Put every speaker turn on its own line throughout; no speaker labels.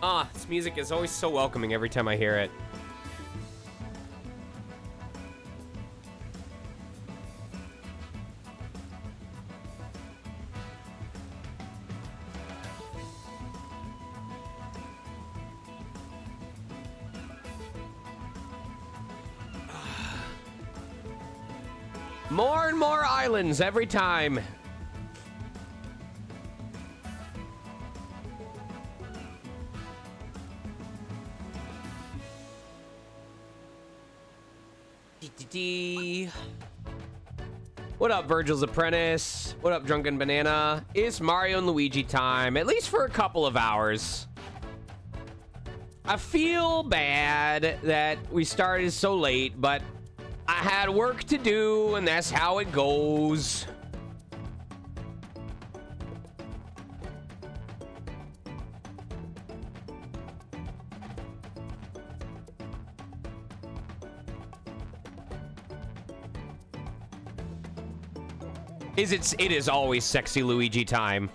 Ah, this music is always so welcoming every time I hear it. More and more islands every time. What up, Virgil's Apprentice? What up, Drunken Banana? It's Mario and Luigi time, at least for a couple of hours. I feel bad that we started so late, but I had work to do, and that's how it goes. It is always sexy Luigi time.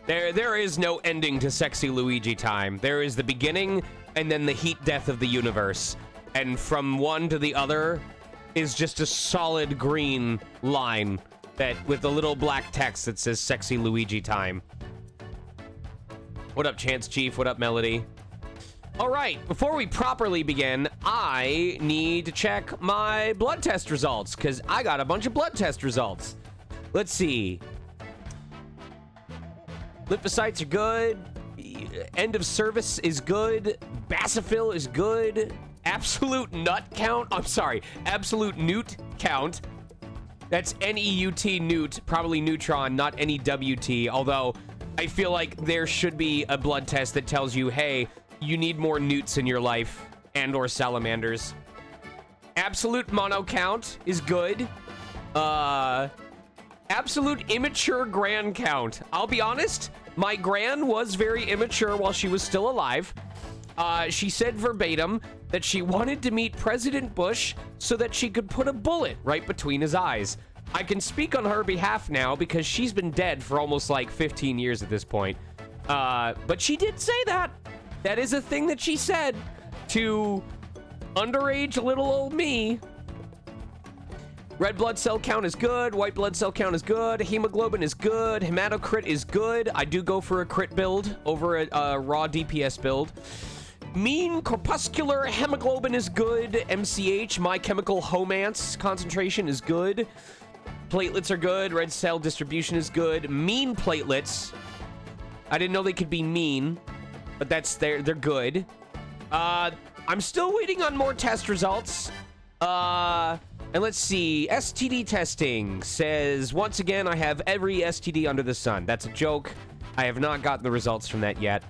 There is no ending to sexy Luigi time. There is the beginning and then the heat death of the universe. And from one to the other is just a solid green line that with a little black text that says sexy Luigi time. What up, Chance Chief? What up, Melody? All right, before we properly begin, I need to check my blood test results because I got a bunch of blood test results. Let's see. Lymphocytes are good. End of service is good. Basophil is good. Absolute nut count. I'm sorry. Absolute newt count. That's N-E-U-T, newt. Probably neutron, not N-E-W-T. Although, I feel like there should be a blood test that tells you, hey, you need more newts in your life and or salamanders. Absolute mono count is good. Absolute immature gran count. I'll be honest, my gran was very immature while she was still alive. She said verbatim that she wanted to meet President Bush so that she could put a bullet right between his eyes. I can speak on her behalf now because she's been dead for almost like 15 years at this point. But she did say that. That is a thing that she said to underage little old me. Red blood cell count is good. White blood cell count is good. Hemoglobin is good. Hematocrit is good. I do go for a crit build over a raw DPS build. Mean corpuscular hemoglobin is good. MCH, my chemical homance concentration is good. Platelets are good. Red cell distribution is good. Mean platelets. I didn't know they could be mean, but they're good. I'm still waiting on more test results. And let's see, STD testing says, once again, I have every STD under the sun. That's a joke. I have not gotten the results from that yet,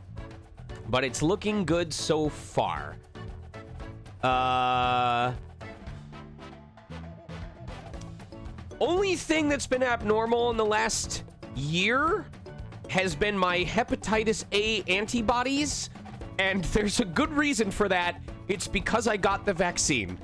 but it's looking good so far. Only thing that's been abnormal in the last year has been my hepatitis A antibodies, and there's a good reason for that. It's because I got the vaccine.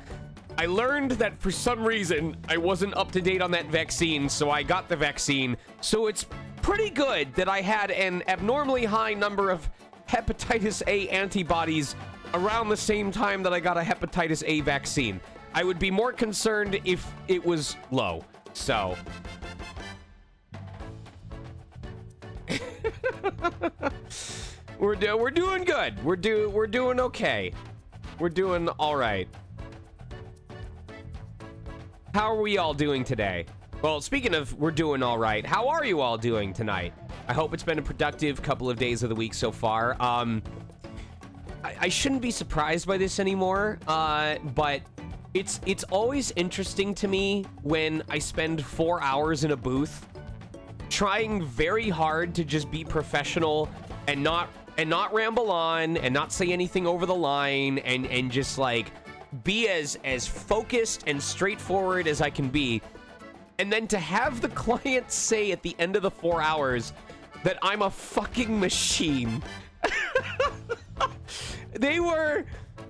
I learned that for some reason I wasn't up to date on that vaccine, so I got the vaccine. So it's pretty good that I had an abnormally high number of hepatitis A antibodies around the same time that I got a hepatitis A vaccine. I would be more concerned if it was low. So we're doing good. We're doing okay. We're doing all right. How are we all doing today? Well, speaking of we're doing all right, how are you all doing tonight? I hope it's been a productive couple of days of the week so far. I shouldn't be surprised by this anymore, but it's always interesting to me when I spend 4 hours in a booth trying very hard to just be professional and not ramble on and not say anything over the line and just like be as focused and straightforward as I can be. And then to have the client say at the end of the 4 hours that I'm a fucking machine. They were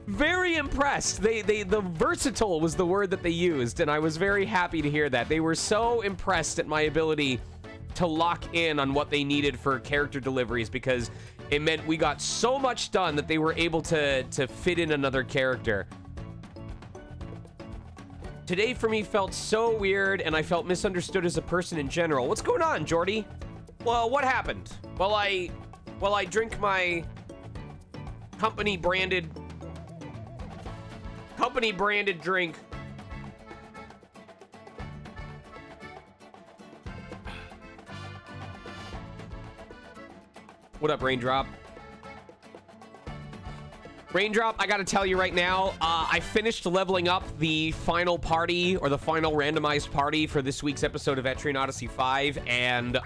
very impressed. The versatile was the word that they used, and I was very happy to hear that. They were so impressed at my ability to lock in on what they needed for character deliveries, because It meant we got so much done that they were able to fit in another character. Today for me felt so weird, and I felt misunderstood as a person in general. What's going on, Jordy? Well, what happened? Well, I drink my company branded drink. What up, Raindrop? Raindrop, I gotta tell you right now, I finished leveling up the final party, or the final randomized party for this week's episode of Etrian Odyssey 5, and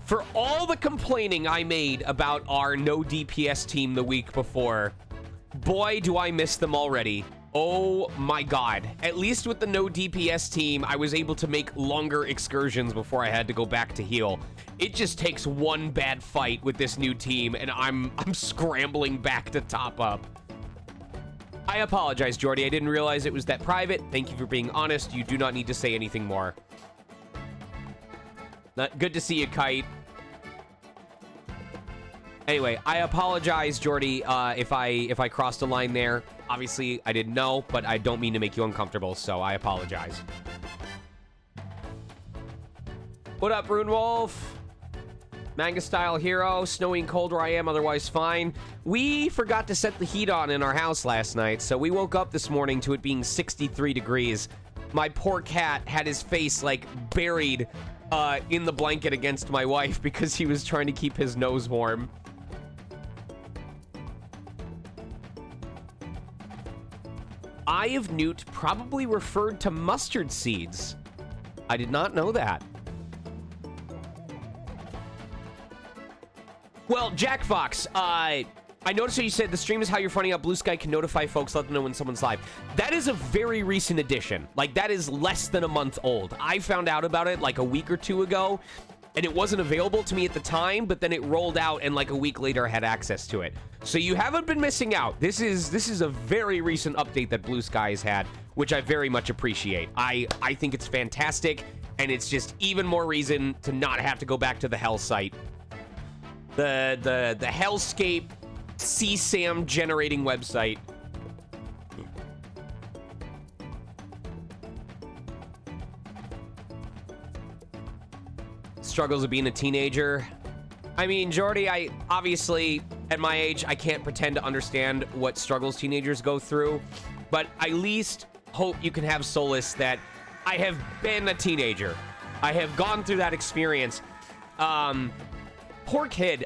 for all the complaining I made about our no DPS team the week before, boy, do I miss them already. Oh my god. At least with the no DPS team, I was able to make longer excursions before I had to go back to heal. It just takes one bad fight with this new team, and I'm scrambling back to top up. I apologize, Jordy. I didn't realize it was that private. Thank you for being honest. You do not need to say anything more. Good to see you, Kite. Anyway, I apologize, Jordy, if I crossed a line there. Obviously, I didn't know, but I don't mean to make you uncomfortable, so I apologize. What up, Rune Wolf? Manga style hero, snowy and cold where I am, otherwise fine. We forgot to set the heat on in our house last night, so we woke up this morning to it being 63 degrees. My poor cat had his face, like, buried in the blanket against my wife because he was trying to keep his nose warm. Eye of Newt probably referred to mustard seeds. I did not know that. Well, Jack Fox, I noticed that you said the stream is how you're finding out Blue Sky can notify folks, let them know when someone's live. That is a very recent addition. Like, that is less than a month old. I found out about it like a week or two ago, and it wasn't available to me at the time, but then it rolled out, and like a week later I had access to it. So you haven't been missing out. This is a very recent update that Blue Sky has had, which I very much appreciate. I think it's fantastic, and it's just even more reason to not have to go back to the hell site. The Hellscape CSAM generating website. Struggles of being a teenager. I mean, Jordy, I obviously, at my age, I can't pretend to understand what struggles teenagers go through, but I at least hope you can have solace that I have been a teenager. I have gone through that experience. Poor kid.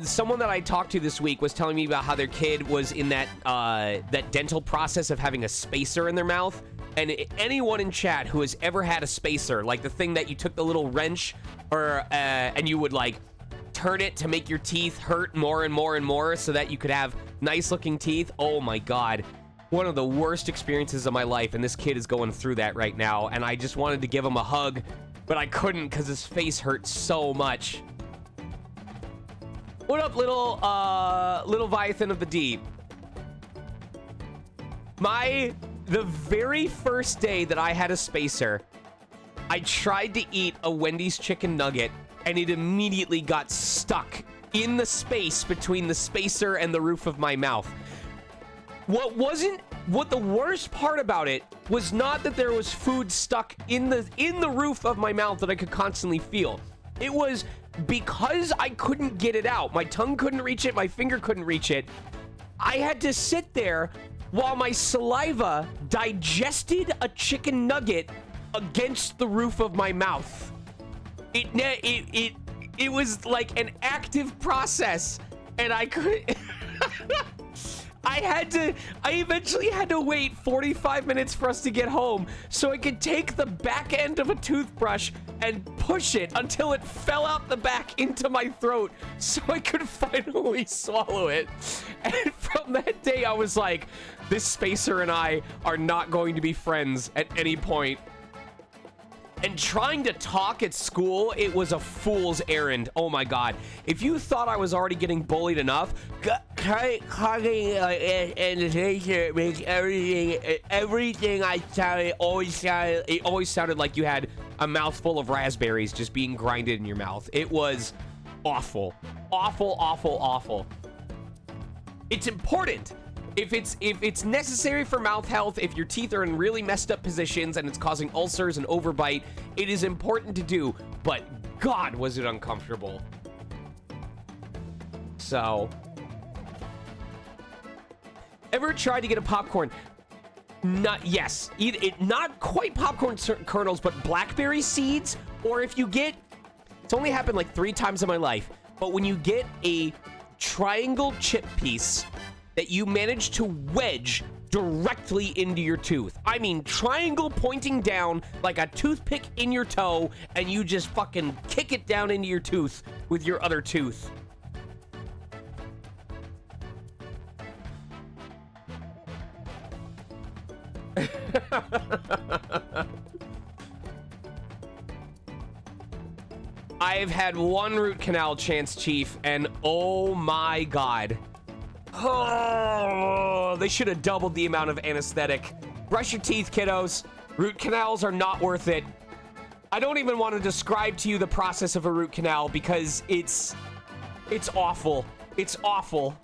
Someone that I talked to this week was telling me about how their kid was in that dental process of having a spacer in their mouth. And anyone in chat who has ever had a spacer, like the thing that you took the little wrench and you would like turn it to make your teeth hurt more and more and more so that you could have nice looking teeth. Oh my God. One of the worst experiences of my life. And this kid is going through that right now. And I just wanted to give him a hug, but I couldn't because his face hurt so much. What up, little Leviathan of the Deep? The very first day that I had a spacer, I tried to eat a Wendy's chicken nugget, and it immediately got stuck in the space between the spacer and the roof of my mouth. What the worst part about it was not that there was food stuck in the roof of my mouth that I could constantly feel. It was because I couldn't get it out. My tongue couldn't reach it, my finger couldn't reach it. I had to sit there while my saliva digested a chicken nugget against the roof of my mouth. It was like an active process, and I couldn't. I eventually had to wait 45 minutes for us to get home so I could take the back end of a toothbrush and push it until it fell out the back into my throat so I could finally swallow it. And from that day, I was like, this spacer and I are not going to be friends at any point. And trying to talk at school, it was a fool's errand. Oh my God. If you thought I was already getting bullied enough, talking and the teacher makes everything I sounded, it always sounded like you had a mouthful of raspberries just being grinded in your mouth. It was awful. Awful, awful, awful. It's important. If it's necessary for mouth health, if your teeth are in really messed up positions and it's causing ulcers and overbite, it is important to do. But God, was it uncomfortable. So, ever tried to get a popcorn? Yes. Not quite popcorn kernels, but blackberry seeds. Or if you get, it's only happened like 3 times in my life, but when you get a triangle chip piece that you manage to wedge directly into your tooth. I mean, triangle pointing down like a toothpick in your toe, and you just fucking kick it down into your tooth with your other tooth. I've had 1 root canal chance, Chief, and oh my God. Oh, they should have doubled the amount of anesthetic. Brush your teeth, kiddos. Root canals are not worth it. I don't even want to describe to you the process of a root canal because it's awful. It's awful.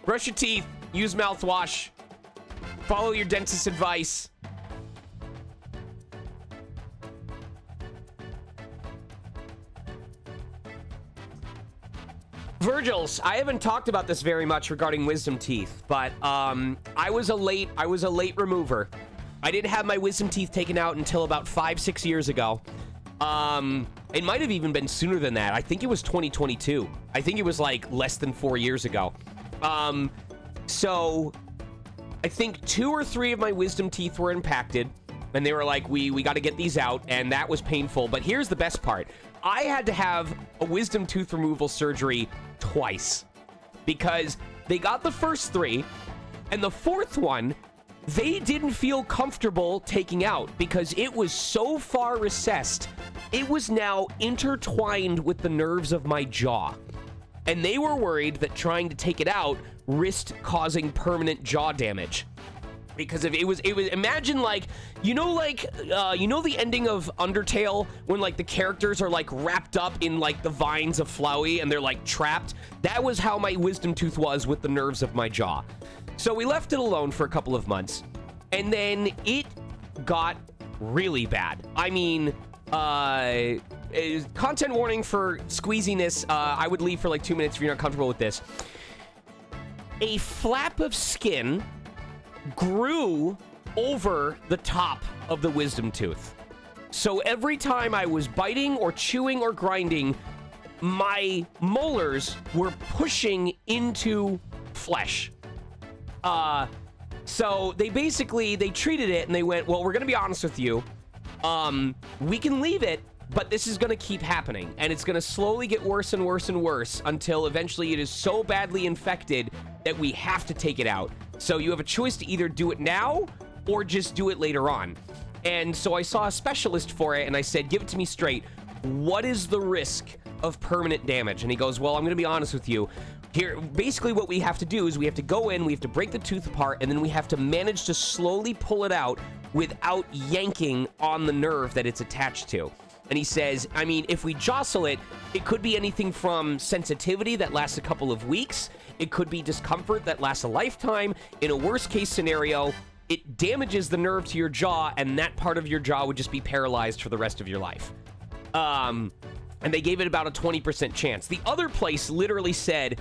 Brush your teeth. Use mouthwash. Follow your dentist's advice. Virgils, I haven't talked about this very much regarding wisdom teeth, but I was a late remover. I didn't have my wisdom teeth taken out until about 5-6 years ago. It might have even been sooner than that. I think it was 2022. I think it was like less than 4 years ago. So I think 2 or 3 of my wisdom teeth were impacted, and they were like, we got to get these out, and that was painful. But here's the best part. I had to have a wisdom tooth removal surgery twice because they got the first 3, and the 4th one, they didn't feel comfortable taking out because it was so far recessed. It was now intertwined with the nerves of my jaw. And they were worried that trying to take it out risked causing permanent jaw damage. Because if it was imagine like you know the ending of Undertale when like the characters are like wrapped up in like the vines of Flowey and they're like trapped. That was how my wisdom tooth was with the nerves of my jaw. So we left it alone for a couple of months, and then it got really bad. I mean, content warning for squeeziness. I would leave for like 2 minutes if you're not comfortable with this. A flap of skin grew over the top of the wisdom tooth. So every time I was biting or chewing or grinding, my molars were pushing into flesh. So they treated it and they went, well, we're going to be honest with you. We can leave it, but this is going to keep happening, and it's going to slowly get worse and worse and worse until eventually it is so badly infected that we have to take it out. So you have a choice to either do it now or just do it later on. And so I saw a specialist for it, and I said, give it to me straight. What is the risk of permanent damage? And he goes, well, I'm going to be honest with you. Here, basically what we have to do is we have to go in, we have to break the tooth apart, and then we have to manage to slowly pull it out without yanking on the nerve that it's attached to. And he says, I mean, if we jostle it, it could be anything from sensitivity that lasts a couple of weeks. It could be discomfort that lasts a lifetime. In a worst case scenario, it damages the nerve to your jaw, and that part of your jaw would just be paralyzed for the rest of your life. And they gave it about a 20% chance. The other place literally said,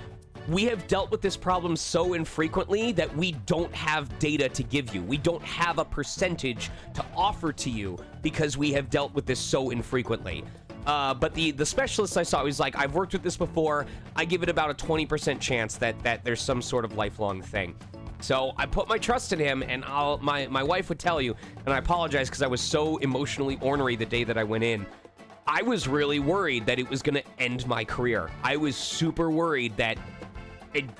we have dealt with this problem so infrequently that we don't have data to give you. We don't have a percentage to offer to you because we have dealt with this so infrequently. But the specialist I saw was like, I've worked with this before. I give it about a 20% chance that there's some sort of lifelong thing. So I put my trust in him, and my wife would tell you, and I apologize because I was so emotionally ornery the day that I went in. I was really worried that it was going to end my career. I was super worried that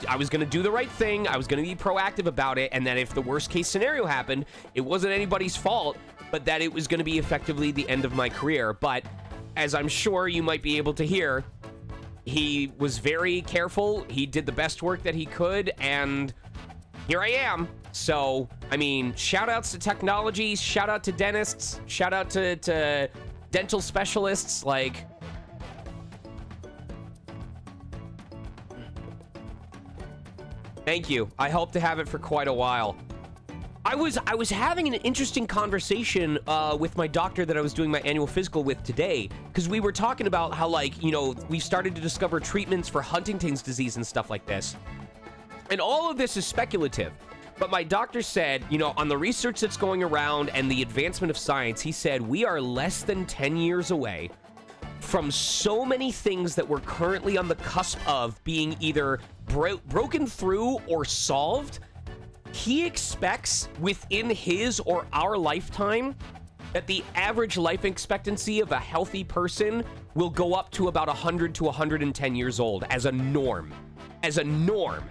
I was going to do the right thing. I was going to be proactive about it, and that if the worst case scenario happened, it wasn't anybody's fault, but that it was going to be effectively the end of my career. But as I'm sure you might be able to hear, he was very careful. He did the best work that he could, and here I am. So, I mean, shout outs to technology, shout out to dentists, shout out to dental specialists. Like, Thank you. I hope to have it for quite a while. I was having an interesting conversation with my doctor that I was doing my annual physical with today, because we were talking about how, like, you know, we started to discover treatments for Huntington's disease and stuff like this. And all of this is speculative. But my doctor said, you know, on the research that's going around and the advancement of science, he said, we are less than 10 years away from so many things that we're currently on the cusp of being either broken through or solved. He expects within his or our lifetime that the average life expectancy of a healthy person will go up to about 100 to 110 years old as a norm. As a norm.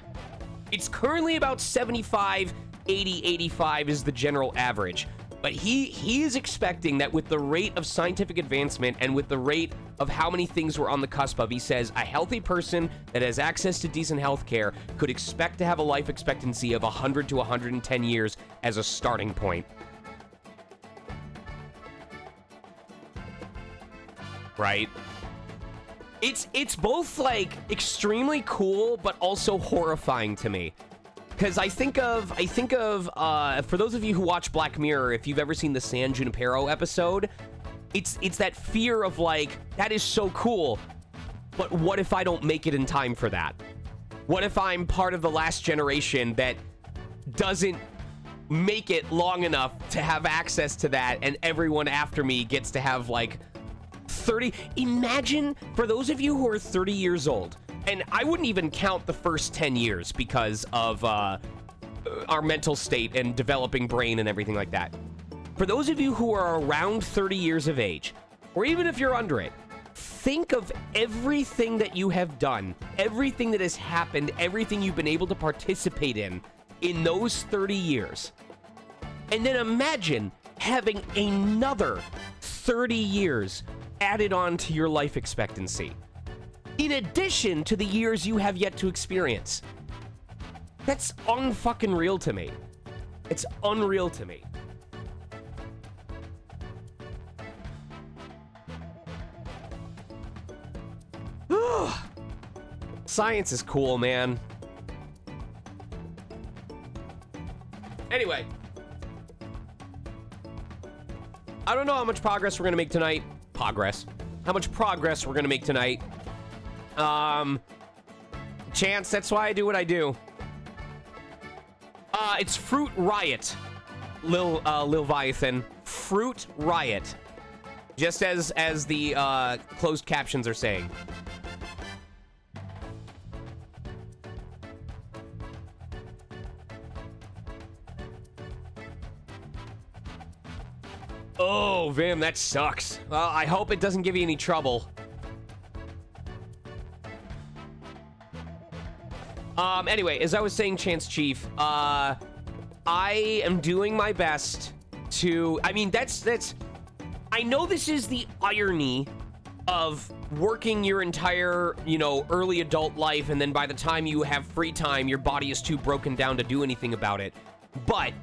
It's currently about 75, 80, 85 is the general average. But he is expecting that with the rate of scientific advancement and with the rate of how many things we're on the cusp of, he says a healthy person that has access to decent health care could expect to have a life expectancy of 100 to 110 years as a starting point. Right? It's both, like, extremely cool, but also horrifying to me. Because I think of, for those of you who watch Black Mirror, if you've ever seen the San Junipero episode, it's that fear of, like, that is so cool, but what if I don't make it in time for that? What if I'm part of the last generation that doesn't make it long enough to have access to that, and everyone after me gets to have, like, 30... Imagine, for those of you who are 30 years old, and I wouldn't even count the first 10 years because of our mental state and developing brain and everything like that. For those of you who are around 30 years of age, or even if you're under it, think of everything that you have done, everything that has happened, everything you've been able to participate in those 30 years. And then imagine having another 30 years added on to your life expectancy, in addition to the years you have yet to experience. That's unfucking real to me. It's unreal to me. Science is cool, man. Anyway, I don't know how much progress we're gonna make tonight. How much progress we're gonna make tonight. Chance, that's why I do what I do. It's Fruit Riot, Lil Viathan. Fruit Riot. Just as the closed captions are saying. Oh, Vim, that sucks. Well, I hope it doesn't give you any trouble. Anyway, as I was saying, Chance Chief, I am doing my best to... I mean, that's... I know this is the irony of working your entire, you know, early adult life, and then by the time you have free time, your body is too broken down to do anything about it. But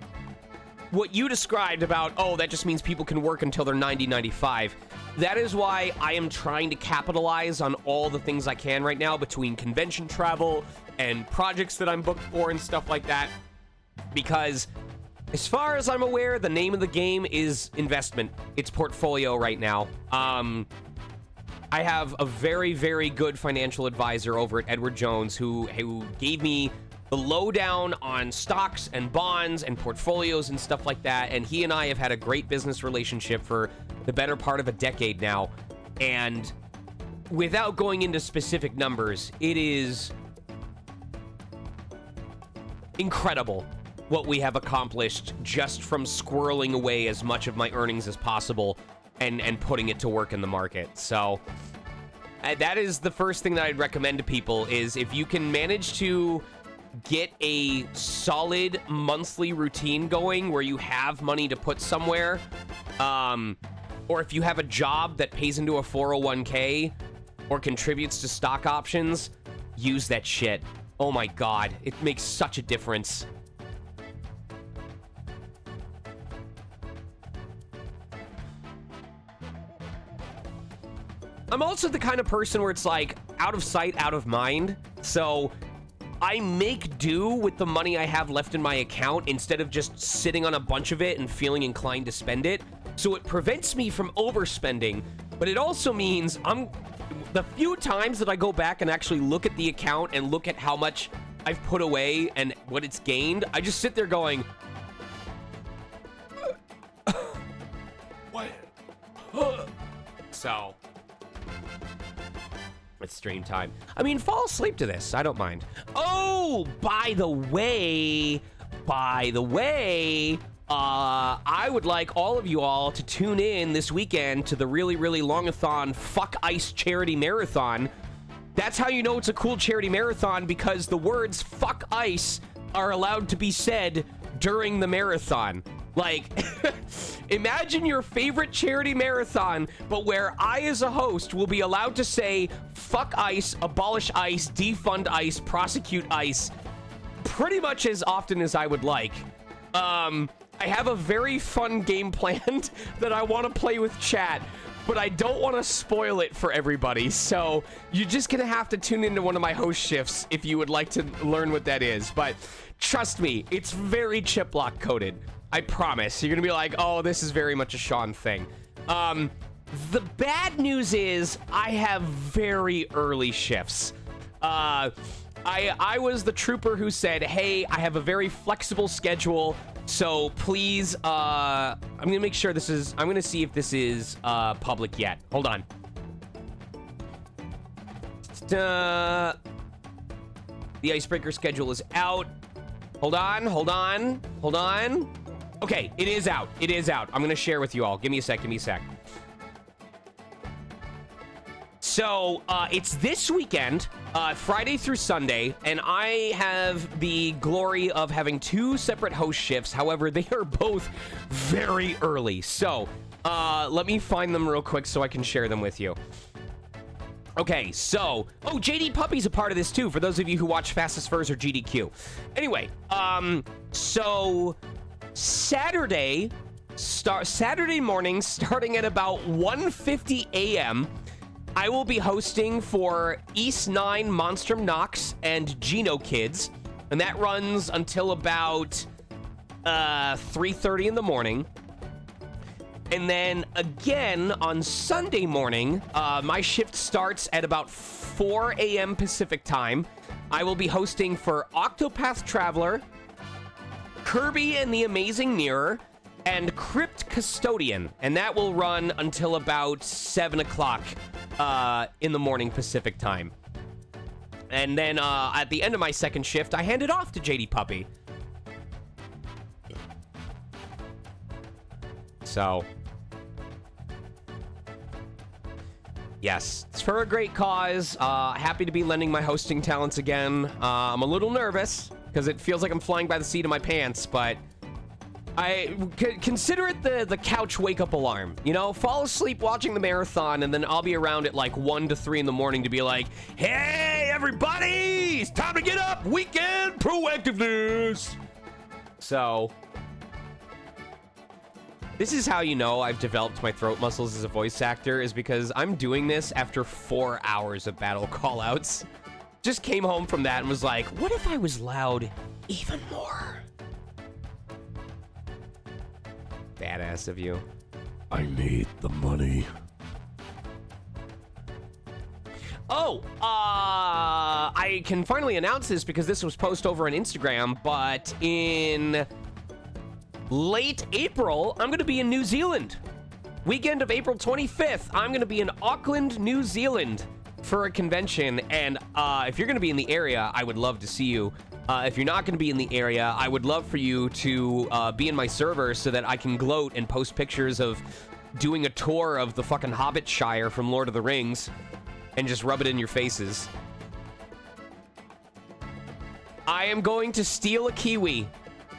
what you described about, oh, that just means people can work until they're 90, 95, that is why I am trying to capitalize on all the things I can right now between convention travel and projects that I'm booked for and stuff like that. Because as far as I'm aware, the name of the game is investment. It's portfolio right now. I have a very, very good financial advisor over at Edward Jones who gave me the lowdown on stocks and bonds and portfolios and stuff like that. And he and I have had a great business relationship for the better part of a decade now. And without going into specific numbers, it is incredible what we have accomplished just from squirreling away as much of my earnings as possible and putting it to work in the market. So that is the first thing that I'd recommend to people, is if you can manage to get a solid monthly routine going where you have money to put somewhere, or if you have a job that pays into a 401k or contributes to stock options, use that shit. Oh my God, it makes such a difference. I'm also the kind of person where it's like out of sight, out of mind. So I make do with the money I have left in my account instead of just sitting on a bunch of it and feeling inclined to spend it. So it prevents me from overspending, but it also means the few times that I go back and actually look at the account and look at how much I've put away and what it's gained, I just sit there going, what? So, it's stream time. I mean, fall asleep to this. I don't mind. Oh, by the way, I would like all of you all to tune in this weekend to the really, really longathon Fuck Ice Charity Marathon. That's how you know it's a cool charity marathon, because the words fuck ice are allowed to be said during the marathon. Like, imagine your favorite charity marathon, but where I as a host will be allowed to say fuck ice, abolish ice, defund ice, prosecute ice, pretty much as often as I would like. I have a very fun game planned that I want to play with chat, but I don't want to spoil it for everybody, so you're just gonna have to tune into one of my host shifts if you would like to learn what that is. But trust me, it's very chiplock coded. I promise. You're gonna be like, oh, this is very much a Sean thing. The bad news is I have very early shifts. I was the trooper who said, hey, I have a very flexible schedule, so please, I'm gonna make sure I'm gonna see if this is public yet. Hold on. The icebreaker schedule is out. Hold on. Okay, it is out. I'm gonna share with you all. Give me a sec. So, it's this weekend, Friday through Sunday, and I have the glory of having two separate host shifts. However, they are both very early. So, let me find them real quick so I can share them with you. Okay, so, oh, JD Puppy's a part of this too, for those of you who watch Fastest Furs or GDQ. Anyway, so Saturday morning, starting at about 1:50 a.m., I will be hosting for East 9, Monstrum Nox, and Geno Kids, and that runs until about 3:30 in the morning. And then again on Sunday morning, my shift starts at about 4 a.m. Pacific time. I will be hosting for Octopath Traveler, Kirby and the Amazing Mirror, and Crypt Custodian, and that will run until about 7 o'clock in the morning Pacific time. And then at the end of my second shift, I hand it off to JD Puppy. So, yes, it's for a great cause. Happy to be lending my hosting talents again. I'm a little nervous because it feels like I'm flying by the seat of my pants, but I consider it the couch wake-up alarm. You know, fall asleep watching the marathon, and then I'll be around at like 1 to 3 in the morning to be like, hey, everybody, it's time to get up, weekend proactiveness. So, this is how you know I've developed my throat muscles as a voice actor, is because I'm doing this after 4 hours of battle callouts. Just came home from that and was like, what if I was loud even more? Badass of you.
I need the money.
Oh, I can finally announce this because this was posted over on Instagram, but in late April, I'm going to be in New Zealand. Weekend of April 25th, I'm going to be in Auckland, New Zealand for a convention, and if you're going to be in the area, I would love to see you. If you're not going to be in the area, I would love for you to be in my server so that I can gloat and post pictures of doing a tour of the fucking Hobbit Shire from Lord of the Rings and just rub it in your faces. I am going to steal a kiwi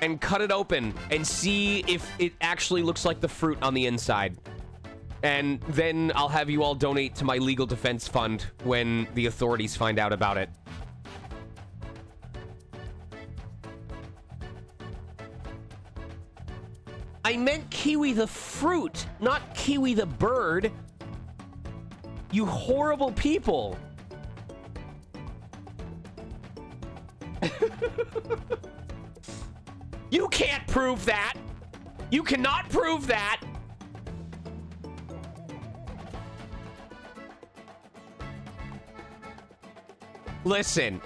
and cut it open and see if it actually looks like the fruit on the inside. And then I'll have you all donate to my legal defense fund when the authorities find out about it. I meant kiwi the fruit, not kiwi the bird. You horrible people. You can't prove that. You cannot prove that. Listen.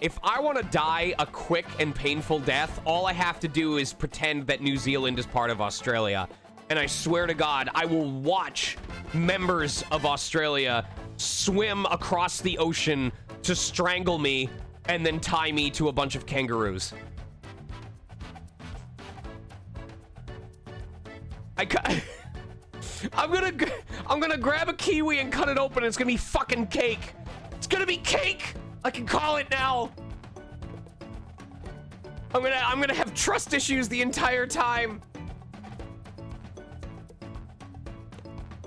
If I want to die a quick and painful death, all I have to do is pretend that New Zealand is part of Australia. And I swear to God, I will watch members of Australia swim across the ocean to strangle me and then tie me to a bunch of kangaroos. I'm gonna grab a kiwi and cut it open. And it's gonna be fucking cake. It's gonna be cake. I can call it now. I'm gonna have trust issues the entire time.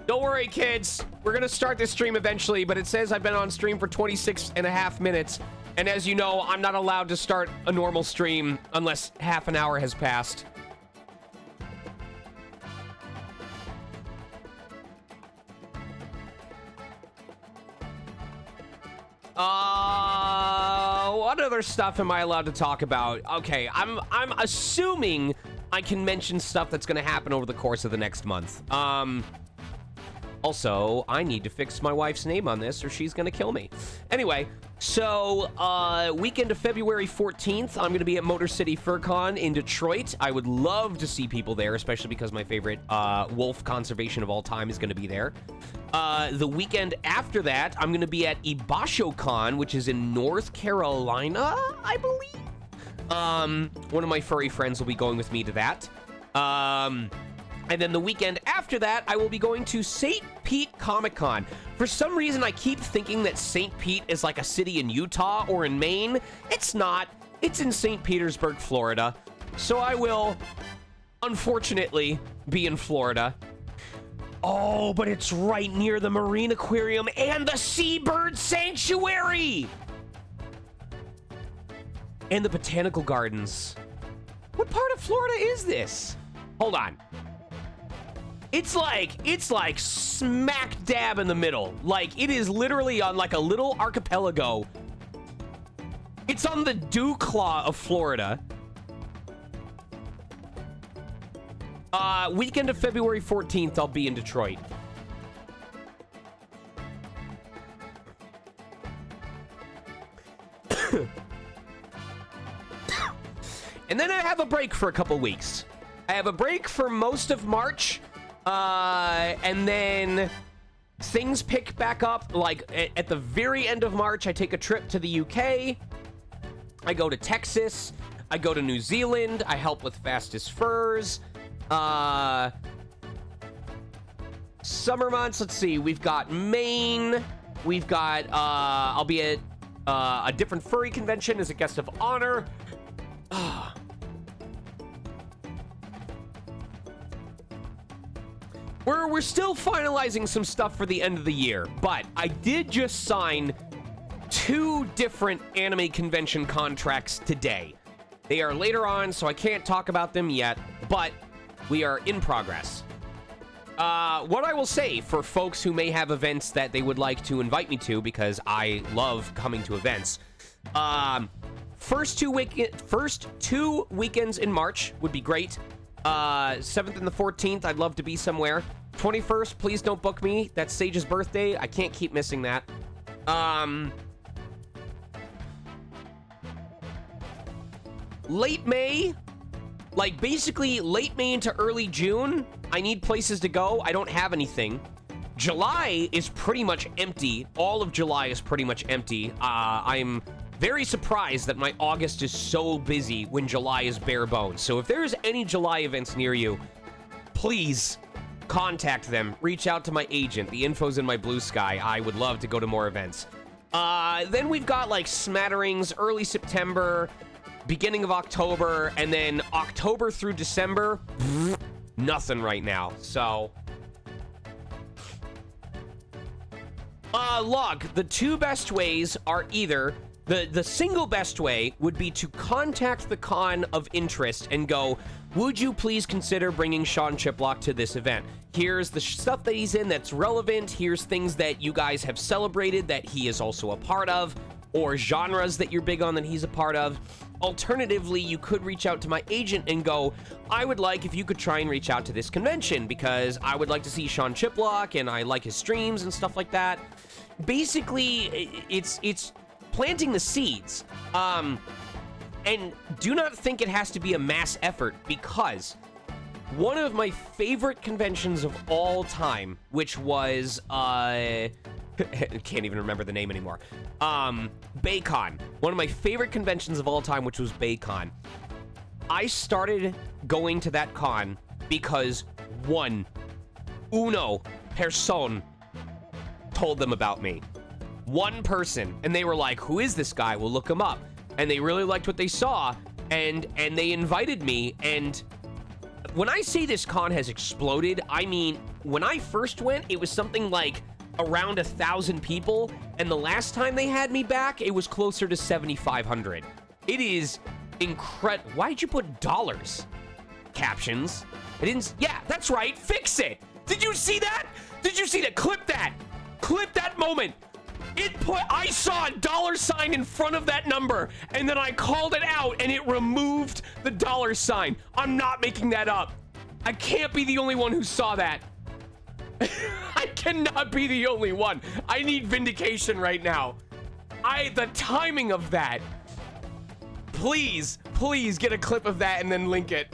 Don't worry, kids. We're gonna start this stream eventually, but it says I've been on stream for 26 and a half minutes. And as you know, I'm not allowed to start a normal stream unless half an hour has passed. What other stuff am I allowed to talk about? Okay, I'm assuming I can mention stuff that's gonna happen over the course of the next month. Also, I need to fix my wife's name on this or she's gonna kill me. Anyway, so weekend of February 14th, I'm gonna be at Motor City FurCon in Detroit. I would love to see people there, especially because my favorite wolf conservation of all time is gonna be there. The weekend after that, I'm gonna be at IbashoCon, which is in North Carolina, I believe. One of my furry friends will be going with me to that. And then the weekend after that, I will be going to St. Pete Comic-Con. For some reason, I keep thinking that St. Pete is like a city in Utah or in Maine. It's not. It's in St. Petersburg, Florida. So I will, unfortunately, be in Florida. Oh, but it's right near the Marine Aquarium and the Seabird Sanctuary! And the Botanical Gardens. What part of Florida is this? Hold on. It's like smack dab in the middle. Like, it is literally on like a little archipelago. It's on the dew claw of Florida. Weekend of February 14th, I'll be in Detroit. And then I have a break for a couple weeks. I have a break for most of March. And then things pick back up, like at the very end of March, I take a trip to the UK. I go to Texas. I go to New Zealand. I help with Fastest Furs. Summer months, let's see. We've got Maine. We've got, I'll be at a different furry convention as a guest of honor. We're still finalizing some stuff for the end of the year, but I did just sign 2 different anime convention contracts today. They are later on, so I can't talk about them yet, but we are in progress. What I will say for folks who may have events that they would like to invite me to, because I love coming to events, first two weekends in March would be great. 7th and the 14th, I'd love to be somewhere. 21st, please don't book me. That's Sage's birthday. I can't keep missing that. Late May, like basically late May into early June, I need places to go. I don't have anything. July is pretty much empty. All of July is pretty much empty. I'm very surprised that my August is so busy when July is bare bones. So if there's any July events near you, please contact them. Reach out to my agent. The info's in my Blue Sky. I would love to go to more events. Then we've got like smatterings early September, beginning of October, and then October through December, nothing right now. So log, the 2 best ways are either the single best way would be to contact the con of interest and go, would you please consider bringing Sean Chiplock to this event? Here's the stuff that he's in that's relevant. Here's things that you guys have celebrated that he is also a part of. or genres that you're big on that he's a part of. Alternatively, you could reach out to my agent and go, I would like if you could try and reach out to this convention because I would like to see Sean Chiplock and I like his streams and stuff like that. Basically, it's planting the seeds. And do not think it has to be a mass effort, because one of my favorite conventions of all time, which was, can't even remember the name anymore, BayCon. One of my favorite conventions of all time, which was BayCon. I started going to that con because uno person told them about me. One person, and they were like, who is this guy? We'll look him up. And they really liked what they saw, and they invited me. And when I say this con has exploded, I mean, when I first went, it was something like around 1,000 people, and the last time they had me back, it was closer to 7,500. It is incredible. Why'd you put dollars? Captions. I didn't. Yeah, that's right. Fix it. Did you see that? Did you see that? Clip that. Clip that moment. I saw a $sign in front of that number, and then I called it out, and it removed the $sign. I'm not making that up. I can't be the only one who saw that. I cannot be the only one. I need vindication right now. The timing of that. Please get a clip of that and then link it.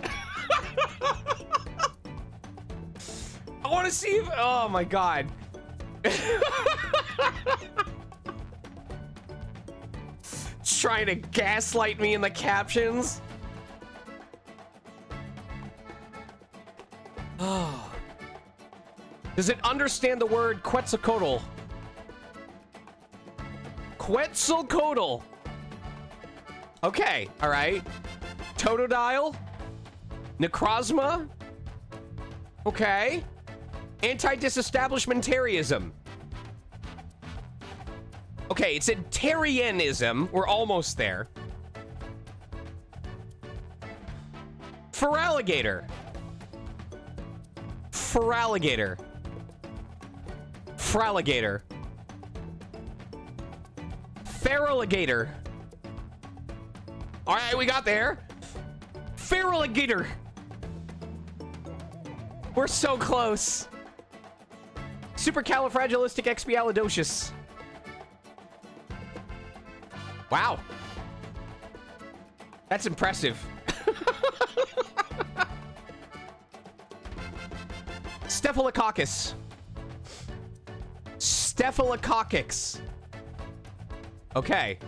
I want to see if, oh my God. Trying to gaslight me in the captions. Oh. Does it understand the word Quetzalcoatl? Quetzalcoatl. Okay, all right. Totodile. Necrozma. Okay. Anti-disestablishmentarianism. Okay, it said Terrianism. We're almost there. Feraligator. Feraligator. Fraligator. Feraligator. All right, we got there. Feraligator. We're so close. Supercalifragilisticexpialidocious. Wow. That's impressive. Staphylococcus. Staphylococcus. Okay.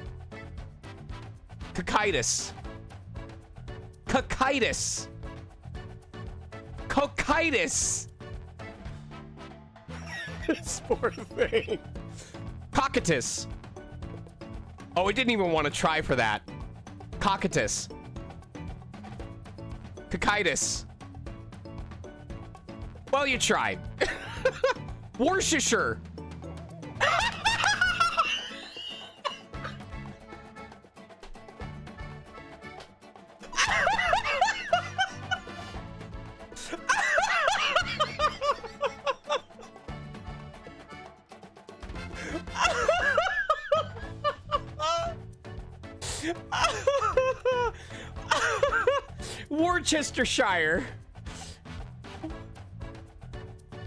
Cocytus. Cocytus. Cocytus. This poor thing. Cocytus. Oh, it didn't even want to try for that. Cocytus. Cocytus. Well, you tried. Worcestershire. Worcestershire.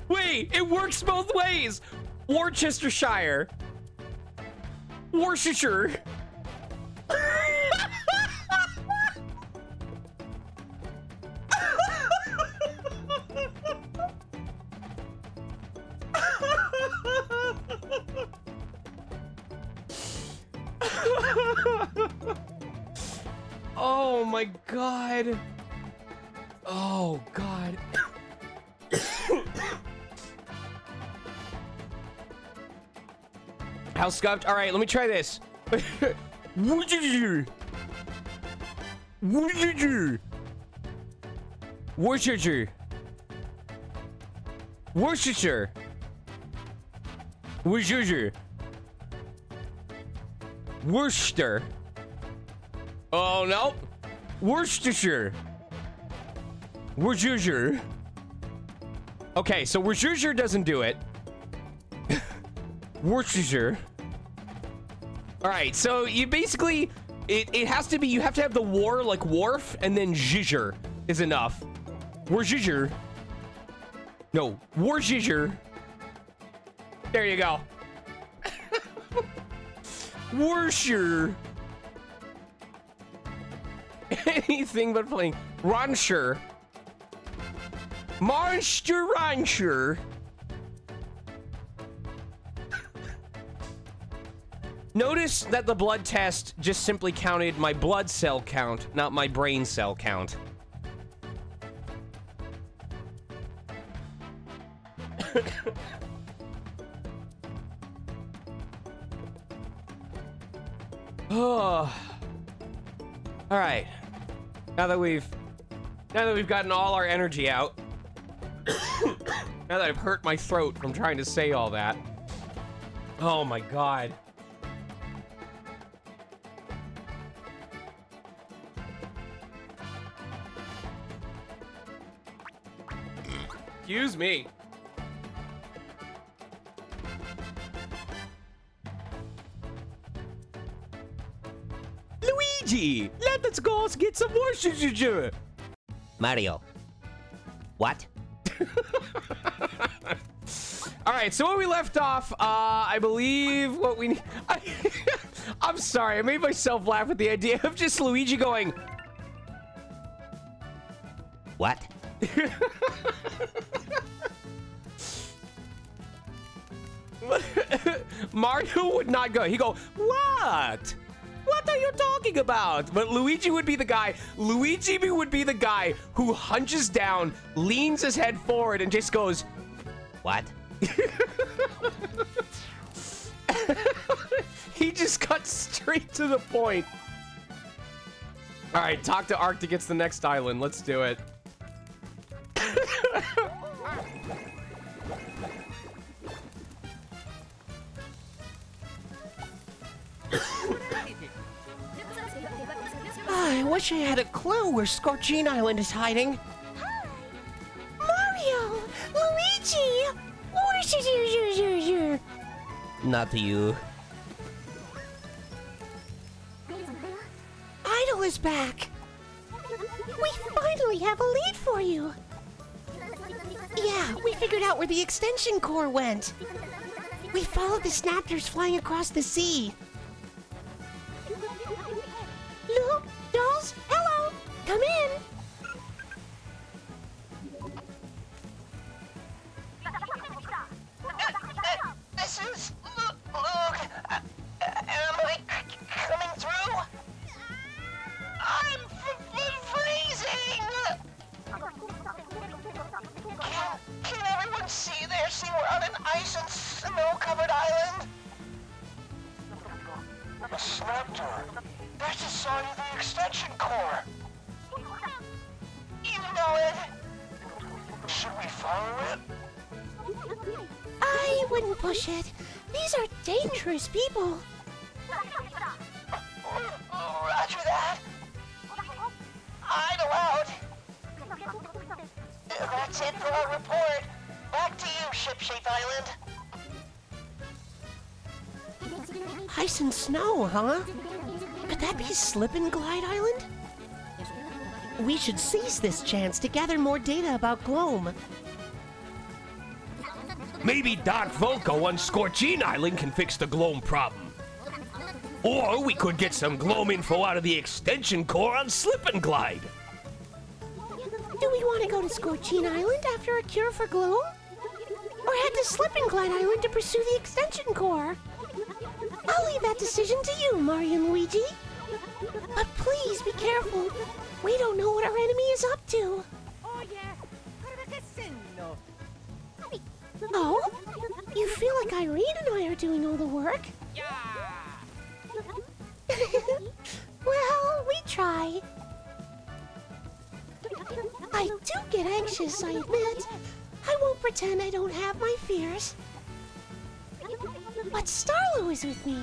Wait, it works both ways. Worcestershire. Worcestershire. Oh my God. Oh God. How scuffed? All right, let me try this. Worcestershire. Worcestershire. Worcestershire. Worcestershire. Worcestershire. Worcester. Oh no. Worcestershire. Worcestershire. Okay, so Worcestershire doesn't do it. Worcestershire. All right, so you basically, it has to be, you have to have the war, like wharf, and then zhizher is enough. War zhizher. No, war zhizher. There you go. Warsher. Anything but playing. Rancher. Monster Rancher. Notice that the blood test just simply counted my blood cell count, not my brain cell count. Oh. All right. Now that we've gotten all our energy out, now that I've hurt my throat from trying to say all that. Oh my god. Excuse me. Luigi, let us go get some more.
Mario. What?
All right, so when we left off, I believe what we need. I'm sorry, I made myself laugh at the idea of just Luigi going.
What?
Mario would not go. He'd go, what? What are you talking about? But Luigi would be the guy. Luigi would be the guy who hunches down, leans his head forward, and just goes,
What?
He just cut straight to the point. All right, talk to Ark to get to the next island. Let's do it. I wish I had a clue where Scorchine Island is hiding.
Mario! Luigi!
Not you.
Idol is back! We finally have a lead for you! Yeah, we figured out where the extension core went. We followed the Snaptors flying across the sea. Luke, dolls, hello! Come in!
This is Luke. Am I coming through? I'm freezing. Can everyone see there? See, we're on an ice and snow-covered island. A Snaptor. That's a sign of the extension core. You know it. Should we follow it?
I wouldn't push it. These are dangerous people.
Roger that. Idle out. That's it for our report. Back to you, Shipshape Island.
Ice and snow, huh? Could that be Slip and Glide Island? We should seize this chance to gather more data about Gloam.
Maybe Doc Volko on Scorchine Island can fix the Gloam problem. Or we could get some Gloam info out of the extension core on Slip and Glide.
Do we want to go to Scorchine Island after a cure for Gloam? Or head to Slip and Glide Island to pursue the extension core? I'll leave that decision to you, Mario and Luigi. But please be careful. We don't know what our enemy is up to. Oh? You feel like Irene and I are doing all the work? Well, we try. I do get anxious, I admit. I won't pretend I don't have my fears. But Starlo is with me.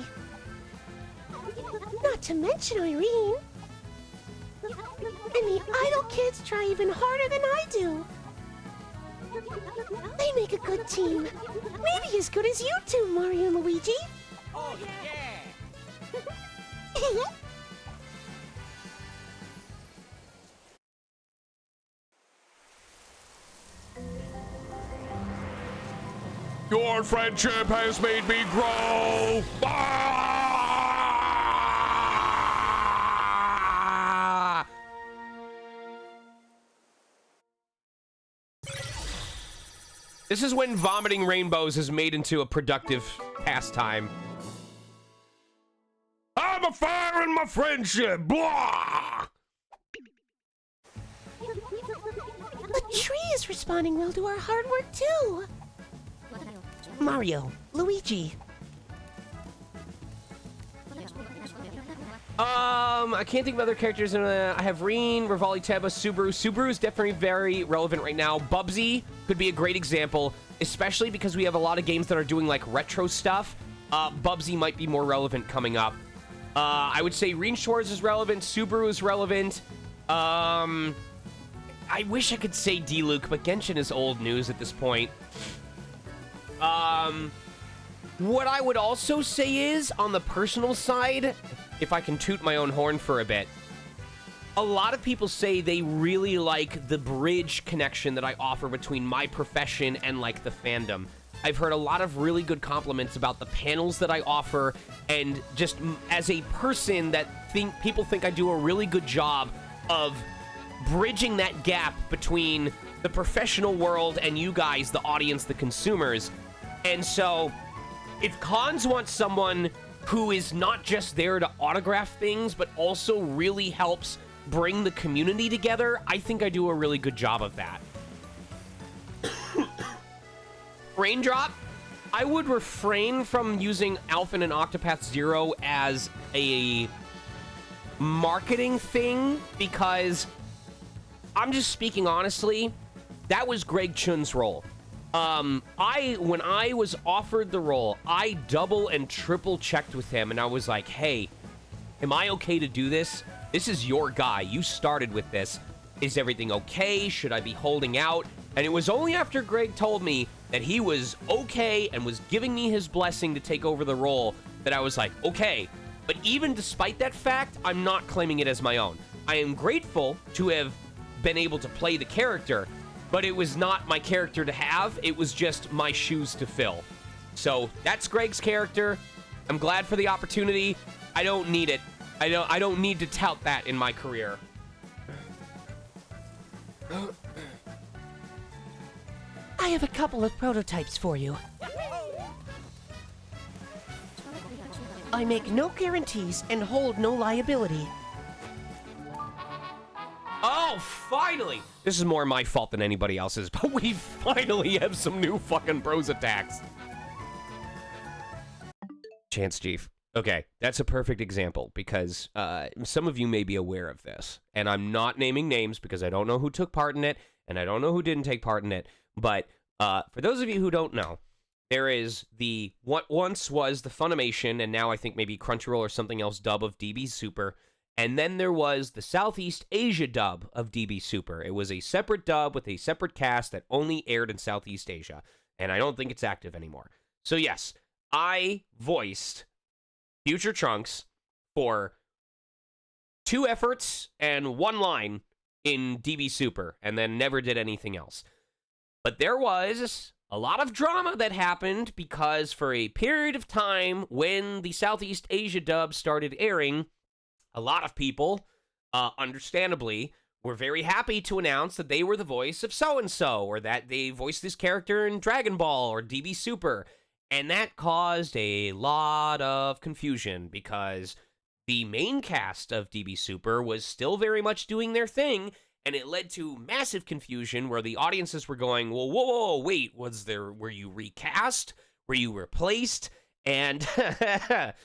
Not to mention Irene. And the Idol kids try even harder than I do. They make a good team. Maybe as good as you two, Mario and Luigi.
Your friendship has made me grow. Ah!
This is when vomiting rainbows is made into a productive pastime.
I'm a fire in my friendship. Blah!
The tree is responding well to our hard work, too. Mario, Luigi.
I can't think of other characters. I have Reen, Rivali, Teba, Subaru. Subaru is definitely very relevant right now. Bubsy could be a great example, especially because we have a lot of games that are doing like retro stuff. Bubsy might be more relevant coming up. I would say Reen Shores is relevant. Subaru is relevant. I wish I could say D-Luke, but Genshin is old news at this point. What I would also say is, on the personal side, if I can toot my own horn for a bit, a lot of people say they really like the bridge connection that I offer between my profession and, like, the fandom. I've heard a lot of really good compliments about the panels that I offer, and just as a person that people think I do a really good job of bridging that gap between the professional world and you guys, the audience, the consumers. And so, if cons want someone who is not just there to autograph things, but also really helps bring the community together, I think I do a really good job of that. Raindrop, I would refrain from using Alphen and Octopath Zero as a marketing thing, because I'm just speaking honestly, that was Greg Chun's role. When I was offered the role, I double and triple checked with him, and I was like, hey, am I okay to do this? This is your guy. You started with this. Is everything okay? Should I be holding out? And it was only after Greg told me that he was okay and was giving me his blessing to take over the role that I was like, okay. But even despite that fact, I'm not claiming it as my own. I am grateful to have been able to play the character, but it was not my character to have. It was just my shoes to fill. So that's Greg's character. I'm glad for the opportunity. I don't need it. I don't need to tout that in my career.
I have a couple of prototypes for you. I make no guarantees and hold no liability.
Oh, finally! This is more my fault than anybody else's, but we finally have some new fucking bros attacks. Chance Chief. Okay, that's a perfect example, because some of you may be aware of this, and I'm not naming names because I don't know who took part in it, and I don't know who didn't take part in it, but for those of you who don't know, there is the what once was the Funimation, and now I think maybe Crunchyroll or something else dub of DB Super, and then there was the Southeast Asia dub of DB Super. It was a separate dub with a separate cast that only aired in Southeast Asia, and I don't think it's active anymore. So yes, I voiced Future Trunks for 2 efforts and 1 line in DB Super, and then never did anything else. But there was a lot of drama that happened, because for a period of time when the Southeast Asia dub started airing, a lot of people, understandably, were very happy to announce that they were the voice of so-and-so, or that they voiced this character in Dragon Ball or DB Super. And that caused a lot of confusion, because the main cast of DB Super was still very much doing their thing, and it led to massive confusion where the audiences were going, well, whoa, wait, were you recast? Were you replaced? And it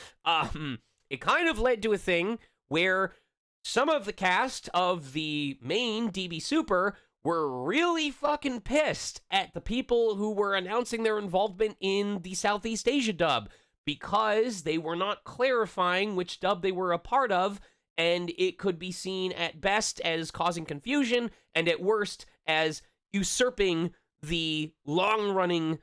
kind of led to a thing where some of the cast of the main DB Super were really fucking pissed at the people who were announcing their involvement in the Southeast Asia dub, because they were not clarifying which dub they were a part of, and it could be seen at best as causing confusion, and at worst as usurping the long-running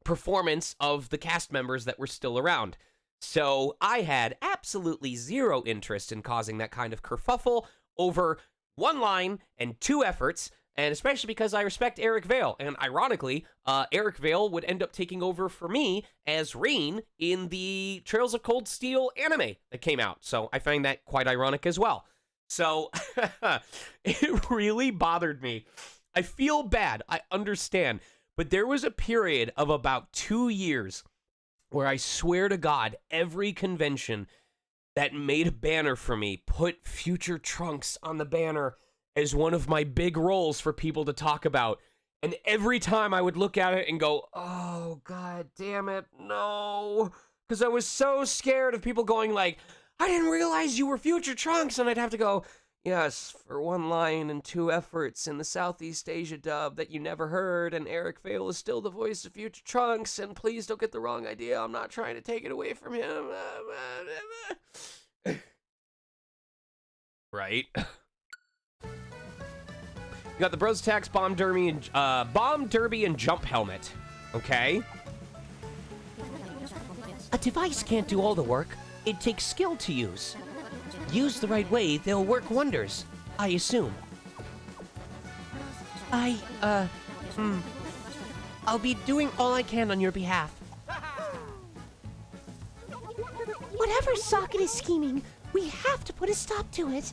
performance of the cast members that were still around. So I had absolutely zero interest in causing that kind of kerfuffle over one line and two efforts, and especially because I respect Eric Vale. And ironically, Eric Vale would end up taking over for me as Rain in the Trails of Cold Steel anime that came out. So I find that quite ironic as well. So it really bothered me. I feel bad. I understand. But there was a period of about 2 years where I swear to God, every convention that made a banner for me put Future Trunks on the banner as one of my big roles for people to talk about. And every time I would look at it and go, oh, God damn it, no. Because I was so scared of people going like, I didn't realize you were Future Trunks. And I'd have to go, yes, for one line and two efforts in the Southeast Asia dub that you never heard. And Eric Vale is still the voice of Future Trunks. And please don't get the wrong idea. I'm not trying to take it away from him. Right? You got the Bros Attacks, Bomb Derby, and Jump Helmet. Okay.
A device can't do all the work. It takes skill to use. Used the right way, they'll work wonders, I assume. I'll be doing all I can on your behalf.
Whatever Socket is scheming, we have to put a stop to it.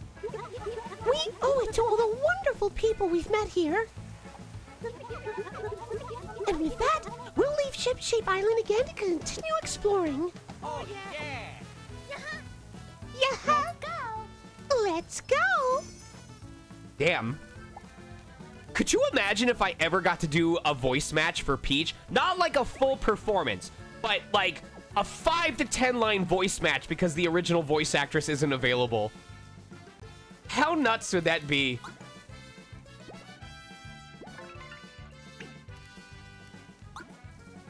We owe it to all the wonderful people we've met here. And with that, we'll leave Ship-Shape Island again to continue exploring.
Oh, yeah.
Yeah, go. Let's go.
Damn. Could you imagine if I ever got to do a voice match for Peach? Not like a full performance, but like a 5 to 10 line voice match because the original voice actress isn't available. How nuts would that be?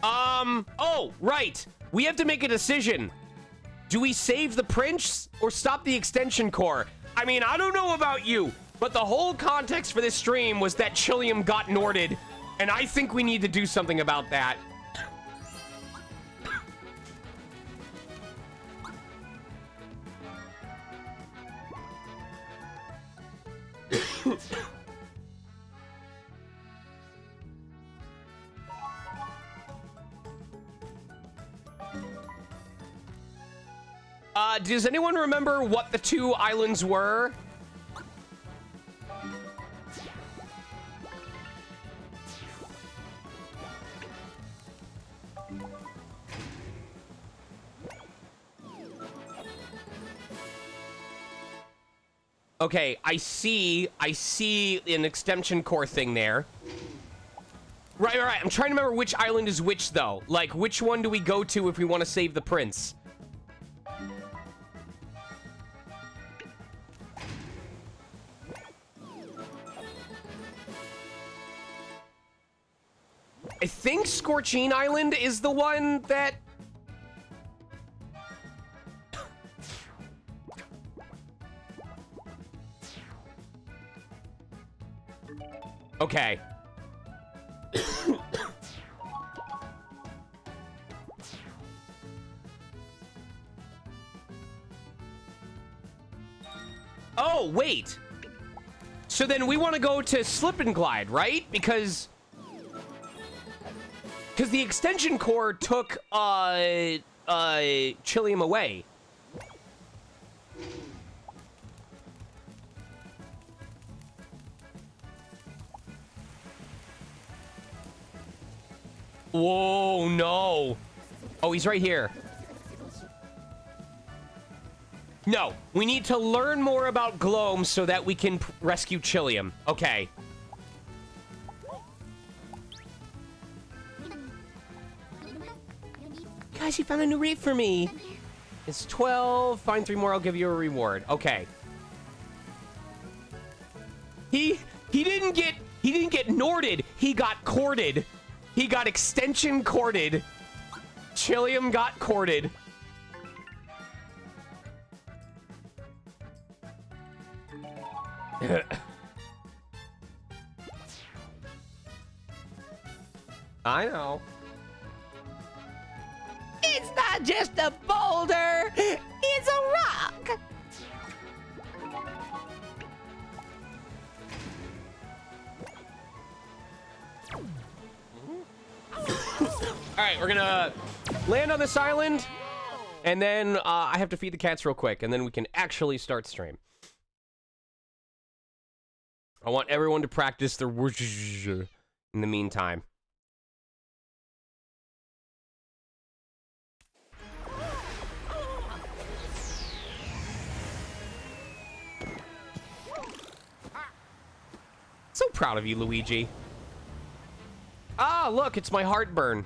Oh, right. We have to make a decision. Do we save the prince or stop the extension core? I mean, I don't know about you, but the whole context for this stream was that Chillium got Norded, and I think we need to do something about that. Does anyone remember what the two islands were? Okay, I see an extension core thing there. Right. I'm trying to remember which island is which, though. Like, which one do we go to if we want to save the prince? I think Scorching Island is the one that... Okay. Oh, wait. So then we want to go to Slip and Glide, right? Because the extension core took Chillium away. Whoa, no. Oh, he's right here. No, we need to learn more about Gloam so that we can rescue Chillium. Okay. Guys, you found a new reef for me. It's 12. Find 3 more, I'll give you a reward. Okay. He didn't get Norded. He got corded. He got extension corded. Chillium got corded. I know.
It's
not just a boulder, it's a rock.
All right, we're gonna land on this island, and then I have to feed the cats real quick, and then we can actually start stream. I want everyone to practice their whoosh in the meantime. So proud of you, Luigi. Ah, look, it's my heartburn.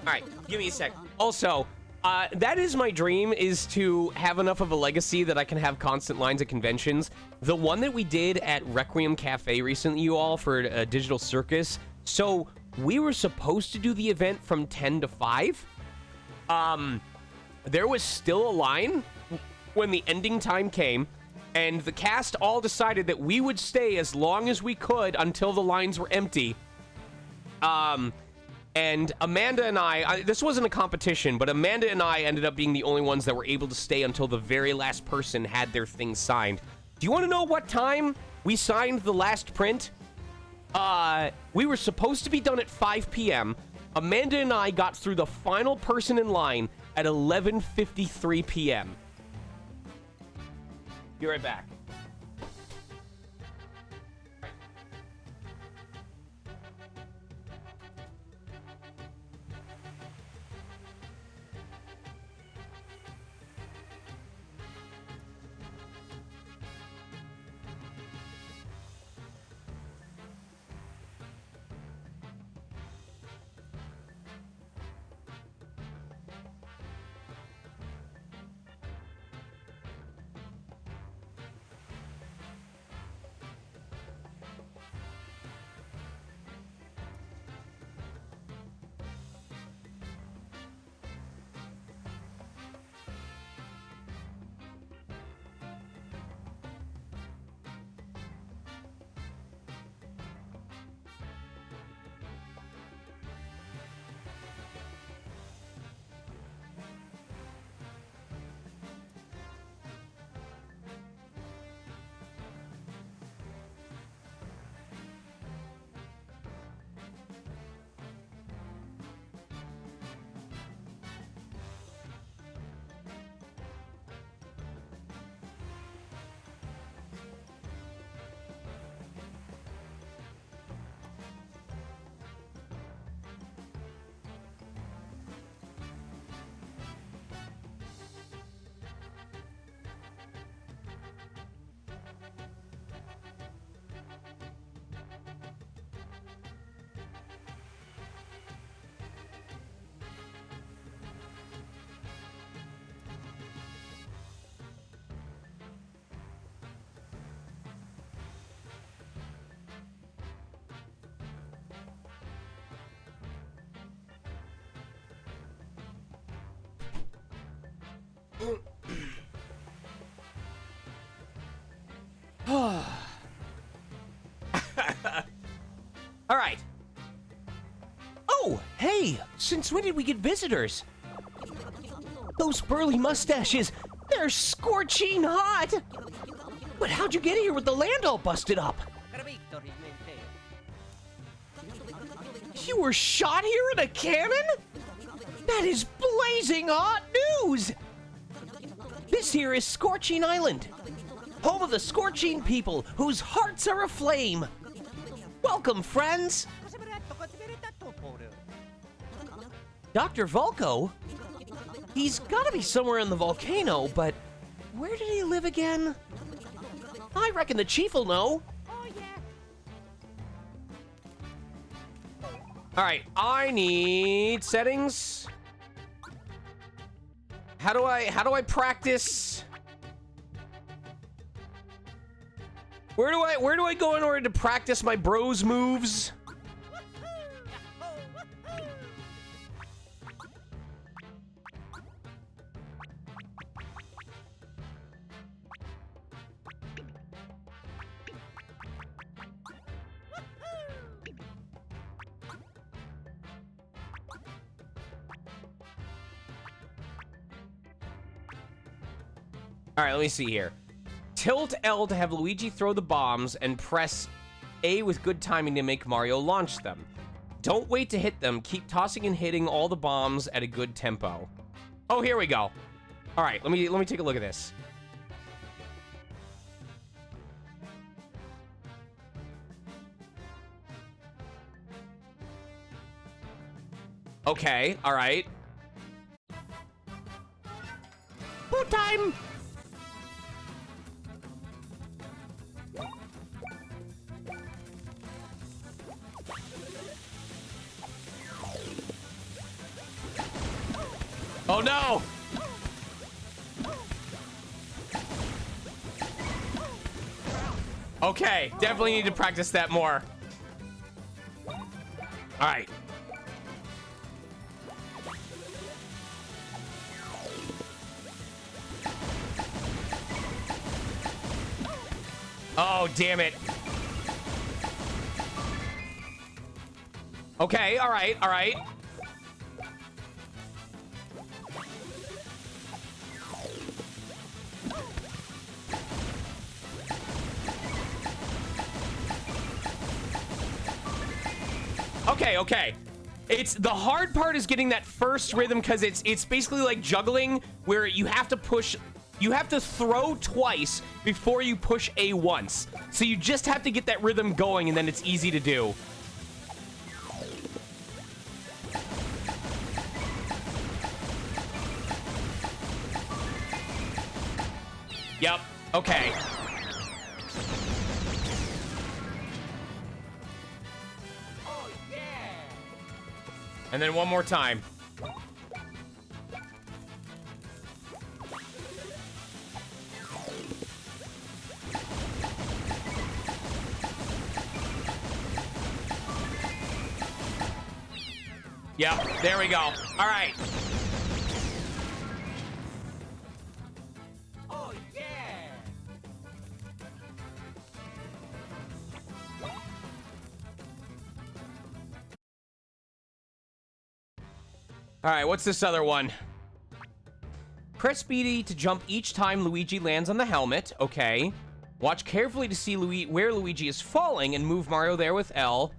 All right, give me a sec. Also, that is my dream, is to have enough of a legacy that I can have constant lines at conventions. The one that we did at Requiem Cafe recently, you all, for a digital circus. So we were supposed to do the event from 10 to 5. There was still a line when the ending time came, and the cast all decided that we would stay as long as we could until the lines were empty. And Amanda and I, this wasn't a competition, but Amanda and I ended up being the only ones that were able to stay until the very last person had their thing signed. Do you want to know what time we signed the last print? We were supposed to be done at 5 p.m. Amanda and I got through the final person in line at 11:53 p.m. Be right back. All right.
Oh, hey, since when did we get visitors? Those burly mustaches, they're scorching hot. But how'd you get here with the land all busted up? You were shot here in a cannon? That is blazing hot news! This here is Scorching Island, home of the Scorching people whose hearts are aflame. Welcome, friends! Dr. Volko? He's gotta be somewhere in the volcano, but where did he live again? I reckon the chief will know.
All right, I need settings. How do I practice? Where do I go in order to practice my bros moves? All right, let me see here. Tilt L to have Luigi throw the bombs and press A with good timing to make Mario launch them. Don't wait to hit them. Keep tossing and hitting all the bombs at a good tempo. Oh, here we go. All right, let me take a look at this. Okay, all right.
Boot time!
Oh no! Okay, definitely need to practice that more. All right. Oh, damn it. Okay, all right, all right. Okay, okay. It's the hard part is getting that first rhythm because it's basically like juggling where you have to push, you have to throw twice before you push A once. So you just have to get that rhythm going and then it's easy to do. Yep, okay. And then one more time. Yep, there we go. All right.
Oh, yeah!
All right, what's this other one? Press BD to jump each time Luigi lands on the helmet. Okay. Watch carefully to see where Luigi is falling and move Mario there with L.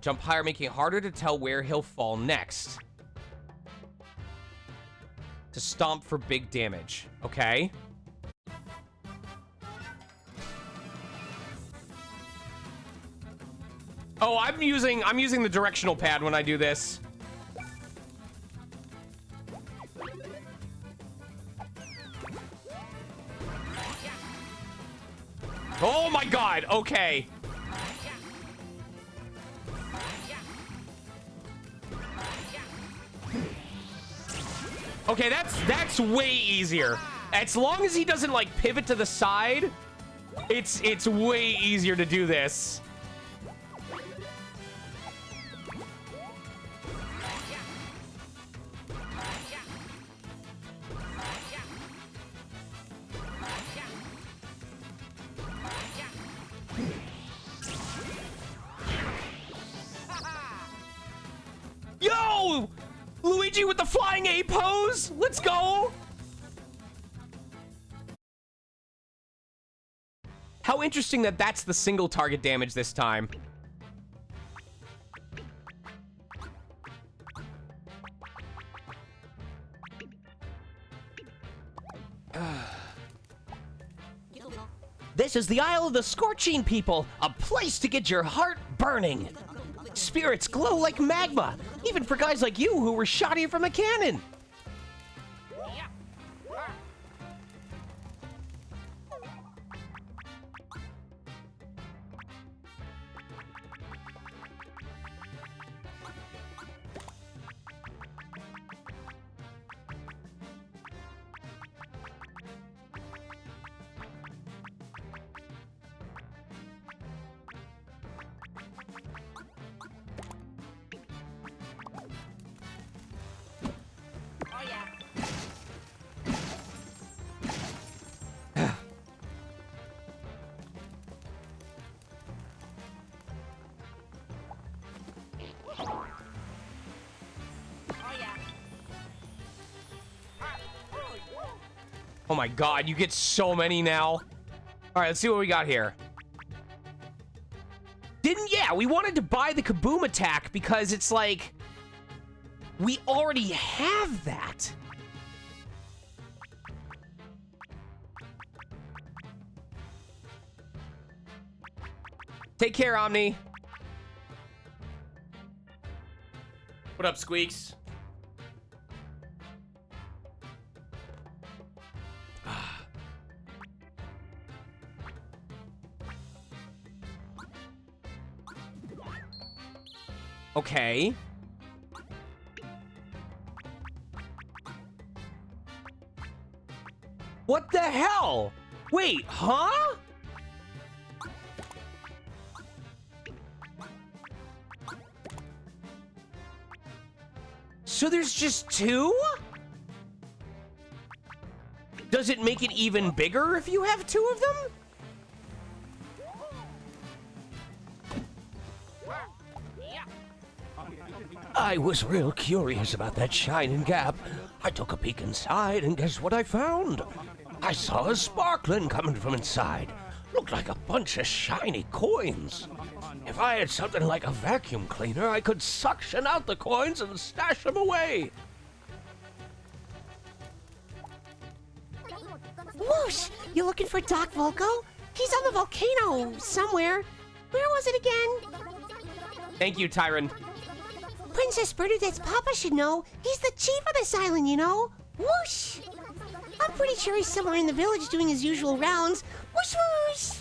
Jump higher, making it harder to tell where he'll fall next. To stomp for big damage. Okay. Oh, I'm using the directional pad when I do this. Oh my god, okay. Okay, that's way easier. As long as he doesn't like pivot to the side, it's way easier to do this. Yo! Luigi with the flying A pose! Let's go! How interesting that that's the single target damage this time.
This is the Isle of the Scorching People, a place to get your heart burning. Spirits glow like magma, even for guys like you who were shot here from a cannon.
Oh my god, you get so many now. All right, let's see what we got here. Yeah, we wanted to buy the Kaboom attack because it's like, we already have that. Take care, Omni. What up, Squeaks? Okay. What the hell? Wait, huh? So there's just two? Does it make it even bigger if you have two of them?
I was real curious about that shining gap. I took a peek inside, and guess what I found? I saw a sparkling coming from inside. Looked like a bunch of shiny coins. If I had something like a vacuum cleaner, I could suction out the coins and stash them away.
Whoosh! You looking for Doc Volko? He's on the volcano somewhere. Where was it again?
Thank you, Tyron.
Princess Bernadette's papa should know. He's the chief of this island, you know. Whoosh! I'm pretty sure he's somewhere in the village doing his usual rounds. Whoosh whoosh!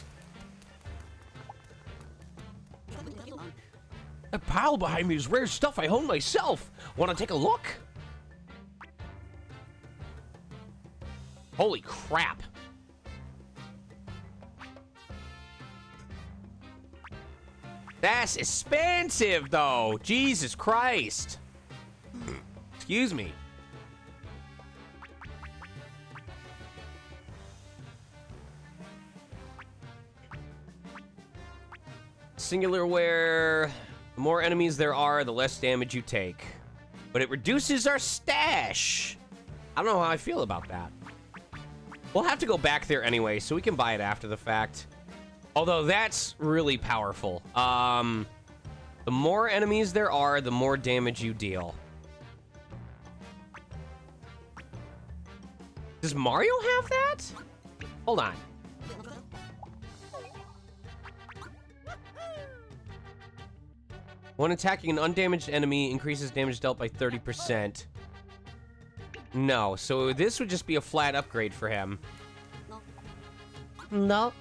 That pile behind me is rare stuff I own myself. Want to take a look?
Holy crap. That's expensive, though. Jesus Christ. Excuse me. Singular wear. The more enemies there are, the less damage you take. But it reduces our stash. I don't know how I feel about that. We'll have to go back there anyway, so we can buy it after the fact. Although that's really powerful. The more enemies there are, the more damage you deal. Does Mario have that? Hold on. When attacking an undamaged enemy, increases damage dealt by 30%. No, so this would just be a flat upgrade for him.
No.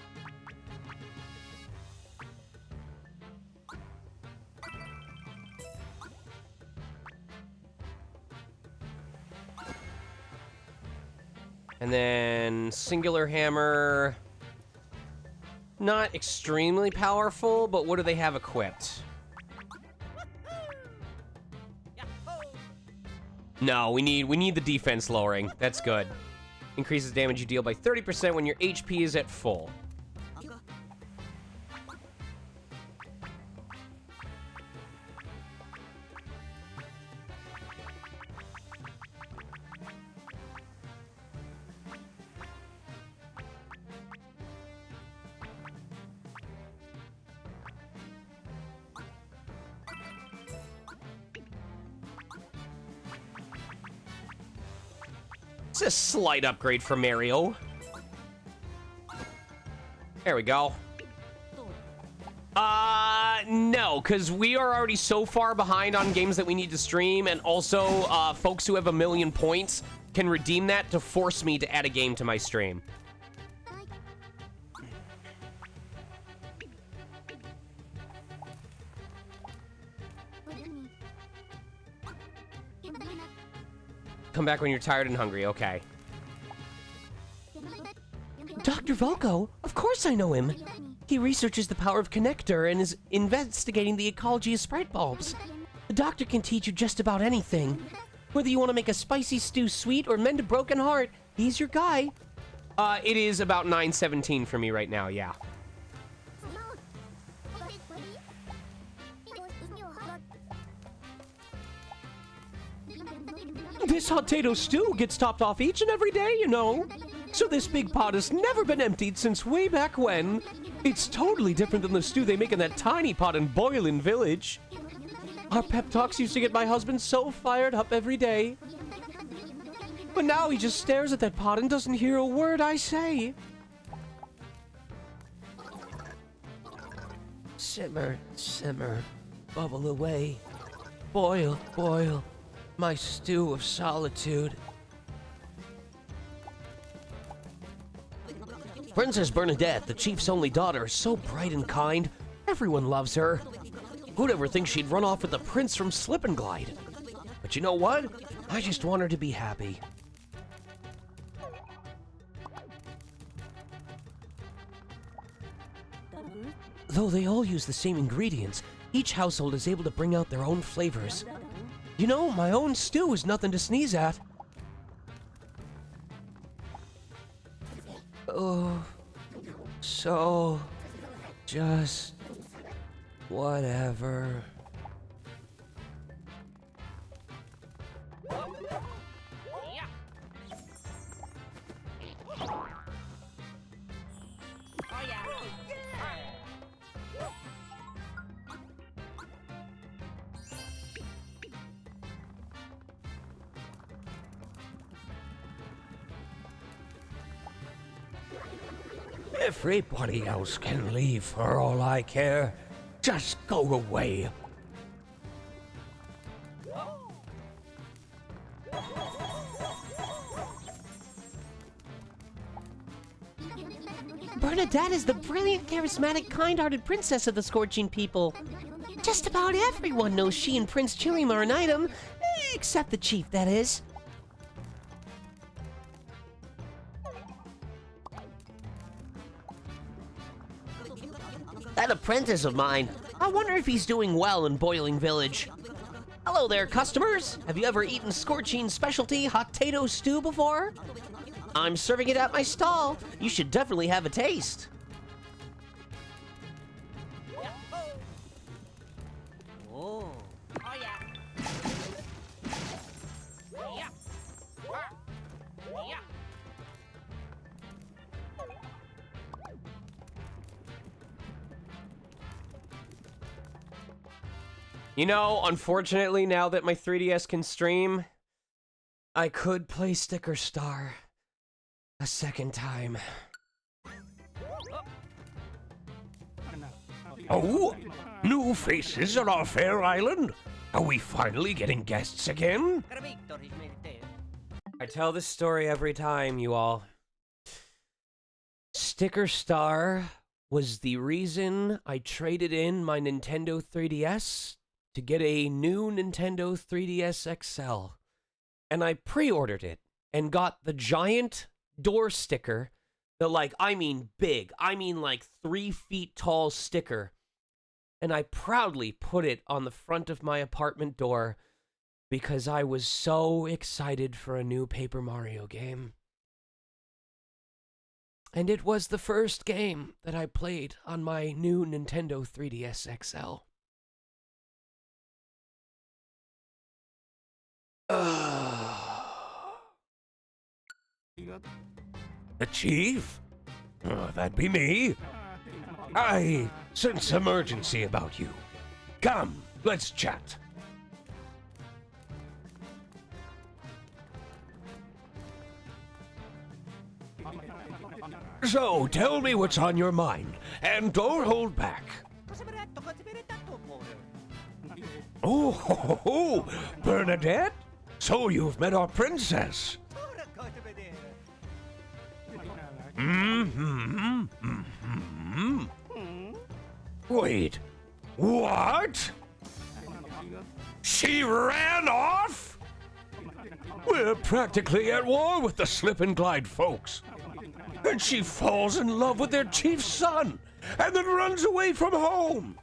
And then singular hammer. Not extremely powerful, but what do they have equipped? No, we need the defense lowering. That's good. Increases damage you deal by 30% when your HP is at full. It's a slight upgrade for Mario. There we go. No, because we are already so far behind on games that we need to stream, and also, folks who have 1,000,000 points can redeem that to force me to add a game to my stream. Come back when you're tired and hungry, okay.
Dr. Volko? Of course I know him. He researches the power of Connector and is investigating the ecology of sprite bulbs. The doctor can teach you just about anything. Whether you want to make a spicy stew sweet or mend a broken heart, he's your guy.
It is about 9:17 for me right now, yeah.
This hot potato stew gets topped off each and every day, you know.
So this big pot has never been emptied since way back when. It's totally different than the stew they make in that tiny pot in Boiling Village. Our pep talks used to get my husband so fired up every day. But now he just stares at that pot and doesn't hear a word I say.
Simmer, simmer, bubble away. Boil, boil, my stew of solitude.
Princess Bernadette, the chief's only daughter, is so bright and kind. Everyone loves her. Who'd ever think she'd run off with the prince from Slip and Glide? But you know what? I just want her to be happy. Though they all use the same ingredients, each household is able to bring out their own flavors. You know, my own stew is nothing to sneeze at.
Oh, so just whatever. Everybody else can leave for all I care. Just go away.
Bernadette is the brilliant, charismatic, kind-hearted princess of the Scorching people. Just about everyone knows she and Prince Chilium are an item, except the chief, that is. That apprentice of mine, I wonder if he's doing well in Boiling Village. Hello there, customers. Have you ever eaten Scorching specialty hot potato stew before? I'm serving it at my stall. You should definitely have a taste.
You know, unfortunately, now that my 3DS can stream, I could play Sticker Star a second time.
Oh, new faces on our fair island? Are we finally getting guests again?
I tell this story every time, you all. Sticker Star was the reason I traded in my Nintendo 3DS to get a new Nintendo 3DS XL. And I pre-ordered it and got the giant door sticker, I mean big, I mean like 3 feet tall sticker. And I proudly put it on the front of my apartment door because I was so excited for a new Paper Mario game. And it was the first game that I played on my new Nintendo 3DS XL.
The chief? Oh, that'd be me. I sense emergency about you. Come, let's chat. So, tell me what's on your mind, and don't hold back. Oh, ho, ho, ho. Bernadette? So you've met our princess. Wait, what? She ran off? We're practically at war with the Slip and Glide folks. And she falls in love with their chief's son, and then runs away from home.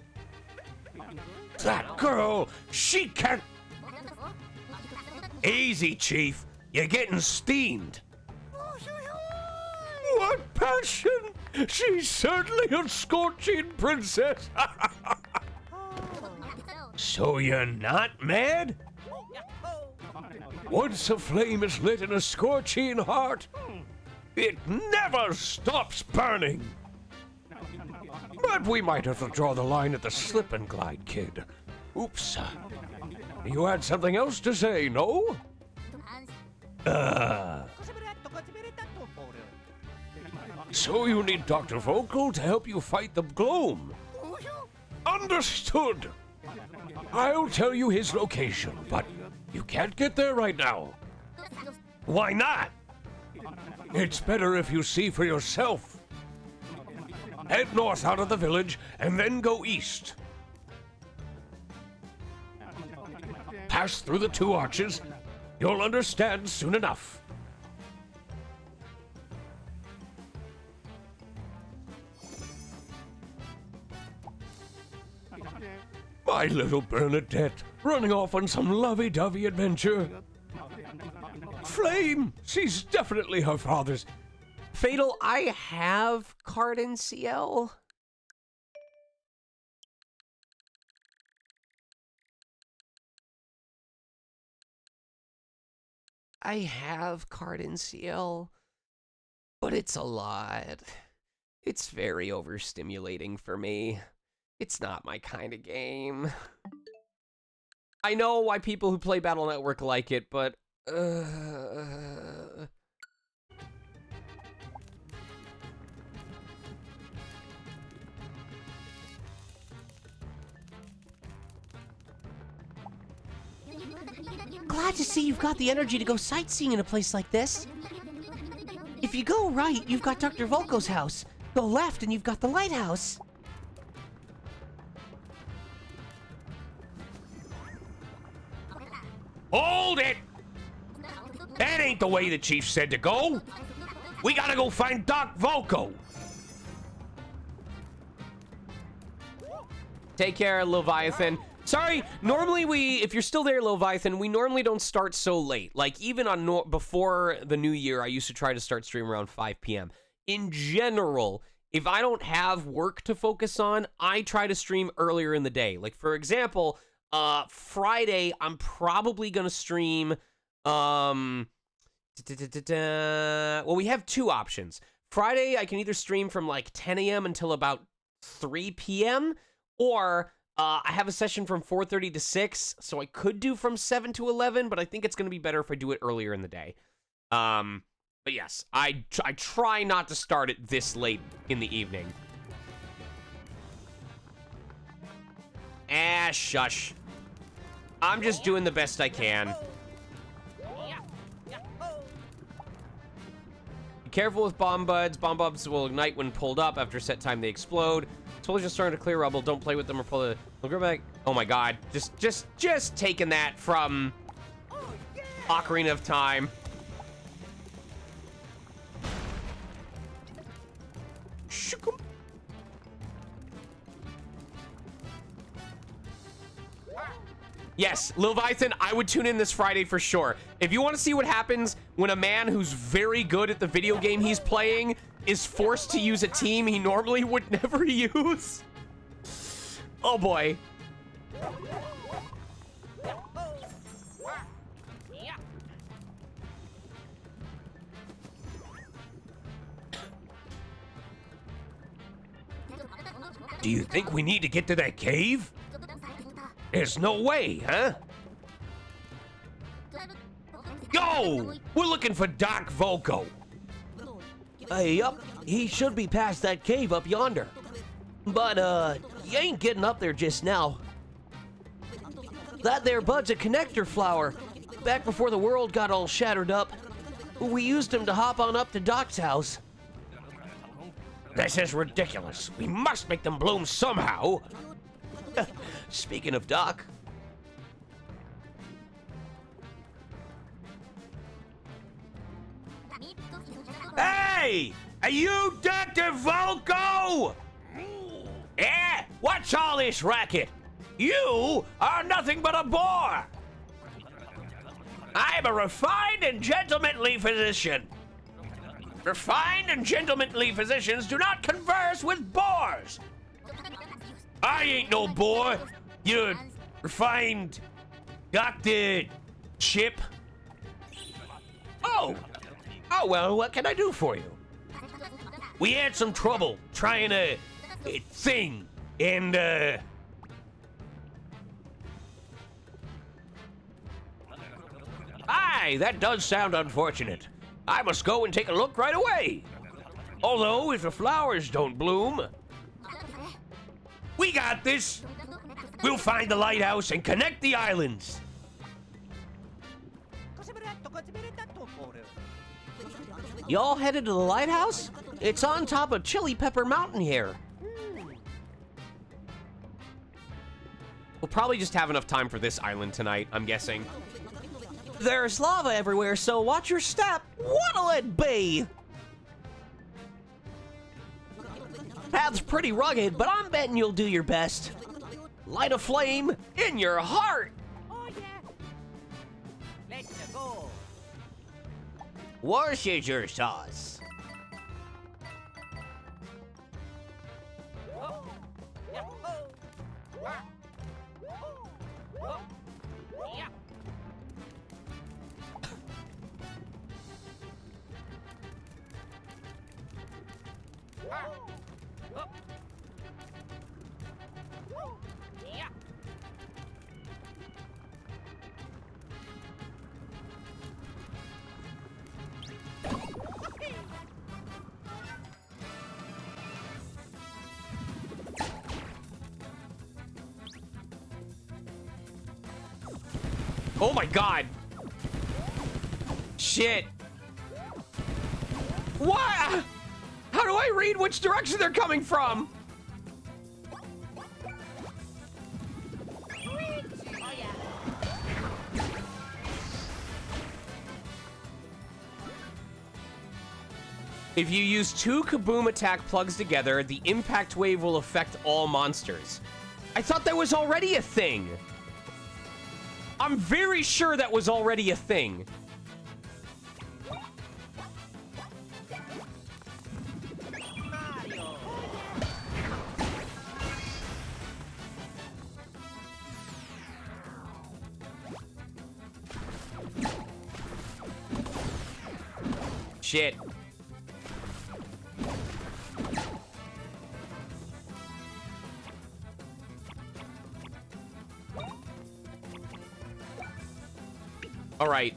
That girl, she can't... Easy, Chief. You're getting steamed. What passion! She's certainly a scorching princess. So you're not mad? Once a flame is lit in a scorching heart, It never stops burning. But we might have to draw the line at the slip and glide, kid. Oops. You had something else to say, no? So you need Dr. Vocal to help you fight the gloom. Understood. I'll tell you his location, but you can't get there right now. Why not? It's better if you see for yourself. Head north out of the village and then go east. Pass through the 2 arches. You'll understand soon enough. My little Bernadette, running off on some lovey-dovey adventure. Flame, she's definitely her father's.
Fatal, I have card in CL. I have card in CL, but it's a lot. It's very overstimulating for me. It's not my kind of game. I know why people who play Battle Network like it, but
Glad to see you've got the energy to go sightseeing in a place like this. If you go right, you've got Dr. Volko's house. Go left and you've got the lighthouse.
Hold it! That ain't the way the chief said to go. We gotta go find Doc Volko.
take care, Leviathan. Sorry, normally if you're still there, Leviathan, we normally don't start so late. Like, even on before the new year, I used to try to start stream around 5 p.m. In general, if I don't have work to focus on, I try to stream earlier in the day. Like, for example, Friday, I'm probably going to stream, well, we have 2 options. Friday, I can either stream from, like, 10 a.m. until about 3 p.m., or I have a session from 4:30 to 6, so I could do from 7 to 11, but I think it's going to be better if I do it earlier in the day. But yes, I try not to start it this late in the evening. Ah, shush. I'm just doing the best I can. Be careful with bomb buds. Bomb buds will ignite when pulled up. After a set time, they explode. Soldiers starting to clear rubble. Don't play with them or pull it. They'll go back. Oh my god. Just taking that from Ocarina of Time. Shookum. Yes, Leviathan, I would tune in this Friday for sure. If you want to see what happens when a man who's very good at the video game he's playing is forced to use a team he normally would never use. Oh boy.
Do you think we need to get to that cave? There's no way, huh? Go! We're looking for Doc Volko.
Yup, he should be past that cave up yonder. But, you ain't getting up there just now. That there bud's a connector flower. Back before the world got all shattered up, we used him to hop on up to Doc's house.
This is ridiculous. We must make them bloom somehow.
Speaking of Doc.
Hey! Are you Dr. Volko? Yeah? What's all this racket? You are nothing but a bore. I'm a refined and gentlemanly physician. Refined and gentlemanly physicians do not converse with bores. I ain't no bore. You're refined Dr. Chip. Oh, Oh, well, what can I do for you? We had some trouble trying a thing, and, Aye, that does sound unfortunate. I must go and take a look right away. Although, if the flowers don't bloom... We got this! We'll find the lighthouse and connect the islands.
Y'all headed to the lighthouse? It's on top of Chili Pepper Mountain here.
We'll probably just have enough time for this island tonight, I'm guessing.
There's lava everywhere, so watch your step. What'll it be? Path's pretty rugged, but I'm betting you'll do your best. Light a flame in your heart.
Oh yeah. Let's go.
Worcestershire sauce.
Oh. Yeah. Oh. Ah. Oh. Oh. Yeah. Ah. Oh. Oh. Yeah.
Oh my god! Shit! What? How do I read which direction they're coming from?
Oh yeah.
If you use 2 Kaboom attack plugs together, the impact wave will affect all monsters. I thought that was already a thing. I'm very sure that was already a thing.
Mario.
Shit. All right.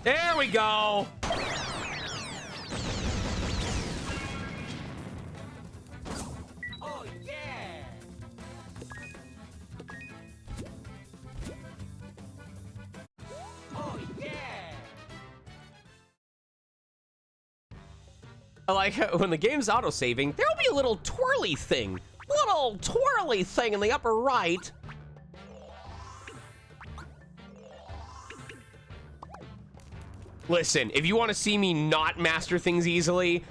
There we go.
Oh yeah. Oh yeah.
I like how when the game's auto-saving, there'll be a little twirly thing. Little twirly thing in the upper right. Listen, if you want to see me not master things easily,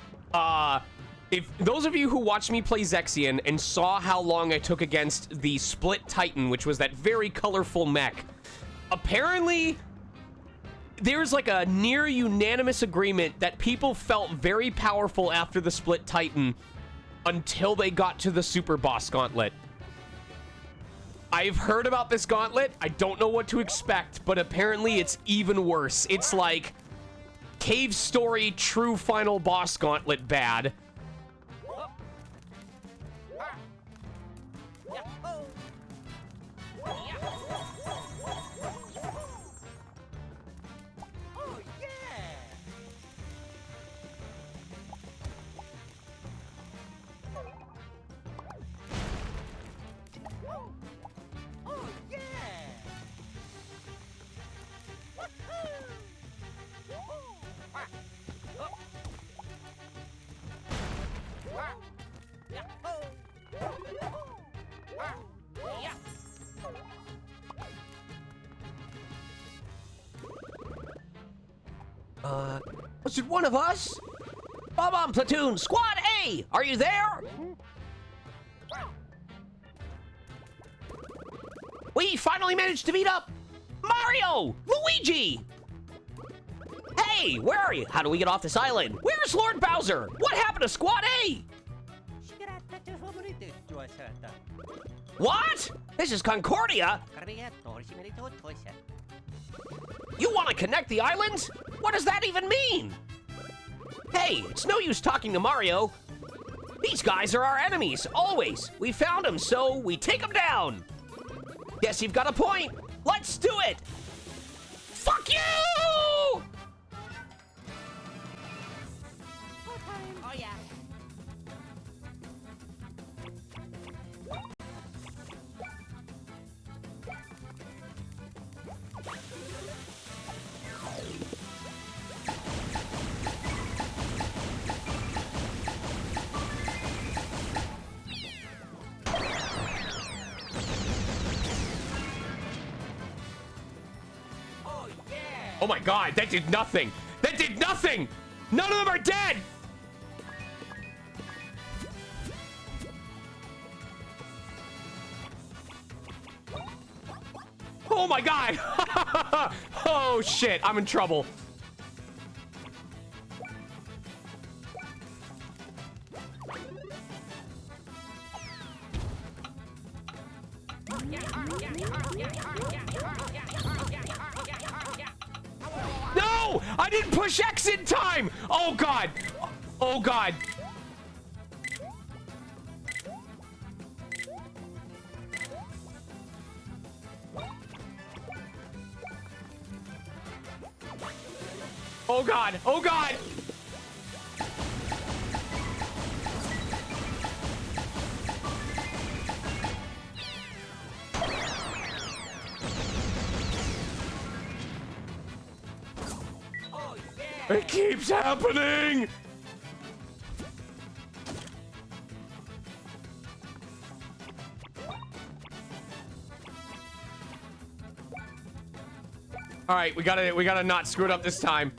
if those of you who watched me play Zexion and saw how long I took against the Split Titan, which was that very colorful mech, apparently there's like a near unanimous agreement that people felt very powerful after the Split Titan until they got to the Super Boss Gauntlet. I've heard about this gauntlet. I don't know what to expect, but apparently it's even worse. It's like Cave Story True Final Boss Gauntlet bad.
Yeah. Oh. Yeah. Oh yeah. Oh yeah.
Was it one of us? Bomb Platoon, Squad A, are you there? We finally managed to meet up! Mario! Luigi! Hey, where are you? How do we get off this island? Where's Lord Bowser? What happened to Squad A? What? This is Concordia? You want to connect the islands? What does that even mean? Hey, it's no use talking to Mario. These guys are our enemies, always. We found them, so we take them down. Guess you've got a point. Let's do it. Fuck you!
Oh yeah.
Oh my god, that did nothing. That did nothing. None of them are dead. Oh my god. Oh shit, I'm in trouble. No! I didn't push X in time! Oh god! Oh god! Oh god! Oh god! It keeps happening! All right, we gotta not screw it up this time.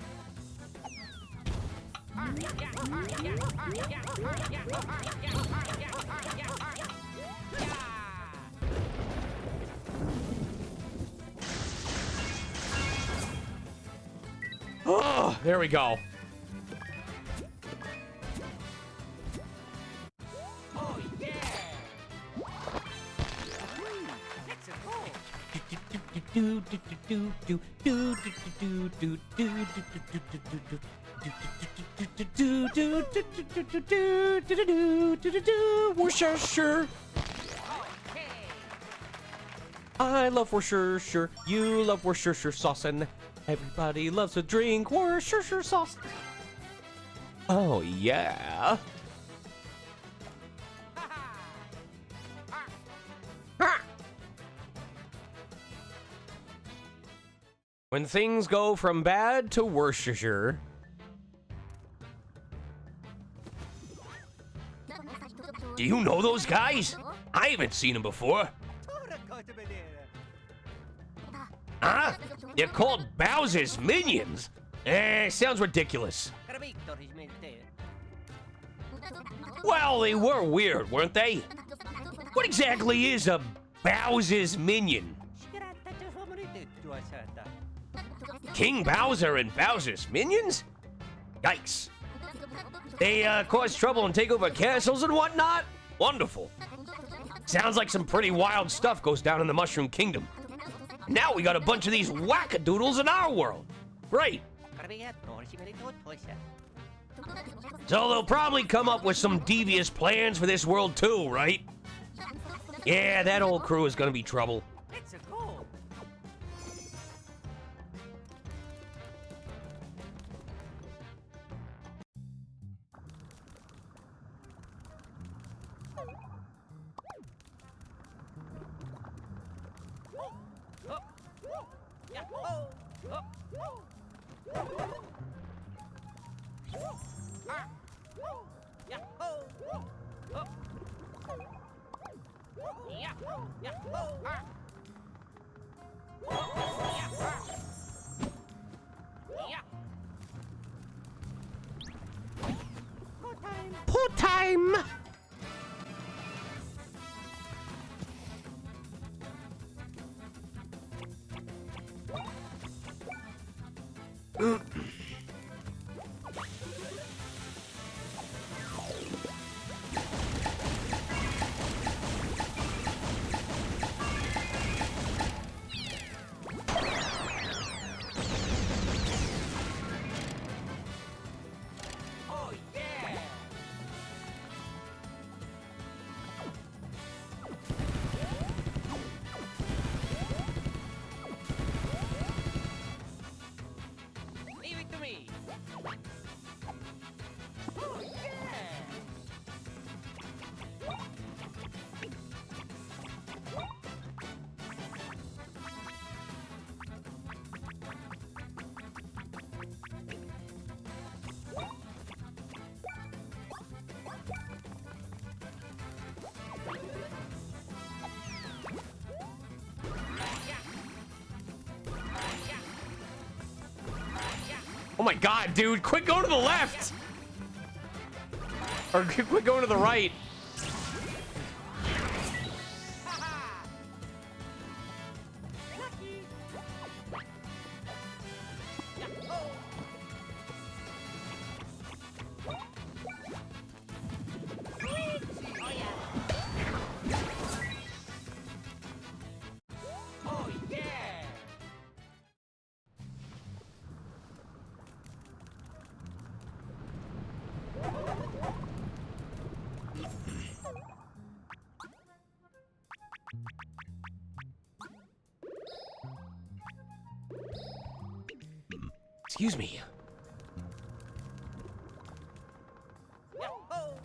Oh, there we go.
Oh yeah. Let's go.
Worcestershire. I love Worcestershire. You love Worcestershire sauce, and everybody loves to drink Worcestershire sauce. Oh yeah. When things go from bad to Worcestershire.
Do you know those guys? I haven't seen them before. Huh? They're called Bowser's Minions. Sounds ridiculous. Well, they were weird, weren't they? What exactly is a Bowser's Minion? King Bowser and Bowser's Minions? Yikes. They cause trouble and take over castles and whatnot? Wonderful. Sounds like some pretty wild stuff goes down in the Mushroom Kingdom. Now we got a bunch of these wackadoodles in our world. Great. So they'll probably come up with some devious plans for this world too, right? Yeah, that old crew is gonna be trouble.
Let's go.
Pull time!
my god, dude. Quit going to the left. Or quit going to the right.
Oh yeah!
Excuse me.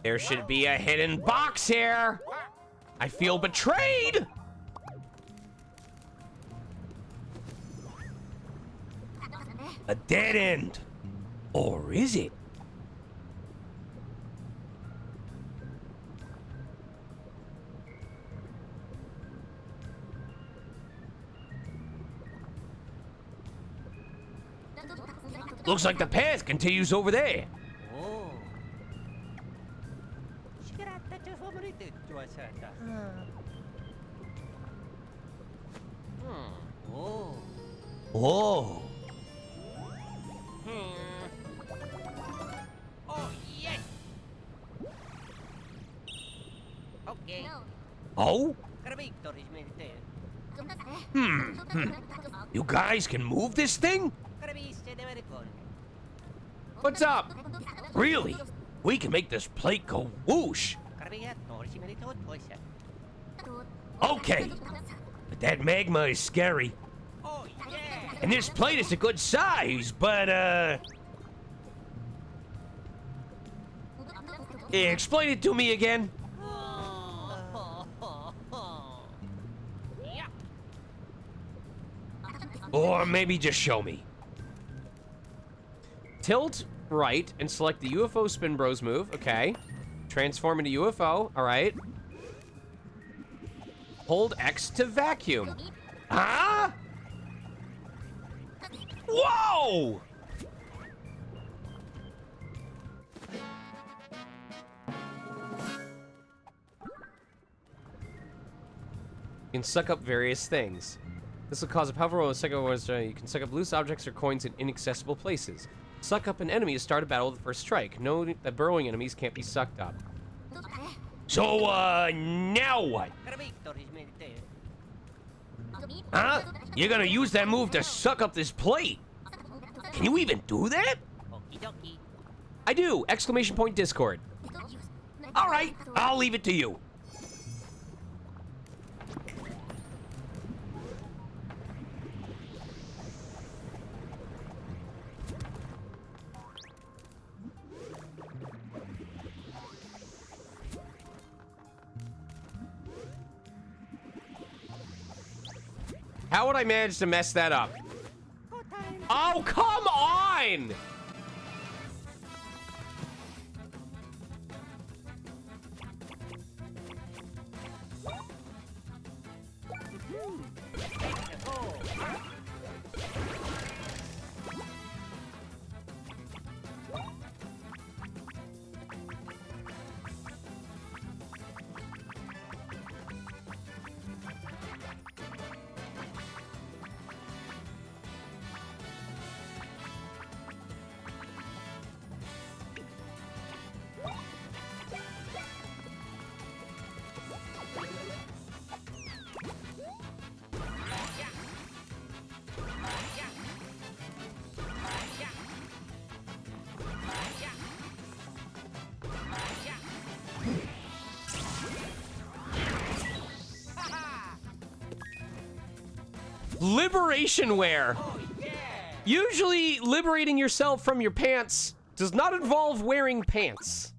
There should be a hidden box here. I feel betrayed.
A dead end. Or is it? Looks like the path continues over there.
오. 시끄럽다 저 소문이 좋아서다. 오.
Whoa.
오 예. 오케이.
Oh?
그럼 이토리지mente.
You guys can move this thing?
그럼 이제 내가 걸.
What's up?
Really? We can make this plate go whoosh.
그럼 이게 토리지mente 좋아서.
Okay. But that magma is scary.
오 예.
And this plate is a good size, but, explain it to me again.
야.
Or maybe just show me. Tilt right and select the UFO Spin Bros move. Okay. Transform into UFO. All right. Hold X to vacuum.
Huh? Whoa!
You can suck up various things. This will cause a powerful roll. You can suck up loose objects or coins in inaccessible places. Suck up an enemy to start a battle with the first strike. Note that burrowing enemies can't be sucked up.
So, now what?
그럼 이토리지mente.
Huh? You're gonna use that move to suck up this plate? Can you even do that?
오키도키.
I do! Exclamation point Discord.
Alright, I'll leave it to you.
How would I manage to mess that up? Oh, come on! Liberation wear. Usually, liberating yourself from your pants does not involve wearing pants.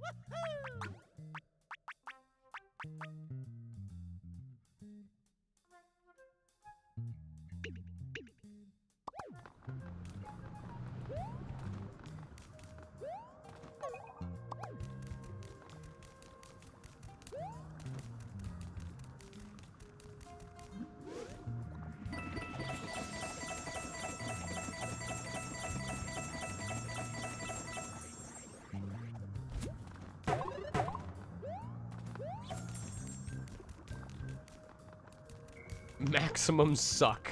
Maximum suck.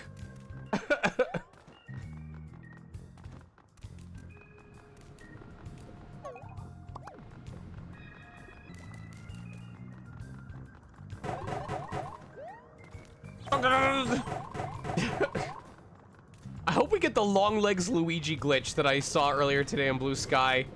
I hope we get the long legs Luigi glitch that I saw earlier today in Blue Sky.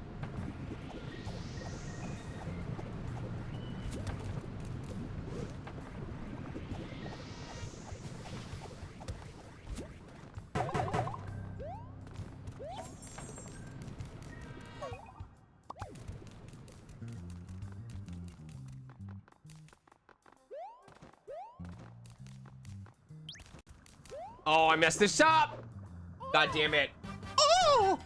Oh, I messed this up! God damn it.
Oh!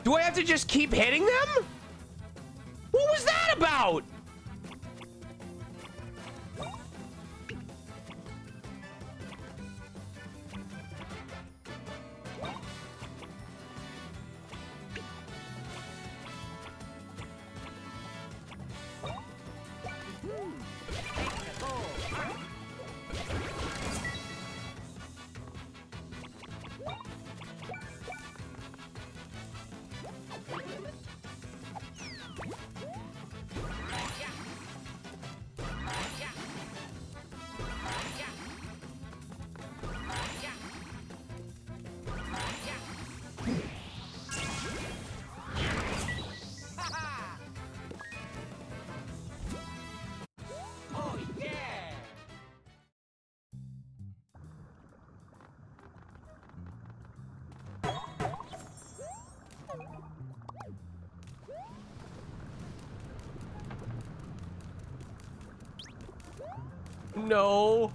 Do I have to just keep hitting them? What was that about? No.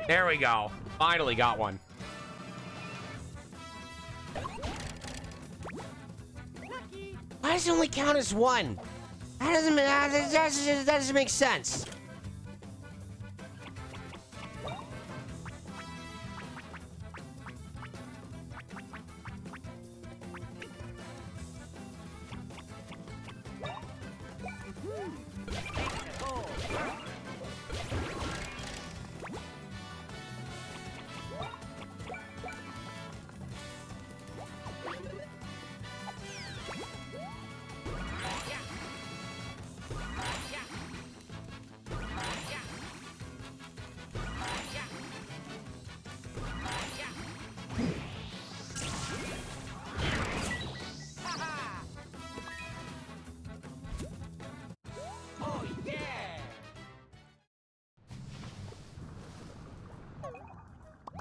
There we go. Finally got one.
Why does it only count as one? That doesn't make sense.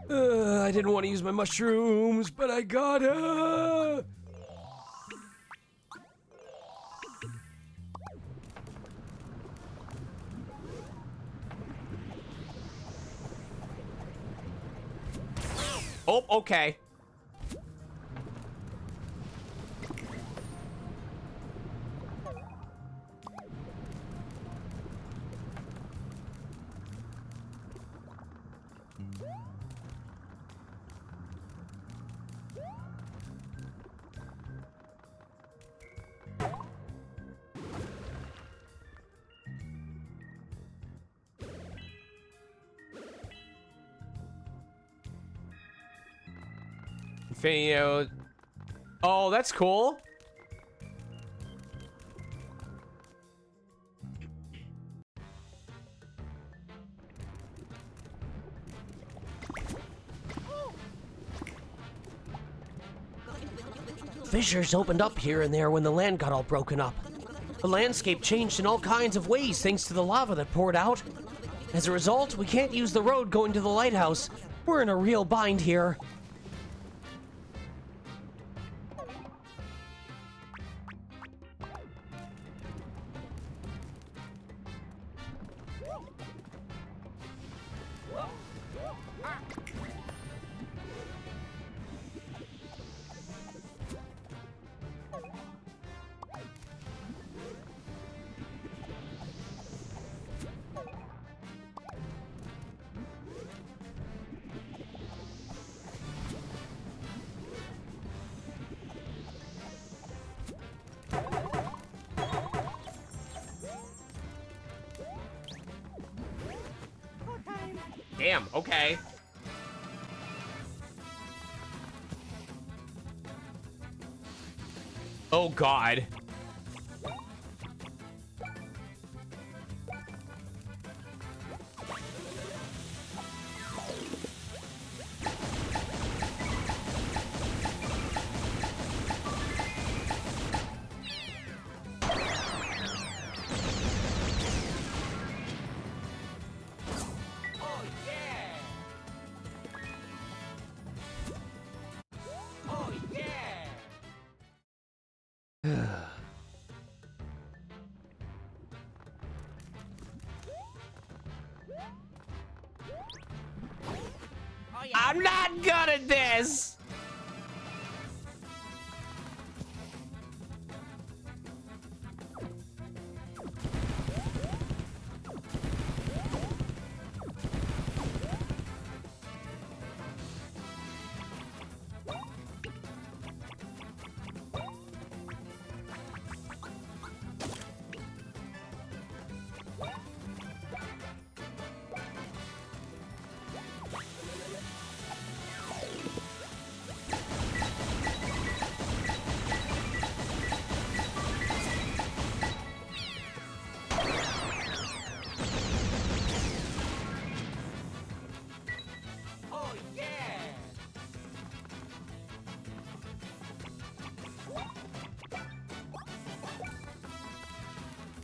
I didn't want to use my mushrooms, but I gotta. Oh, okay. Infinio. Oh, that's cool.
Fissures opened up here and there when the land got all broken up. The landscape changed in all kinds of ways thanks to the lava that poured out. As a result, we can't use the road going to the lighthouse. We're in a real bind here.
Damn, okay. Oh, God. I'm not good at this.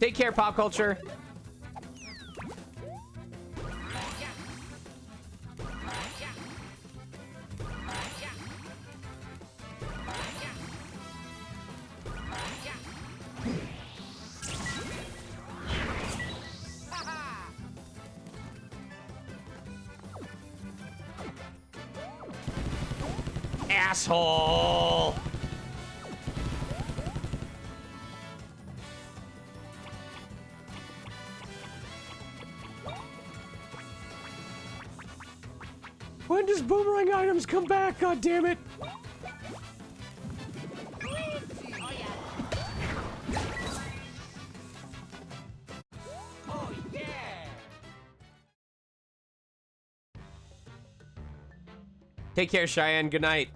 Take care, pop culture. Asshole. When does boomerang items come back? God damn it. Take care, Cheyenne. Good night.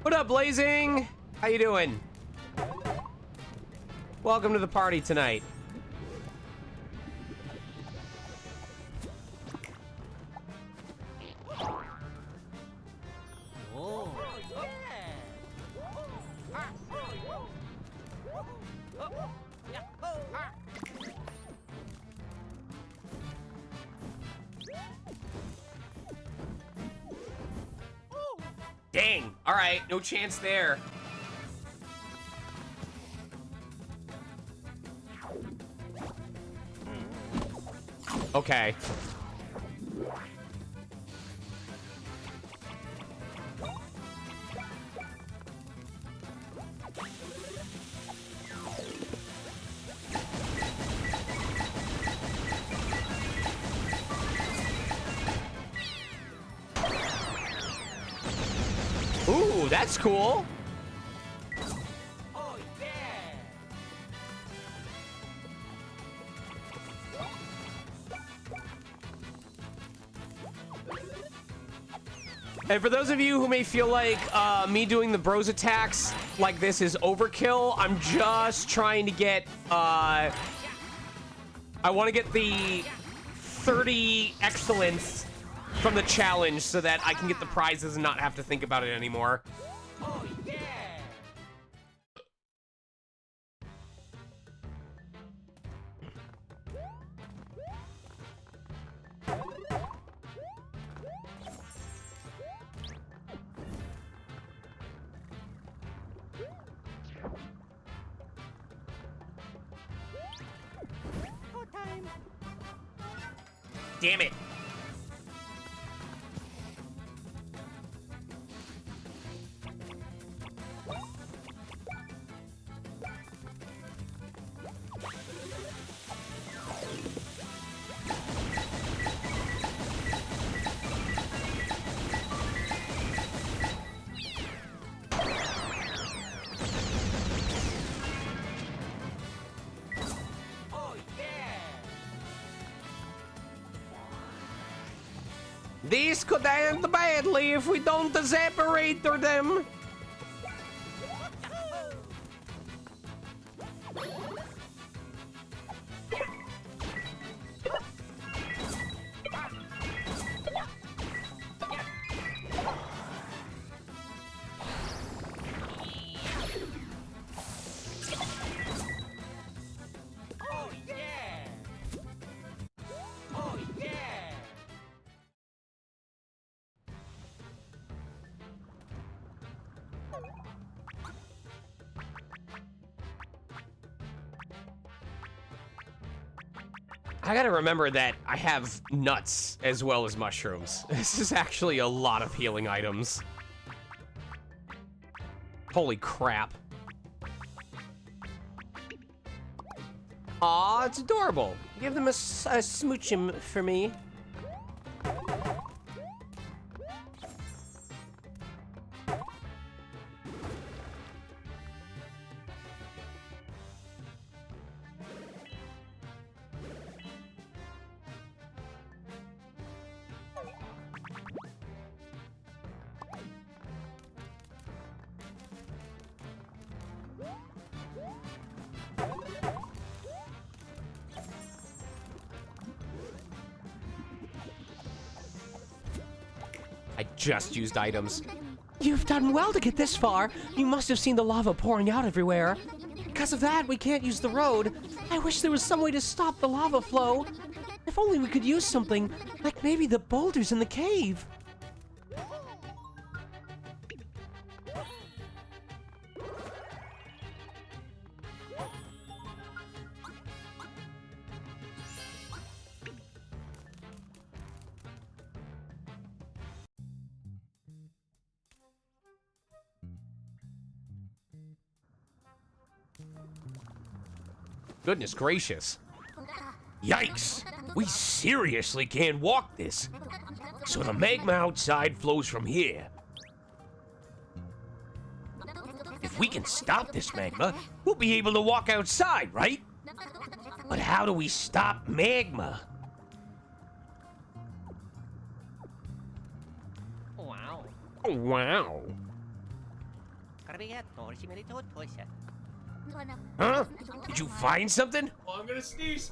What up, Blazing? How you doing? Welcome to the party tonight. Dang. All right, no chance there. Okay. Ooh, that's cool.
Oh, yeah.
And for those of you who may feel like me doing the bros attacks like this is overkill, I'm just trying to get, I want to get the 30 excellence from the challenge so that I can get the prizes and not have to think about it anymore.
Oh, yeah.
Damn it. This could end badly if we don't separate them.
Oh yeah! Oh yeah!
I gotta remember that I have nuts as well as mushrooms. This is actually a lot of healing items. Holy crap. Aw, it's adorable. Give them a smoochum for me. I just used items.
You've done well to get this far. You must have seen the lava pouring out everywhere. Because of that, we can't use the road. I wish there was some way to stop the lava flow. If only we could use something, like maybe the boulders in the cave.
Goodness gracious.
Yikes! We seriously can't walk this. So the magma outside flows from here. If we can stop this magma, we'll be able to walk outside, right? But how do we stop magma?
Wow.
Oh, wow.
Huh? Did you find something?
Oh, I'm gonna sneeze.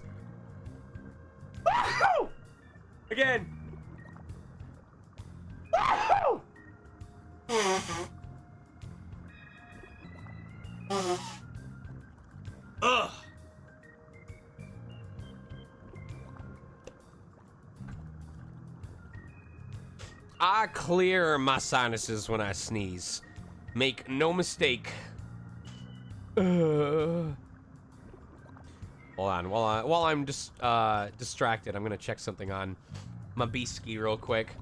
Again.
Ugh!
I clear my sinuses when I sneeze. Make no mistake. Hold on, while I'm just distracted, I'm gonna check something on my B-ski real quick.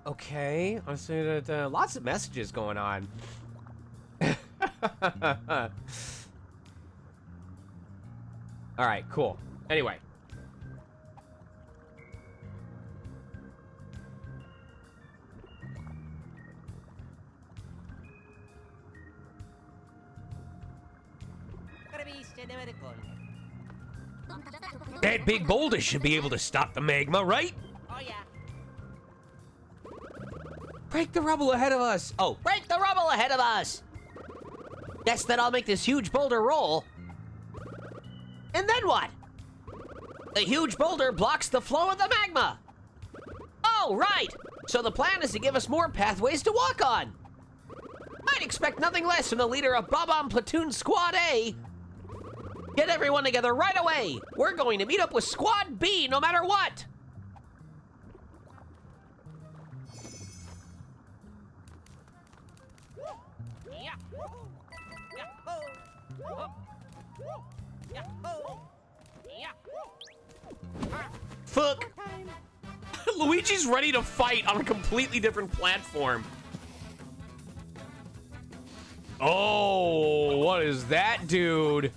Okay, I see that lots of messages going on. All right, cool. Anyway.
That big boulder should be able to stop the magma, right?
Oh yeah.
Break the rubble ahead of us.
Oh, break the rubble ahead of us! Guess then I'll make this huge boulder roll. And then what? The huge boulder blocks the flow of the magma. Oh, right! So the plan is to give us more pathways to walk on. I'd expect nothing less from the leader of Bob-omb Platoon Squad A. Get everyone together right away. We're going to meet up with Squad B no matter what. Fuck.
Luigi's ready to fight on a completely different platform. Oh, what is that, dude?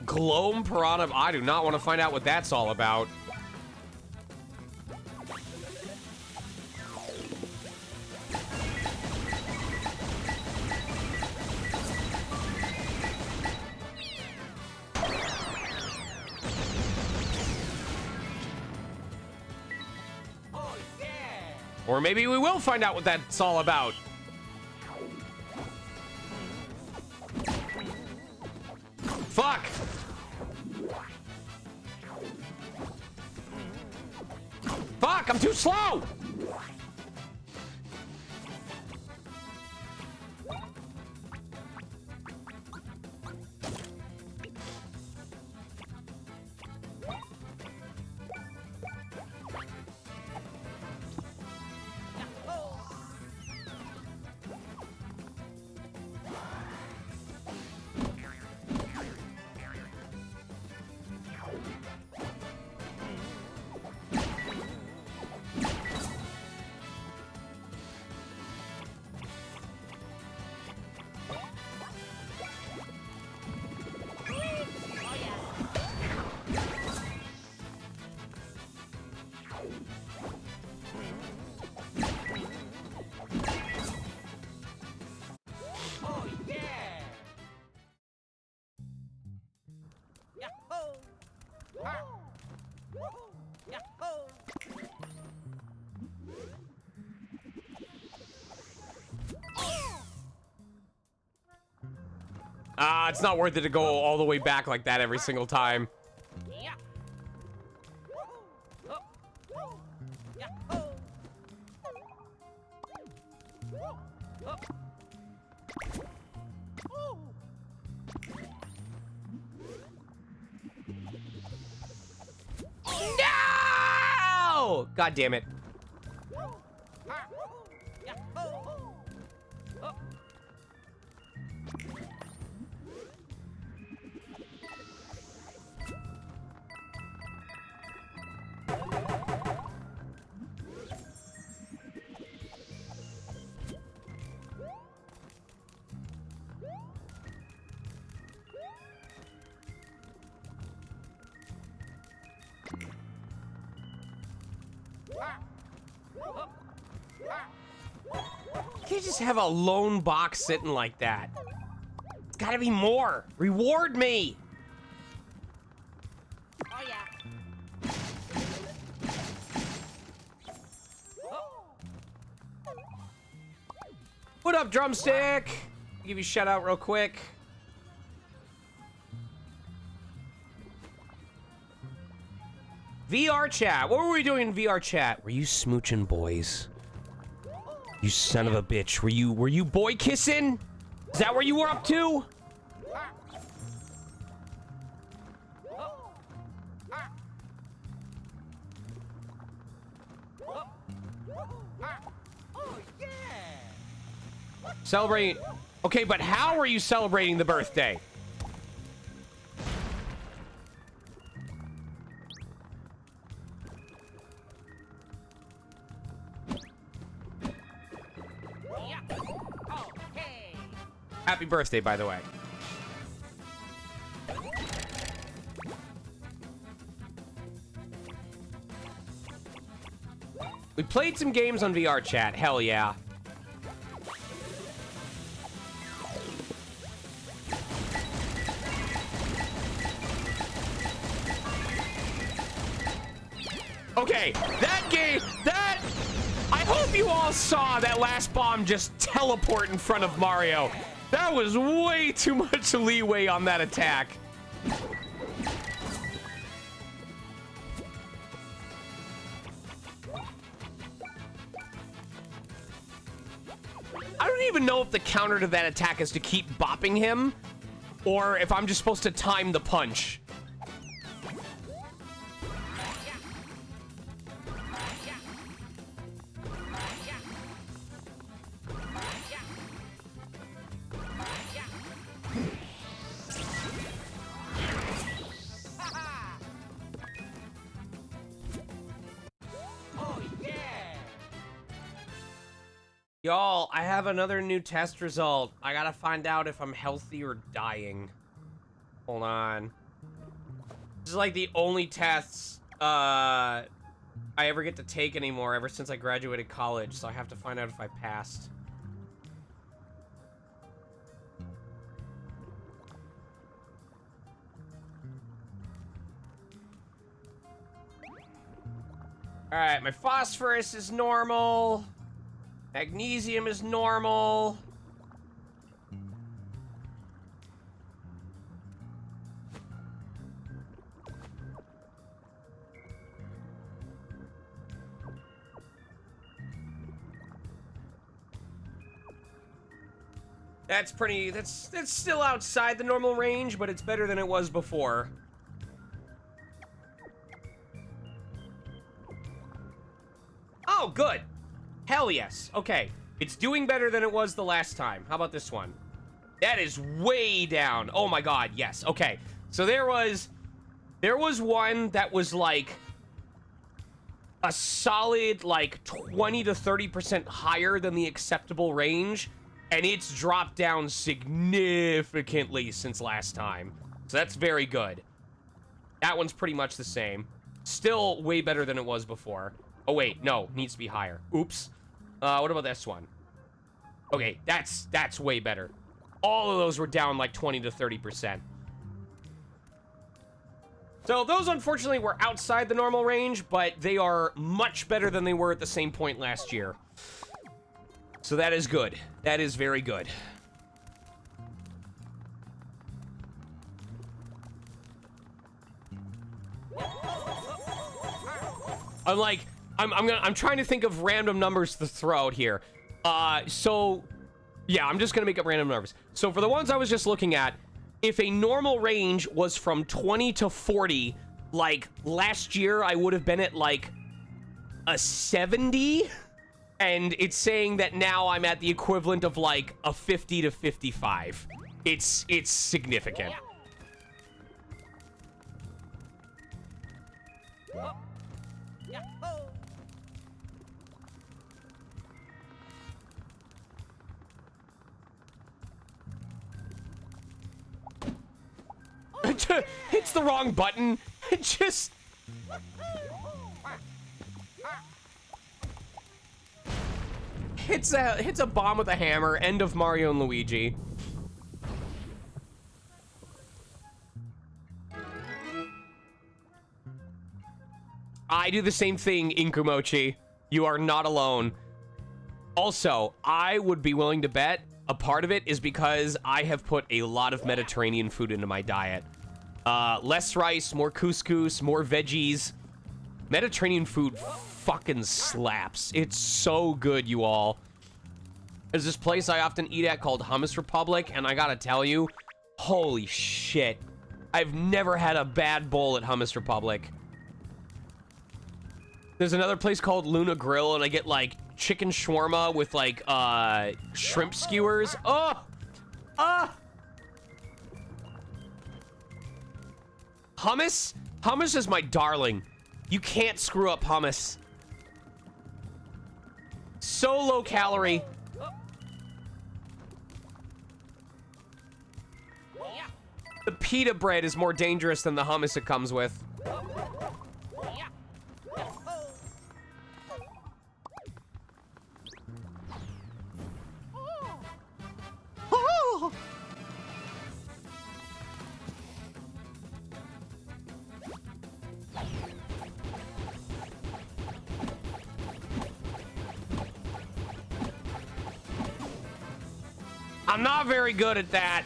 Gloam Piranha. I do not want to find out what that's all about. Or maybe we will find out what that's all about. Fuck! Fuck, I'm too slow! It's not worth it to go all the way back like that every single time. No! God damn it. You can't just have a lone box sitting like that. It's gotta be more. Reward me.
Oh yeah.
What up, Drumstick? Give you a shout out real quick. VR chat. What were we doing in VR chat? Were you smooching boys? You son of a bitch. Were you boy kissing? Is that what you were up to? Celebrating. Okay, but how are you celebrating the birthday? Happy birthday, by the way. We played some games on VR chat. Hell yeah. Okay, that game, I hope you all saw that last bomb just teleport in front of Mario. That was way too much leeway on that attack. I don't even know if the counter to that attack is to keep bopping him, or if I'm just supposed to time the punch. Y'all, I have another new test result. I gotta find out if I'm healthy or dying. Hold on. This is like the only tests I ever get to take anymore ever since I graduated college, so I have to find out if I passed. Alright, my phosphorus is normal. Magnesium is normal. That's still outside the normal range, but it's better than it was before. Oh, good. Hell yes. Okay. It's doing better than it was the last time. How about this one? That is way down. Oh my god, yes. Okay. So there was one that was like a solid like 20 to 30% higher than the acceptable range, and it's dropped down significantly since last time. So that's very good. That one's pretty much the same. Still way better than it was before. Oh wait, no, needs to be higher. Oops. What about this one? Okay, that's way better. All of those were down like 20 to 30%. So those unfortunately were outside the normal range, but they are much better than they were at the same point last year. So that is good. That is very good. I'm trying to think of random numbers to throw out here. So yeah, I'm just gonna make up random numbers. So for the ones I was just looking at, if a normal range was from 20 to 40, like last year I would have been at like a 70, and it's saying that now I'm at the equivalent of like a 50 to 55. It's significant. Hits the wrong button. It just... hits a bomb with a hammer. End of Mario and Luigi. I do the same thing, Inkumochi. You are not alone. Also, I would be willing to bet a part of it is because I have put a lot of Mediterranean food into my diet. Less rice, more couscous, more veggies. Mediterranean food fucking slaps. It's so good, you all. There's this place I often eat at called Hummus Republic, and I gotta tell you, holy shit. I've never had a bad bowl at Hummus Republic. There's another place called Luna Grill, and I get like chicken shawarma with like shrimp skewers. Oh! Hummus? Hummus is my darling. You can't screw up hummus. So low calorie. The pita bread is more dangerous than the hummus it comes with. I'm not very good at that.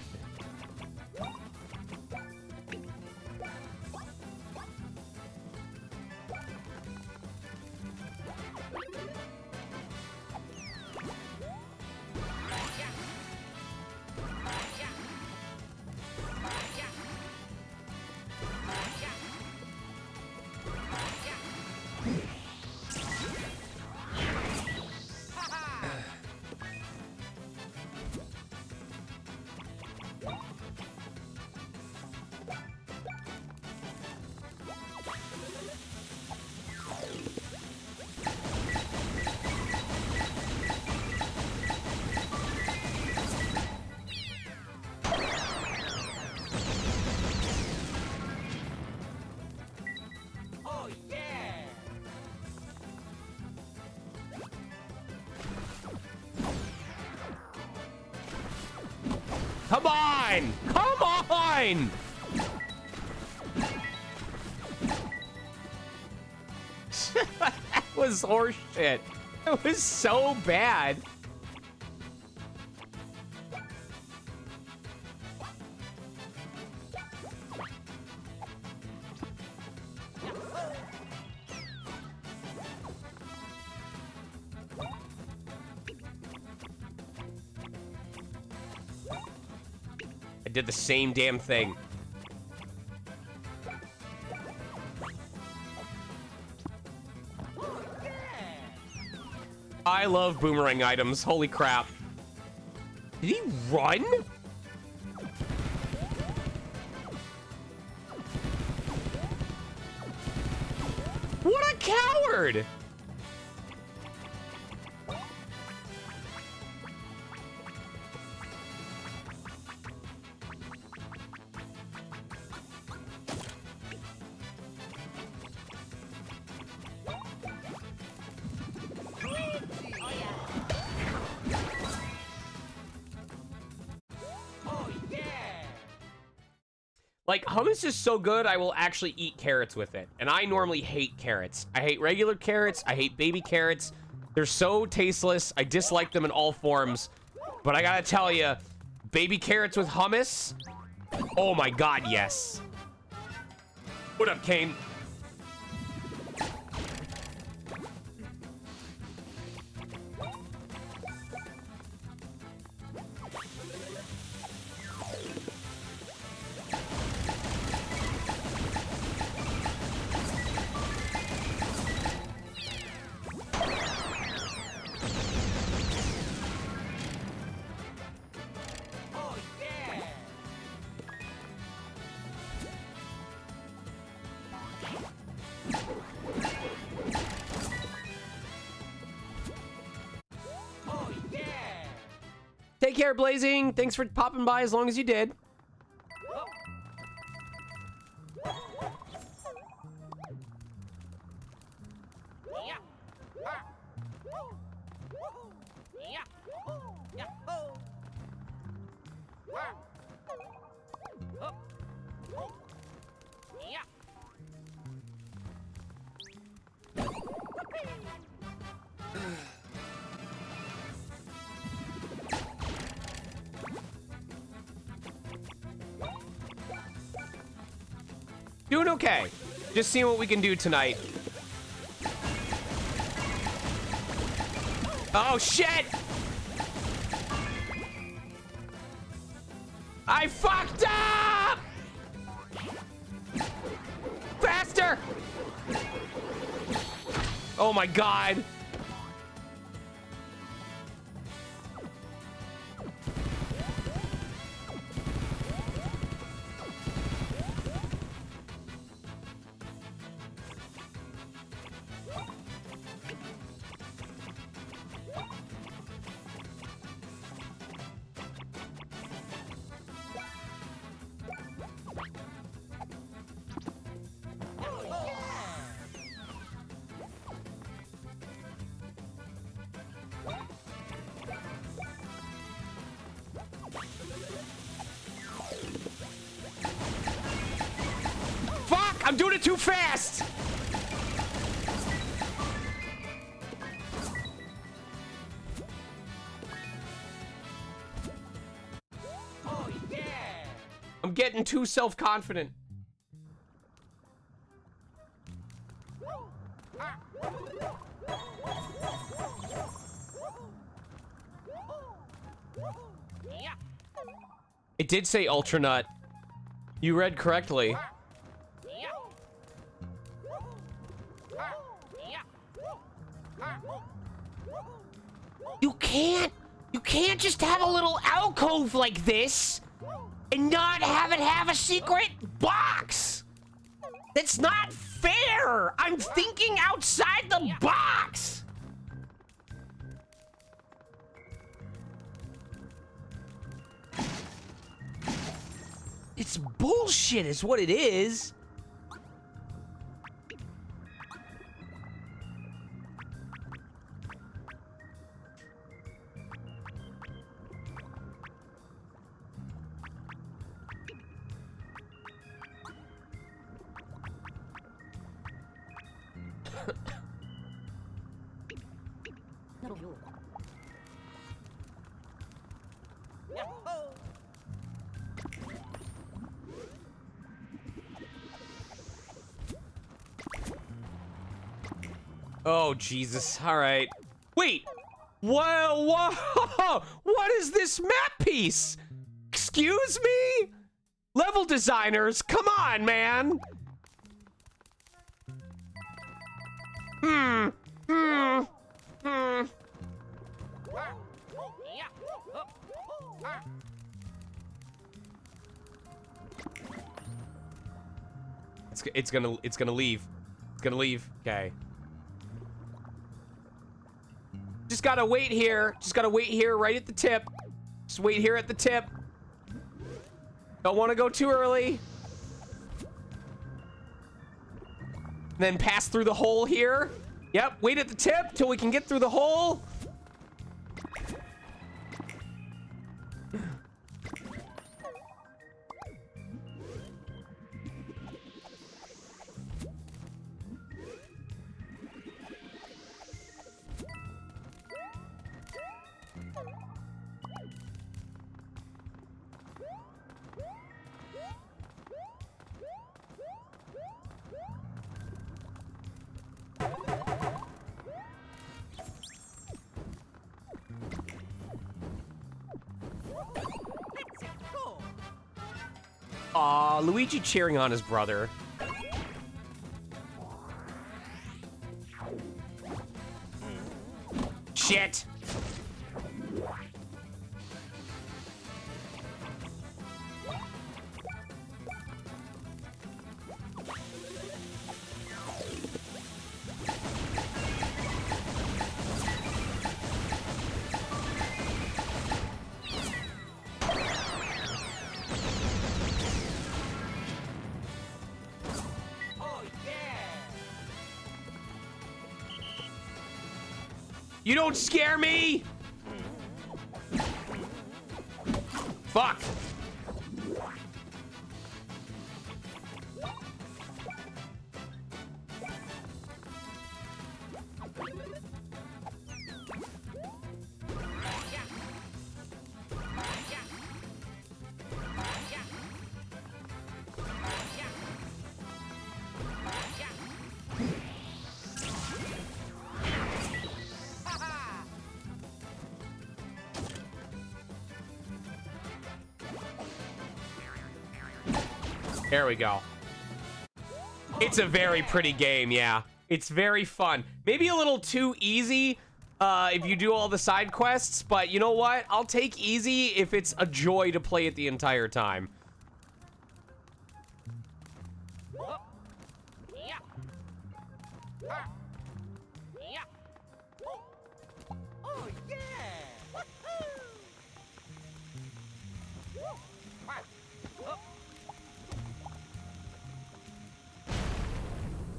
Come on! Come on! That was horseshit. It was so bad. I did the same damn thing. I love boomerang items. Holy crap. Did he run? What a coward! Like, hummus is so good, I will actually eat carrots with it. And I normally hate carrots. I hate regular carrots. I hate baby carrots. They're so tasteless. I dislike them in all forms. But I gotta tell you, baby carrots with hummus? Oh my god, yes. What up, Kane? Take care, Blazing. Thanks for popping by as long as you did. Doing okay. Just seeing what we can do tonight. Oh, shit! I fucked up! Faster! Oh my god. I'm doing it too fast! Oh, yeah. I'm getting too self-confident. It did say Ultra Nut. You read correctly. You can't just have a little alcove like this and not have it have a secret box. That's not fair. I'm thinking outside the box. It's bullshit is what it is. Oh, Jesus. All right. Wait. Whoa. What is this map piece? Excuse me? Level designers, come on, man. It's gonna leave. It's gonna leave. Okay. Just gotta wait here. Just gotta wait here right at the tip. Just wait here at the tip. Don't want to go too early. Then pass through the hole here. Yep, wait at the tip till we can get through the hole. Aw, Luigi cheering on his brother. Shit! You don't scare me! Fuck! There we go. It's a very pretty game, yeah. It's very fun. Maybe a little too easy if you do all the side quests, but you know what? I'll take easy if it's a joy to play it the entire time.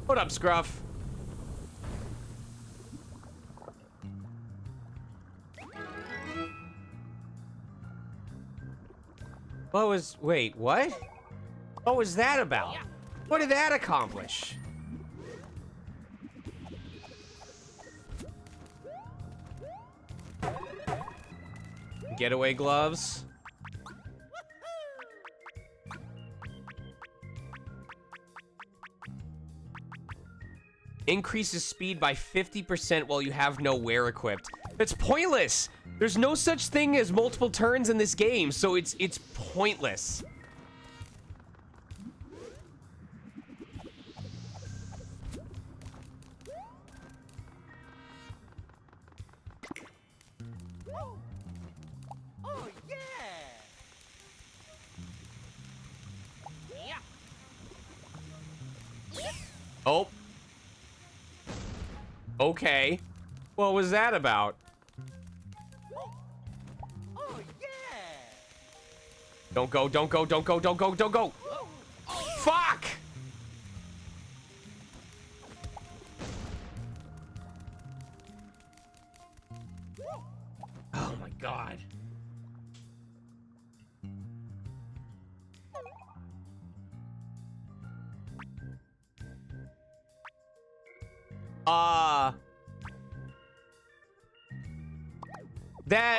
What up, Scruff? Wait, what? What was that about? What did that accomplish? Getaway gloves. Increases speed by 50% while you have no wear equipped. That's pointless. There's no such thing as multiple turns in this game, so it's pointless. Oh. Okay. What was that about? Don't go, don't go, don't go, don't go, don't go! Fuck! Oh my god.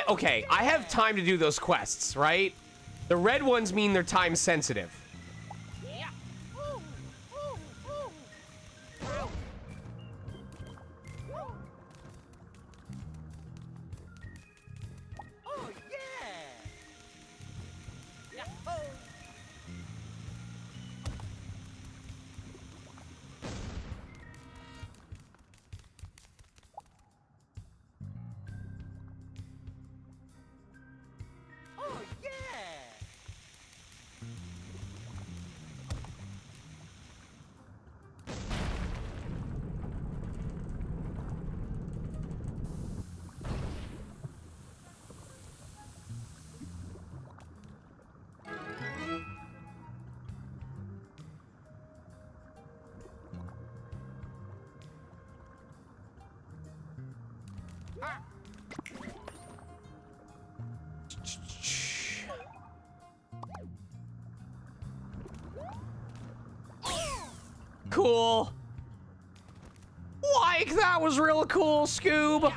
Okay, I have time to do those quests, right? The red ones mean they're time sensitive. Cool. Like, that was real cool, Scoob.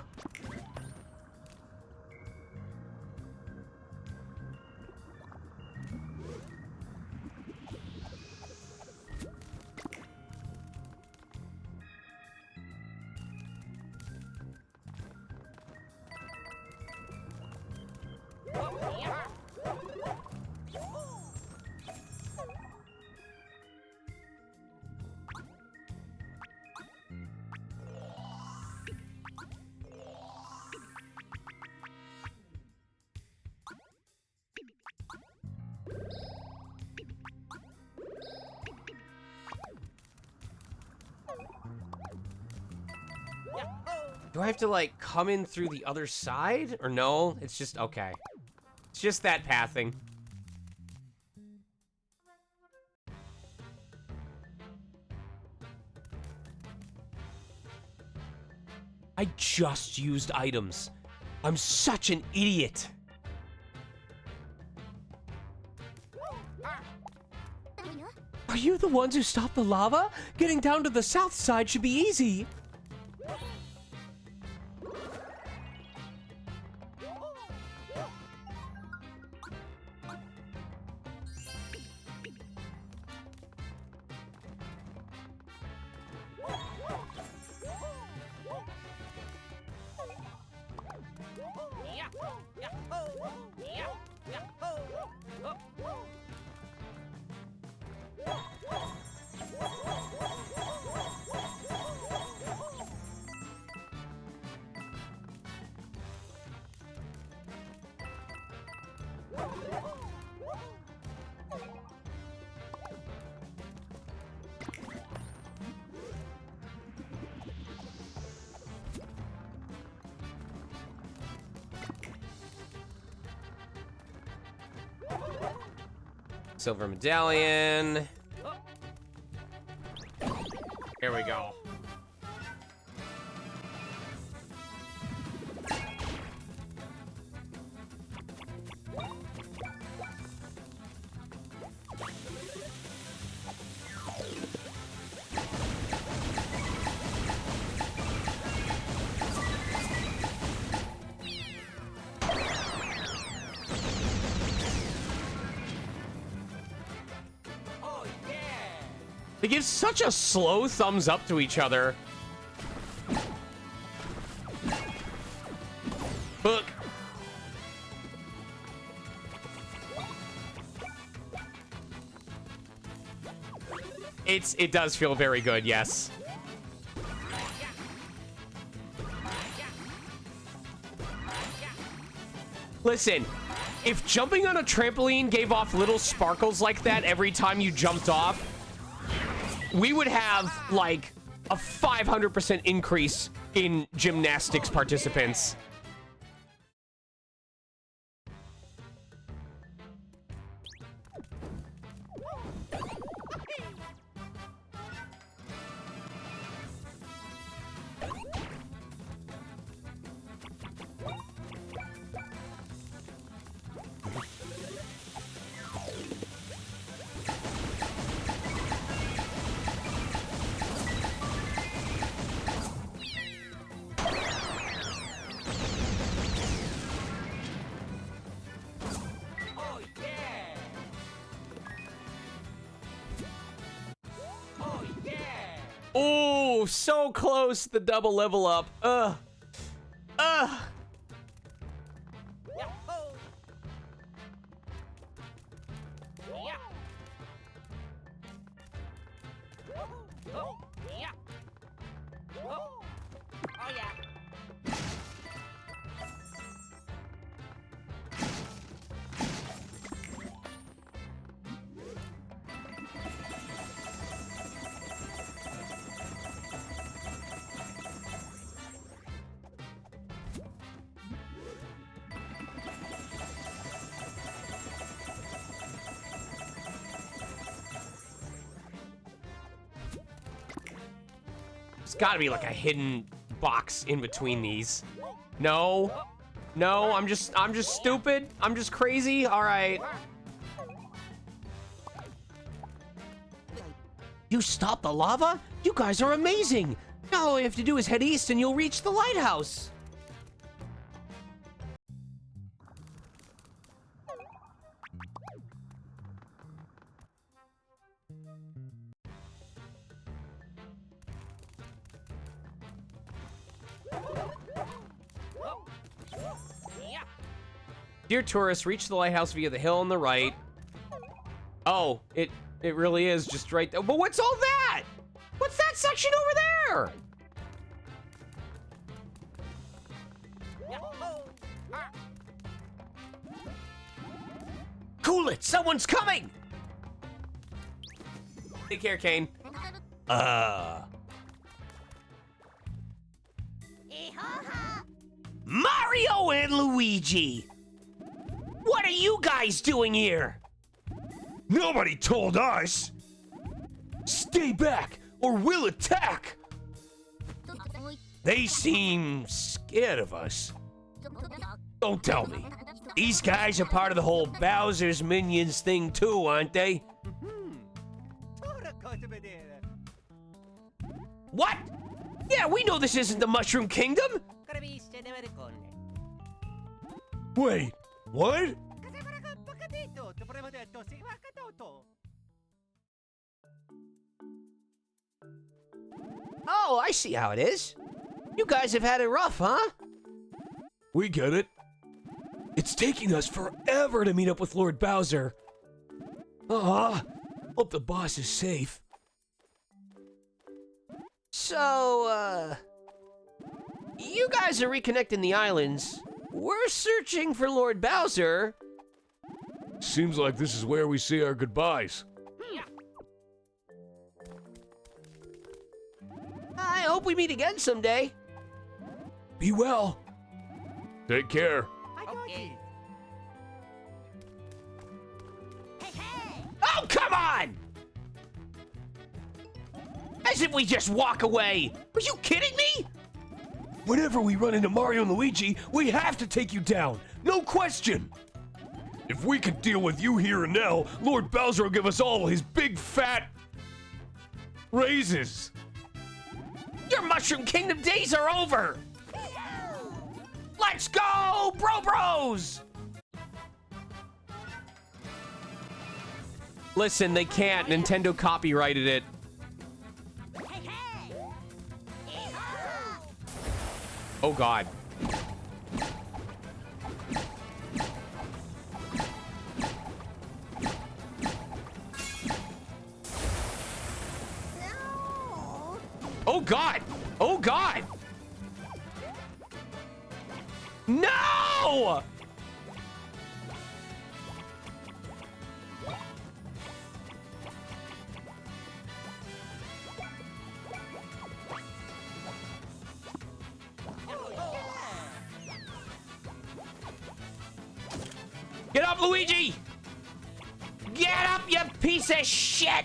Do I have to, like, come in through the other side? Or no? It's just, okay. It's just that pathing. I just used items. I'm such an idiot. Are you the ones who stopped the lava? Getting down to the south side should be easy. Silver medallion. Here we go. They give such a slow thumbs up to each other. Look. It does feel very good, yes. Listen, if jumping on a trampoline gave off little sparkles like that every time you jumped off, we would have, like, a 500% increase in gymnastics participants. so close. The double level up. Ugh. Ugh. There's gotta be like a hidden box in between these. No. No, I'm just stupid. I'm just crazy. All right.
You stopped the lava? You guys are amazing. Now all you have to do is head east and you'll reach the lighthouse.
Dear tourists, reach the lighthouse via the hill on the right. Oh, it really is just right there. But what's all that? What's that section over there?
Cool it, someone's coming.
Take care, Kane.
Mario and Luigi. What are you guys doing here?
Nobody told us! Stay back, or we'll attack! They seem scared of us. Don't tell me. These guys are part of the whole Bowser's Minions thing too, aren't they?
What? Yeah, we know this isn't the Mushroom Kingdom.
Wait, what?
Oh, I see how it is. You guys have had it rough, huh?
We get it. It's taking us forever to meet up with Lord Bowser. Hope the boss is safe.
So, you guys are reconnecting the islands. We're searching for Lord Bowser.
Seems like this is where we say our goodbyes.
I hope we meet again someday.
Be well. Take care.
Oh, come on! As if we just walk away. Are you kidding me?
Whenever we run into Mario and Luigi, we have to take you down. No question. If we can deal with you here and now, Lord Bowser will give us all his big fat raises.
Your Mushroom Kingdom days are over. Let's go, bros!
Listen, they can't. Nintendo copyrighted it. Oh God. Oh God! Oh God! No! Get up, Luigi! Get up, you piece of shit!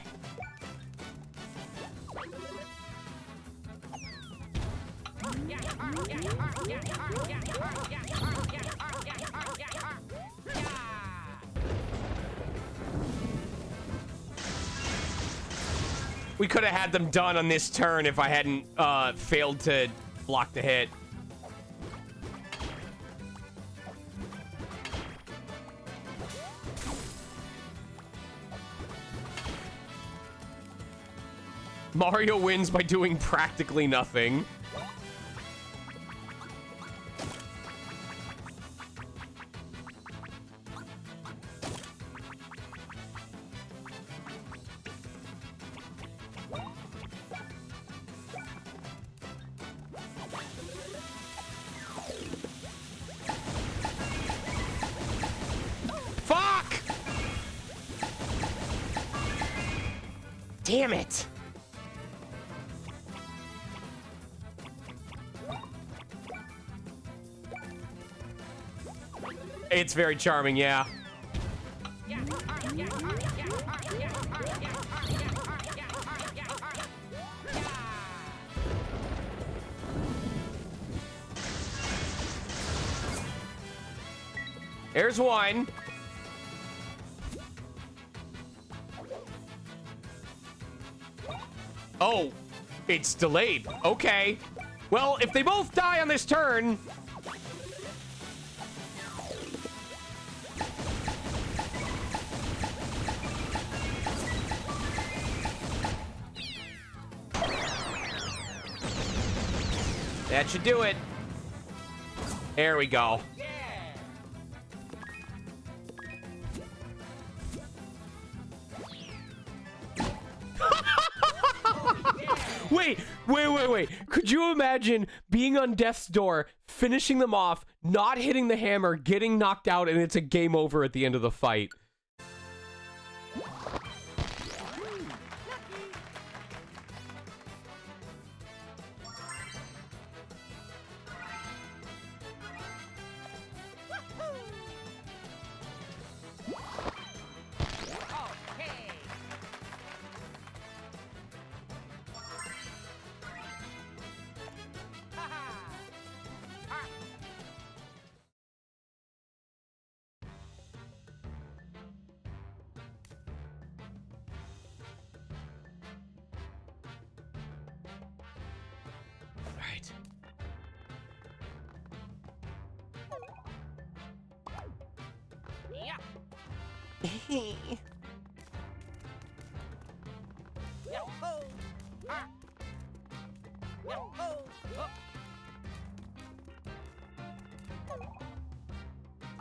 We could have had them done on this turn if I hadn't failed to block the hit. Mario wins by doing practically nothing. Fuck! Damn it. It's very charming, yeah. There's one. Oh, it's delayed. Okay. Well, if they both die on this turn... That should do it. There we go. Wait. Could you imagine being on death's door, finishing them off, not hitting the hammer, getting knocked out, and it's a game over at the end of the fight?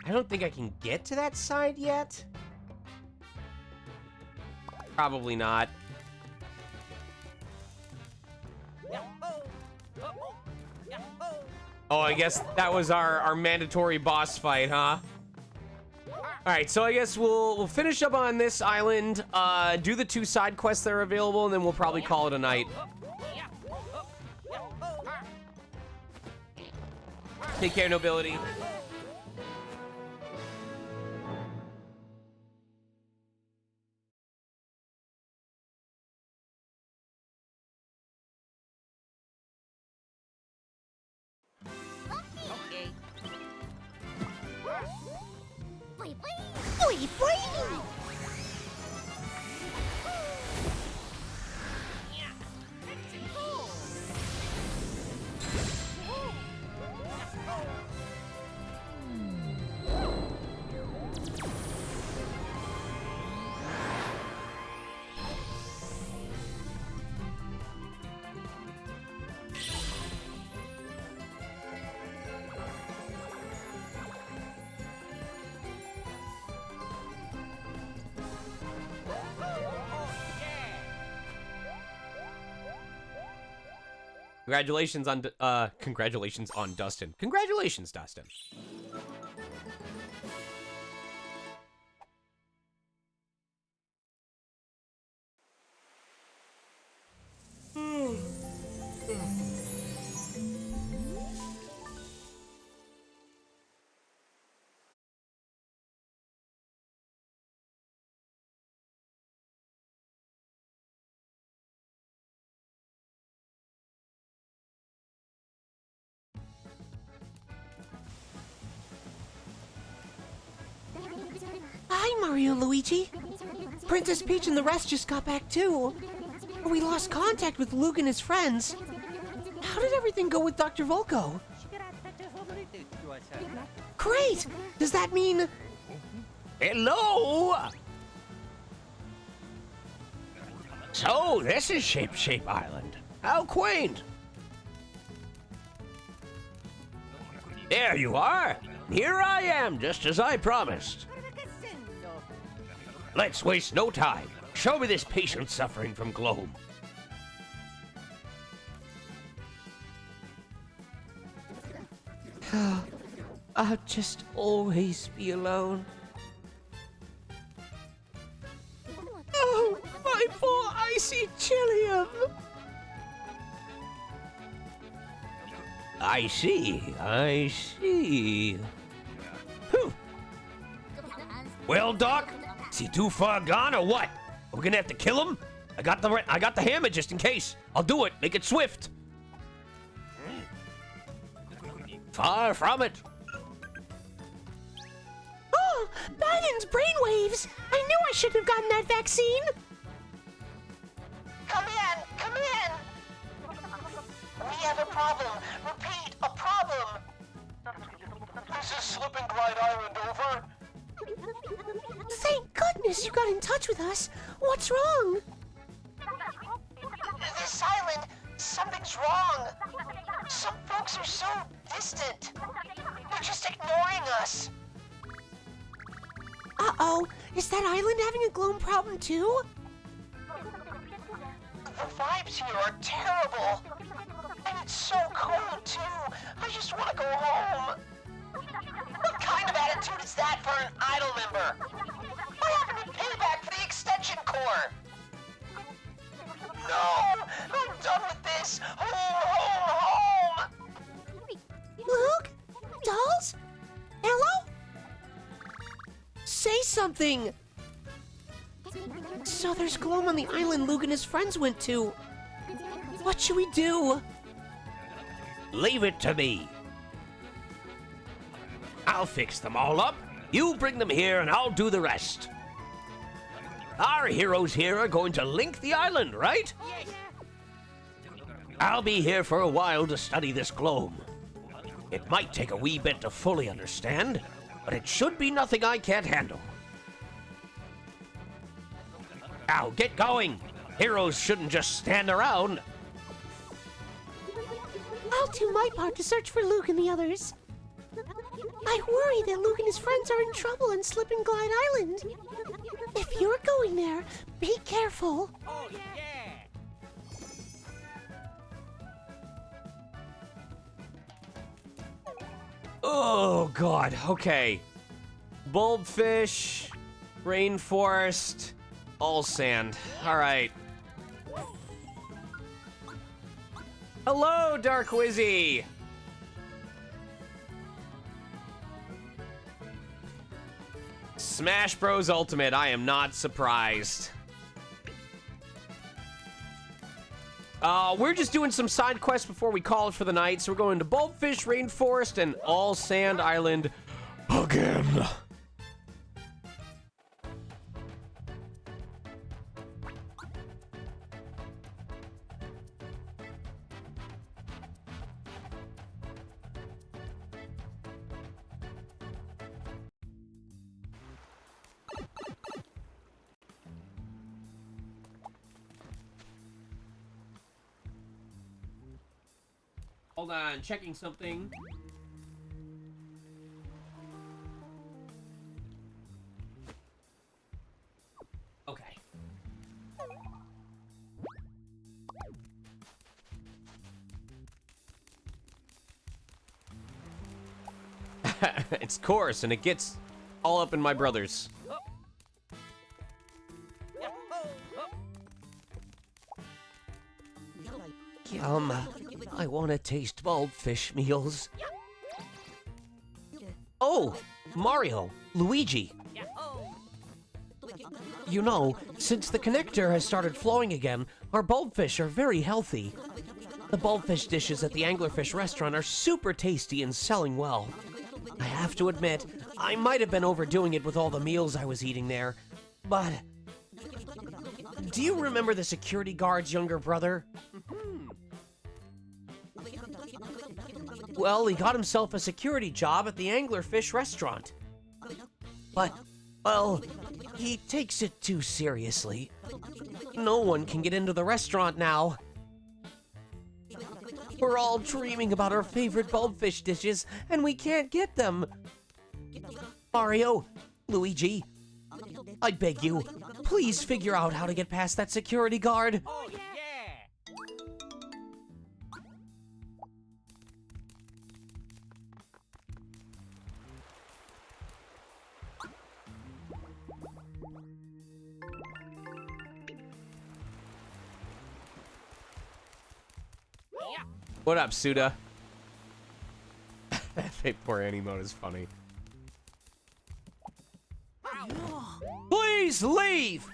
I don't think I can get to that side yet. Probably not. Oh, I guess that was our mandatory boss fight, huh? All right, so I guess we'll finish up on this island, do the 2 side quests that are available, and then we'll probably call it a night. Take care, nobility. Congratulations on Dustin. Congratulations, Dustin.
Hi, Mario and Luigi. Princess Peach and the rest just got back too. We lost contact with Luke and his friends. How did everything go with Dr. Volko? Great! Does that mean...
Hello! So, this is Shape Island. How quaint. There you are. Here I am, just as I promised. Let's waste no time. Show me this patient suffering from gloom.
I'll just always be alone. Oh, my poor icy Chillium!
I see. Whew. Well, Doc, is he too far gone or what? Are we gonna have to kill him? I got the hammer just in case. I'll do it. Make it swift. Far from it.
Oh, Biden's brainwaves! I knew I shouldn't have gotten that vaccine!
Come in! Come in! We have a problem. Repeat, a problem. This is Slip and Glide Island, over.
Thank goodness you got in touch with us. What's wrong?
This island, something's wrong. Some folks are so distant. They're just ignoring us.
Uh-oh, is that island having a gloom problem too?
The vibes here are terrible. And it's so cold, too. I just want to go home. What kind of attitude is that for an idol member? What happened to payback for the extension corps? No! I'm done with this! Home!
Luke? Dolls? Hello? Say something! So there's gloom on the island Luke and his friends went to. What should we do?
Leave it to me. I'll fix them all up. You bring them here and I'll do the rest. Our heroes here are going to link the island, right? I'll be here for a while to study this gloom. It might take a wee bit to fully understand, but it should be nothing I can't handle. Now, get going. Heroes shouldn't just stand around.
I'll do my part to search for Luke and the others. I worry that Luke and his friends are in trouble on Slip and Glide Island. If you're going there, be careful.
Oh, God. Okay. Bulbfish, rainforest, all sand. All right. Hello, Dark Wizzy. Smash Bros. Ultimate. I am not surprised. We're just doing some side quests before we call it for the night. So we're going to Bulbfish, Rainforest, and All Sand Island again. Hold on, checking something. Okay. It's coarse and it gets all up in my brother's.
Yum. I want to taste bulbfish meals. Oh, Mario, Luigi. You know, since the connector has started flowing again, our bulbfish are very healthy. The bulbfish dishes at the Anglerfish restaurant are super tasty and selling well. I have to admit, I might have been overdoing it with all the meals I was eating there, but... Do you remember the security guard's younger brother? Well, he got himself a security job at the Anglerfish restaurant. But, well, he takes it too seriously. No one can get into the restaurant now. We're all dreaming about our favorite bulbfish dishes, and we can't get them. Mario, Luigi, I beg you, please figure out how to get past that security guard.
Oh, yeah.
What up, Suda? That poor Annie mode is funny.
Please leave!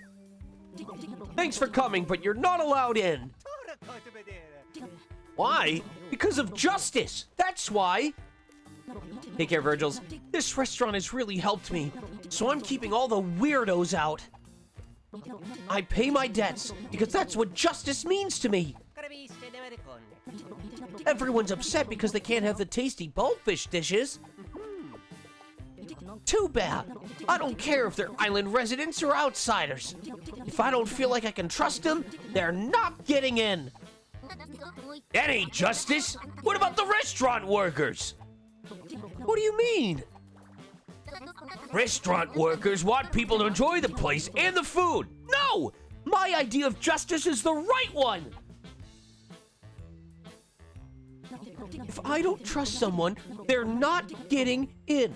Thanks for coming, but you're not allowed in. Why? Because of justice. That's why. Take care, Virgils. This restaurant has really helped me, so I'm keeping all the weirdos out. I pay my debts because that's what justice means to me. Everyone's upset because they can't have the tasty bulbfish dishes. Too bad. I don't care if they're island residents or outsiders. If I don't feel like I can trust them, they're not getting in. That ain't justice. What about the restaurant workers? What do you mean? Restaurant workers want people to enjoy the place and the food. No! My idea of justice is the right one. If I don't trust someone, they're not getting in.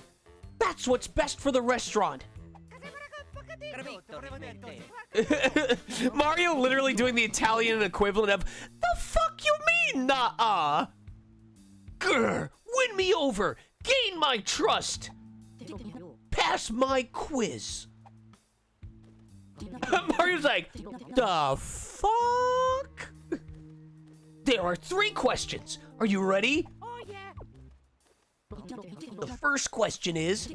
That's what's best for the restaurant.
Mario literally doing the Italian equivalent of, the fuck you mean, nah-uh?
Grr, win me over. Gain my trust. Pass my quiz.
Mario's like,
The fuck? There are 3 questions. Are you ready?
Oh, yeah.
The first question is,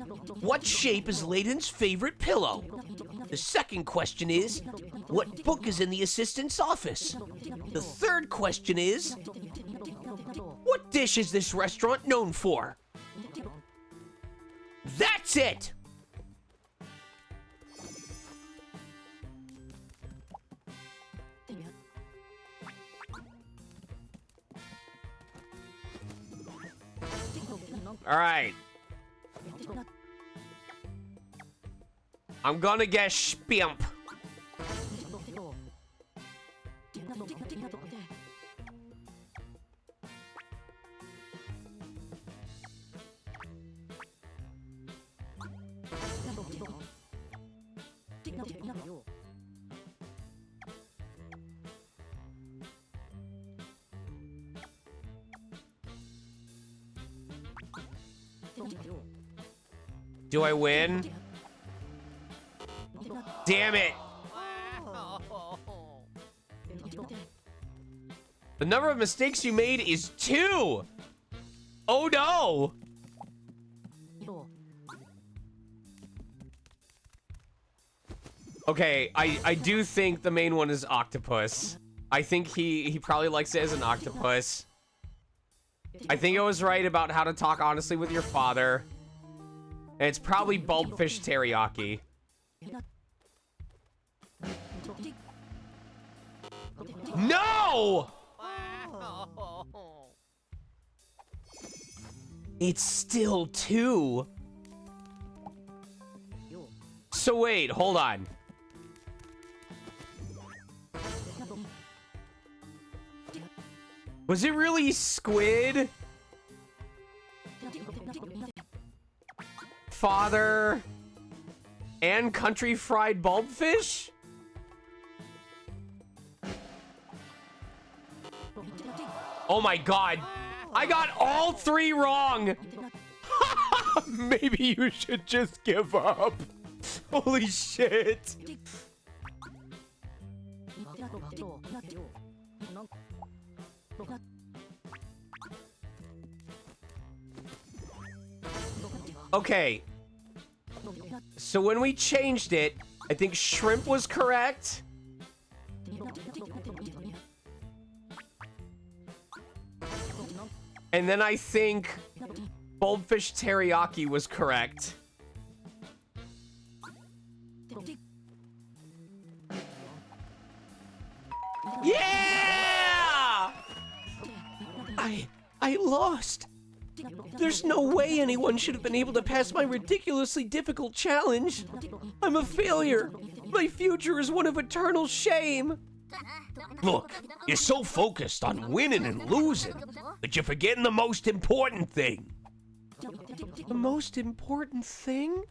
what shape is Layden's favorite pillow? The second question is, what book is in the assistant's office? The third question is, what dish is this restaurant known for? That's it!
all right. I'm gonna guess Spimp. Do I win? Damn it. The number of mistakes you made is 2. Oh no. Okay, I do think the main one is octopus. I think he probably likes it as an octopus. I think I was right about how to talk honestly with your father. And it's probably bulbfish teriyaki. No! It's still 2. So wait, hold on. Was it really squid? Father and country fried bulbfish? Oh my god. I got all 3 wrong. Maybe you should just give up. Holy shit. Okay. So when we changed it, I think shrimp was correct. And then I think bulbfish teriyaki was correct.
Yeah! I lost. There's no way anyone should have been able to pass my ridiculously difficult challenge. I'm a failure. My future is one of eternal shame.
Look, you're so focused on winning and losing that you're forgetting the most important thing.
The most important thing?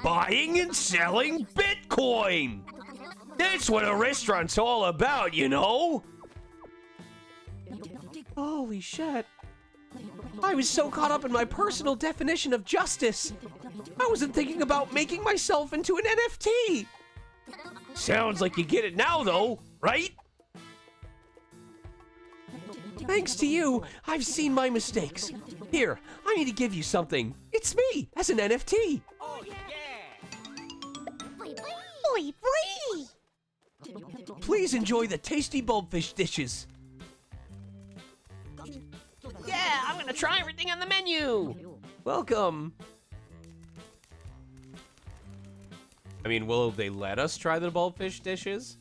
Buying and selling Bitcoin. That's what a restaurant's all about, you know?
Holy shit. I was so caught up in my personal definition of justice. I wasn't thinking about making myself into an NFT.
Sounds like you get it now, though, right?
Thanks to you, I've seen my mistakes. Here, I need to give you something. It's me, as an NFT.
Oi, free!
Please enjoy the tasty bulbfish dishes.
Yeah, I'm gonna try everything on the menu.
Welcome.
I mean, will they let us try the bulbfish dishes?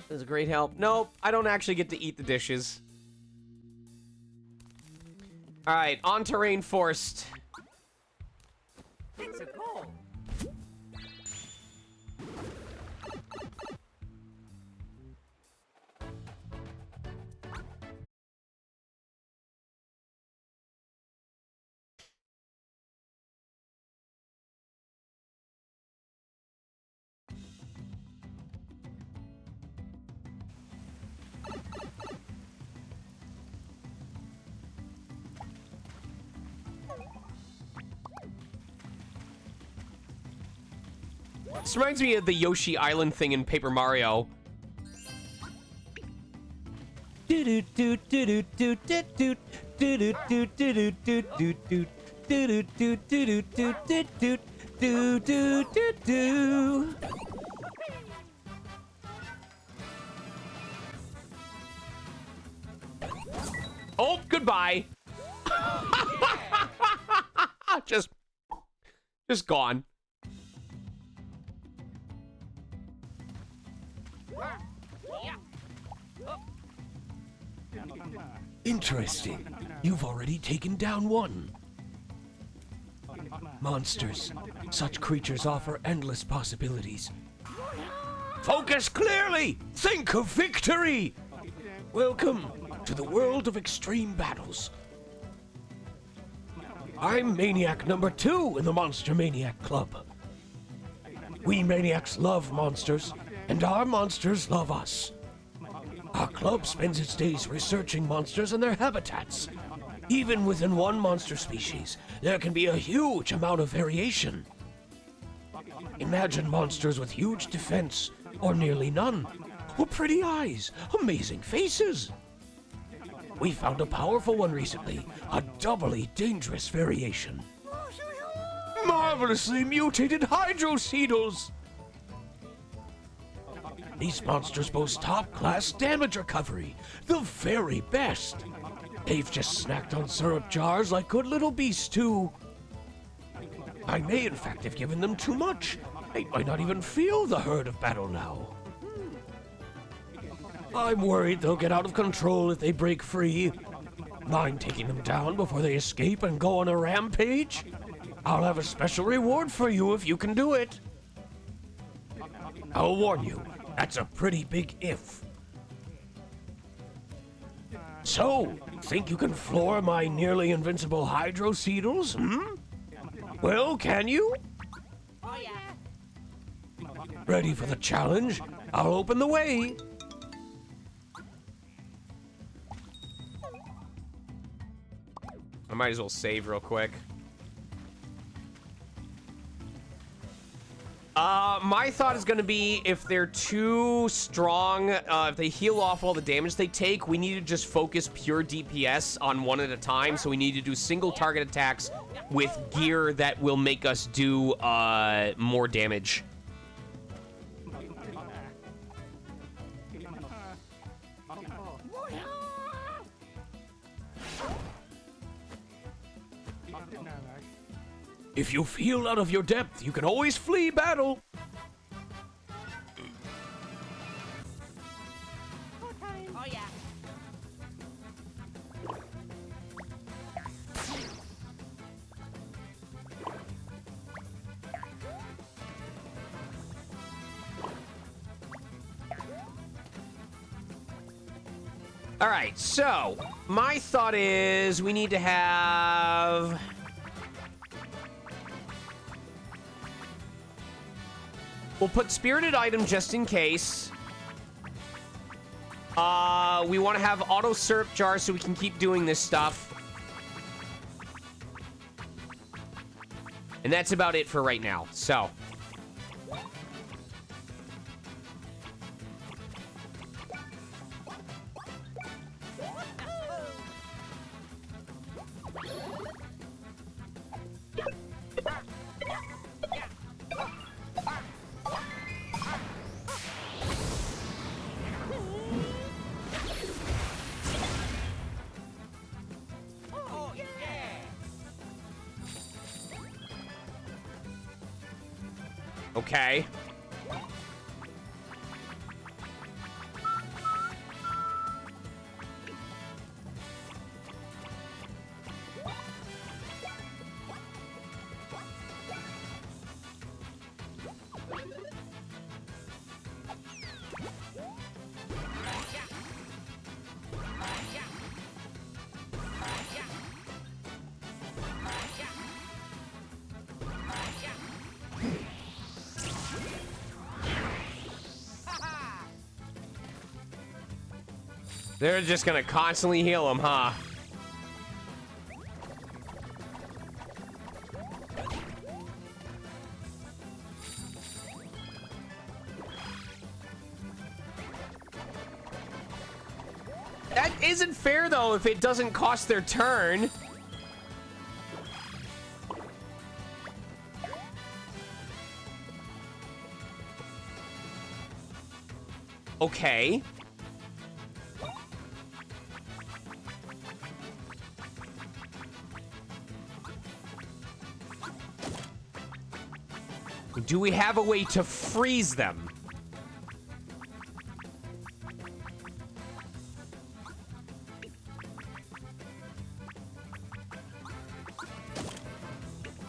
This is a great help. Nope, I don't actually get to eat the dishes. All right, on to Rainforest. This reminds me of the Yoshi Island thing in Paper Mario. Oh, goodbye. just gone.
Interesting. You've already taken down one. Monsters. Such creatures offer endless possibilities. Focus clearly! Think of victory! Welcome to the world of extreme battles. I'm Maniac number 2 in the Monster Maniac Club. We Maniacs love monsters, and our monsters love us. Our club spends its days researching monsters and their habitats. Even within one monster species, there can be a huge amount of variation. Imagine monsters with huge defense, or nearly none, or pretty eyes, amazing faces. We found a powerful one recently, a doubly dangerous variation. Marvelously mutated hydroceedals! These monsters boast top-class damage recovery, the very best. They've just snacked on syrup jars like good little beasts, too. I may, in fact, have given them too much. They might not even feel the hurt of battle now. I'm worried they'll get out of control if they break free. Mind taking them down before they escape and go on a rampage? I'll have a special reward for you if you can do it. I'll warn you, that's a pretty big if. So, think you can floor my nearly invincible hydroceedals, Well, can you?
Oh, yeah.
Ready for the challenge? I'll open the way.
I might as well save real quick. My thought is going to be if they're too strong, if they heal off all the damage they take, we need to just focus pure DPS on one at a time. So we need to do single target attacks with gear that will make us do more damage.
If you feel out of your depth, you can always flee battle.
Oh yeah.
All right, so my thought is we need to have... We'll put spirited item just in case. We want to have auto syrup jar so we can keep doing this stuff. And that's about it for right now, so...
Oh yeah.
Okay. They're just gonna constantly heal him, huh? That isn't fair, though, if it doesn't cost their turn. Okay. Do we have a way to freeze them?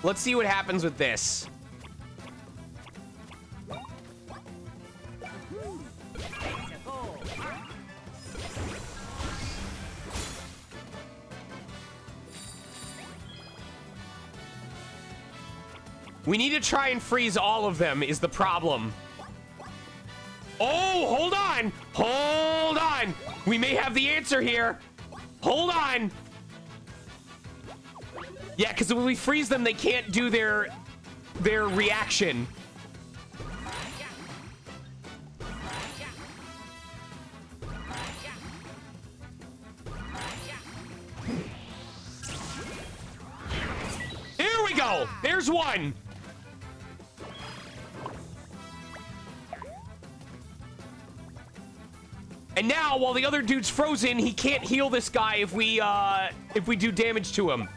Let's see what happens with this. We need to try and freeze all of them is the problem. Oh, hold on. Hold on. We may have the answer here. Hold on. Yeah, because when we freeze them, they can't do their reaction. There we go. There's one. And now, while the other dude's frozen, he can't heal this guy if we do damage to him.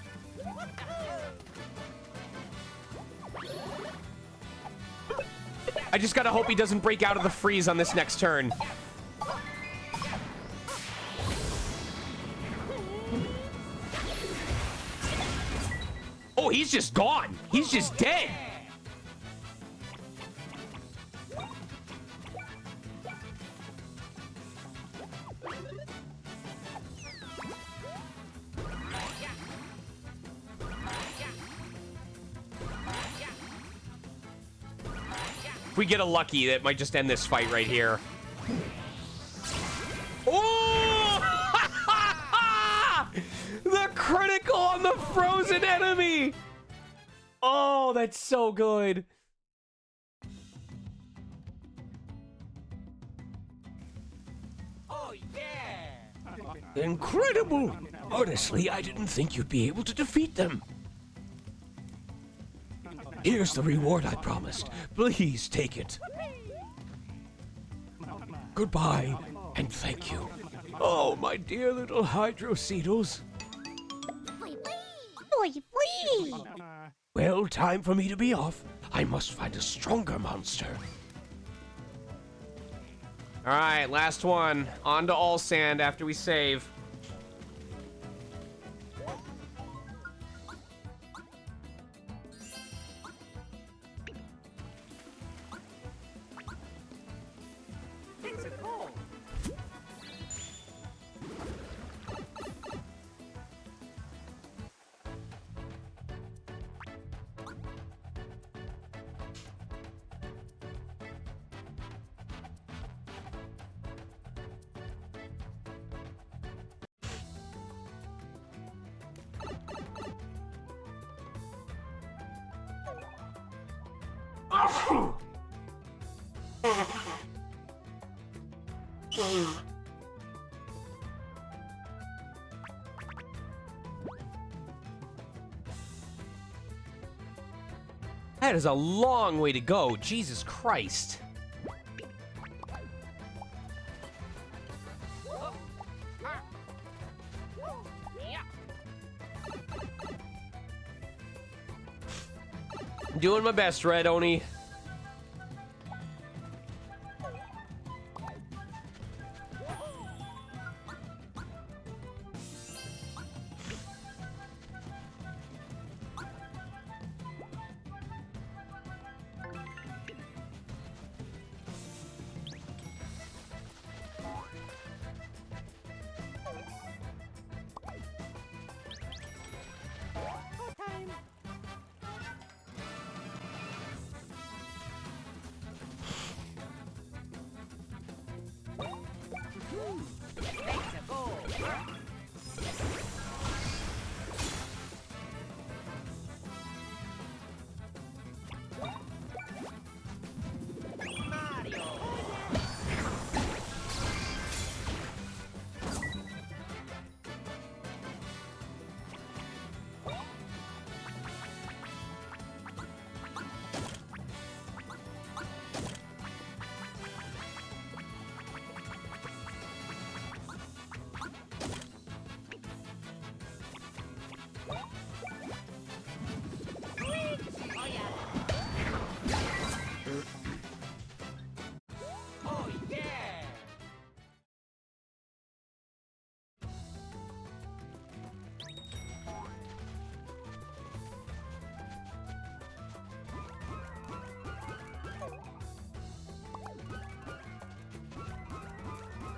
I just gotta hope he doesn't break out of the freeze on this next turn. Oh, he's just gone. He's just dead. If we get a lucky, that might just end this fight right here. Oh! The critical on the frozen enemy! Oh, that's so good.
Oh yeah.
Incredible! Honestly, I didn't think you'd be able to defeat them. Here's the reward I promised. Please take it. Goodbye, and thank you. Oh, my dear little hydrocedos.
boy, please.
Well, time for me to be off. I must find a stronger monster.
All right, last one. On to all sand after we save.
Fix a coal.
That is a long way to go. Jesus Christ. Doing my best, Red Oni.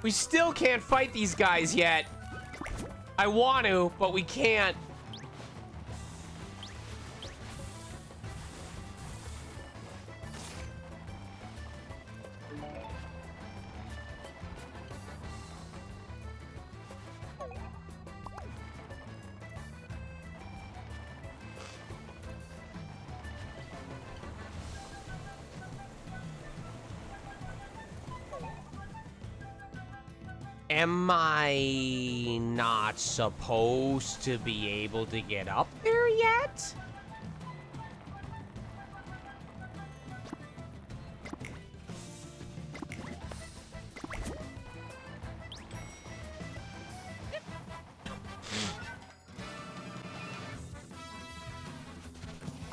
We still can't fight these guys yet. I want to, but we can't. Am I not supposed to be able to get up there yet?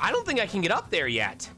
I don't think I can get up there yet.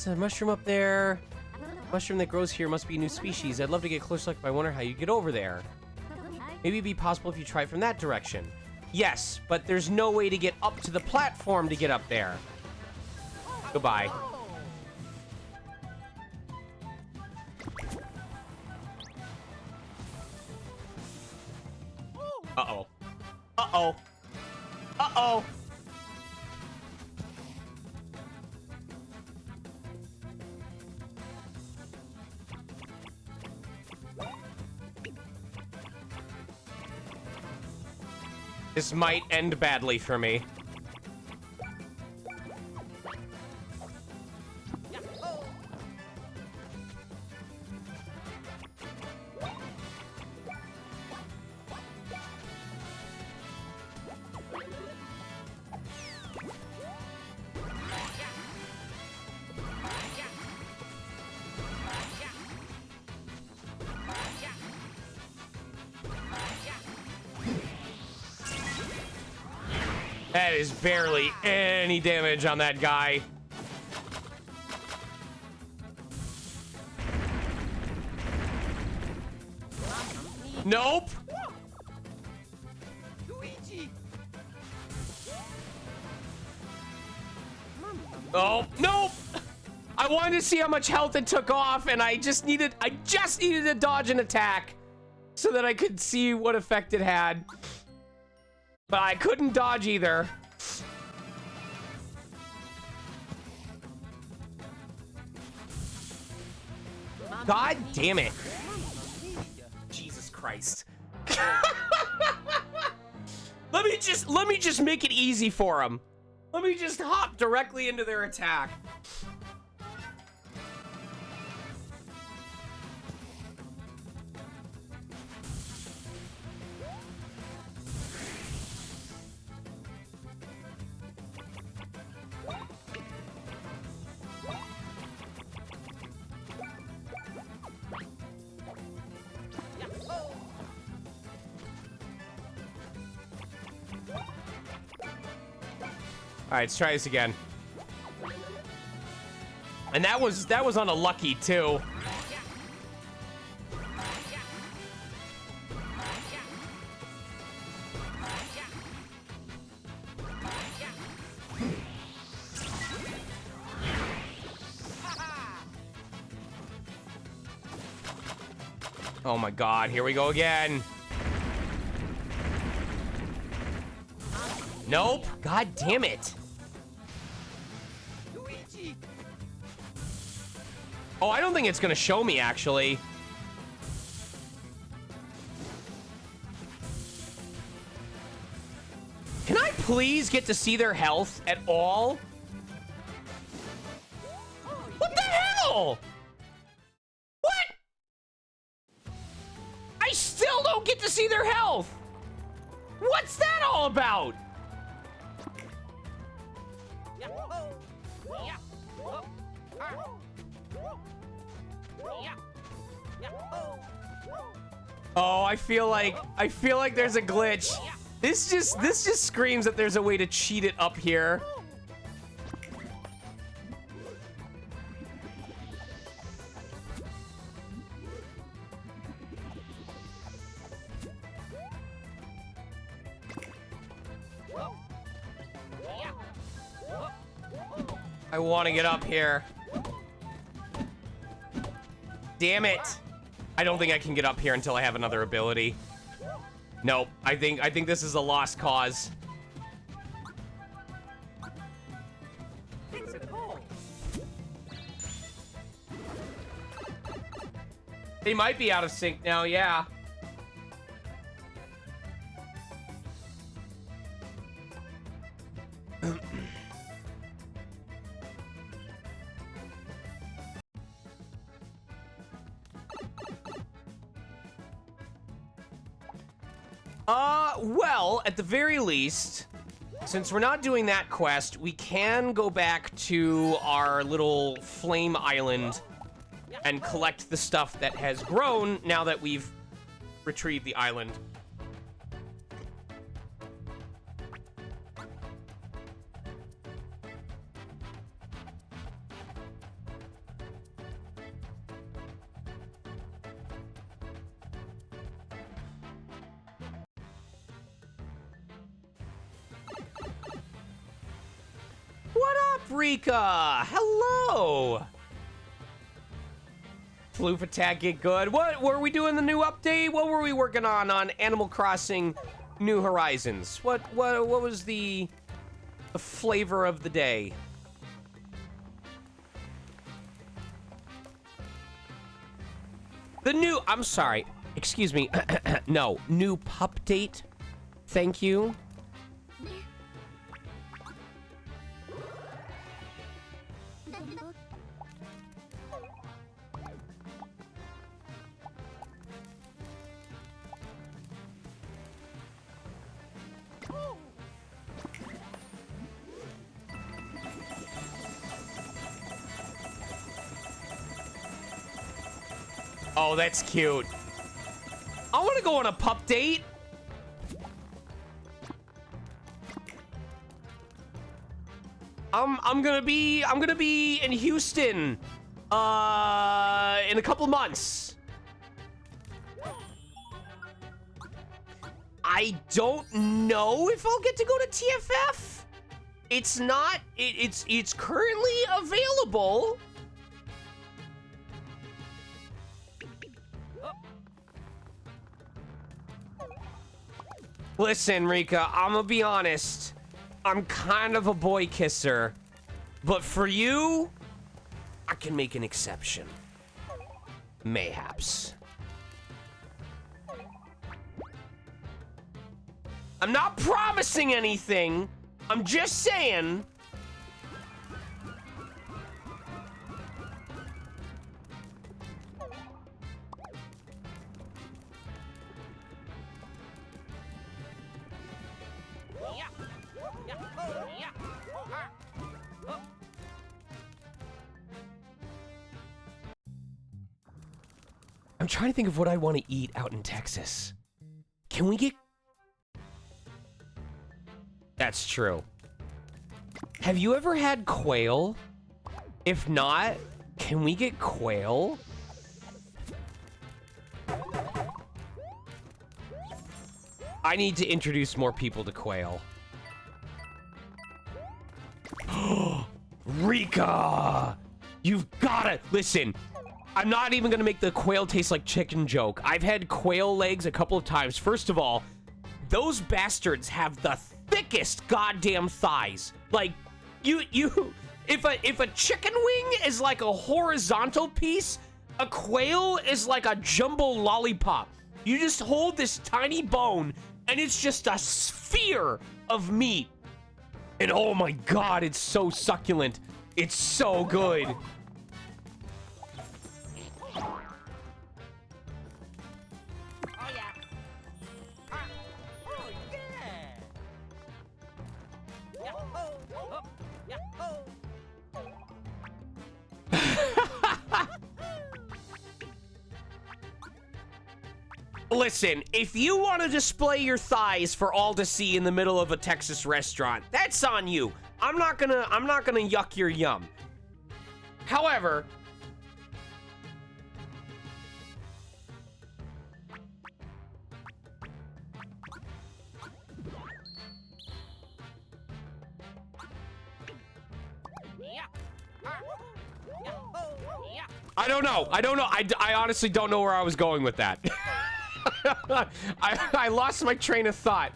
There's a mushroom up there. Mushroom that grows here must be a new species. I'd love to get closer, but I wonder how you get over there. Maybe it'd be possible if you try from that direction. Yes, but there's no way to get up to the platform to get up there. Goodbye. Uh-oh. Uh-oh. Uh-oh. This might end badly for me. That is barely any damage on that guy. Nope.
Luigi!
Oh, nope. I wanted to see how much health it took off, and I just needed to dodge an attack so that I could see what effect it had. But I couldn't dodge either. God damn it. Jesus Christ. Let me just make it easy for them. Let me just hop directly into their attack. All right, let's try this again. And that was on a lucky too. Oh my God, here we go again. Nope. God damn it.
Luigi!
Oh, I don't think it's gonna show me, actually. Can I please get to see their health at all? What the hell? What? I still don't get to see their health. What's that all about? Oh, I feel like there's a glitch. This just screams that there's a way to cheat it up here. I want to get up here. Damn it. I don't think I can get up here until I have another ability. Nope. I think this is a lost cause.
Fix a hole!
They might be out of sync now, yeah. Well, at the very least, since we're not doing that quest, we can go back to our little flame island and collect the stuff that has grown now that we've retrieved the island. What up, Rika? Hello! Floof attack get good. What were we doing the new update? What were we working on Animal Crossing New Horizons. What was the flavor of the day? The new, I'm sorry, excuse me. No, new pup date. Thank you. Oh, that's cute. I want to go on a pup date. I'm gonna be in Houston in a couple months. I don't know if I'll get to go to TFF. It's not, it's currently available. Listen, Rika, I'm gonna be honest. I'm kind of a boy kisser, but for you, I can make an exception. Mayhaps. I'm not promising anything. I'm just saying. I'm trying to think of what I want to eat out in Texas. Can we get... That's true. Have you ever had quail? If not, can we get quail? I need to introduce more people to quail. Rika! You've gotta... Listen, I'm not even gonna make the quail taste like chicken joke. I've had quail legs a couple of times. First of all, those bastards have the thickest goddamn thighs. Like, if a chicken wing is like a horizontal piece, a quail is like a jumbo lollipop. You just hold this tiny bone, and it's just a sphere of meat. And oh my god, it's so succulent. It's so good. Listen, if you want to display your thighs for all to see in the middle of a Texas restaurant, that's on you. I'm not gonna yuck your yum. However, I don't know. I honestly don't know where I was going with that. I lost my train of thought.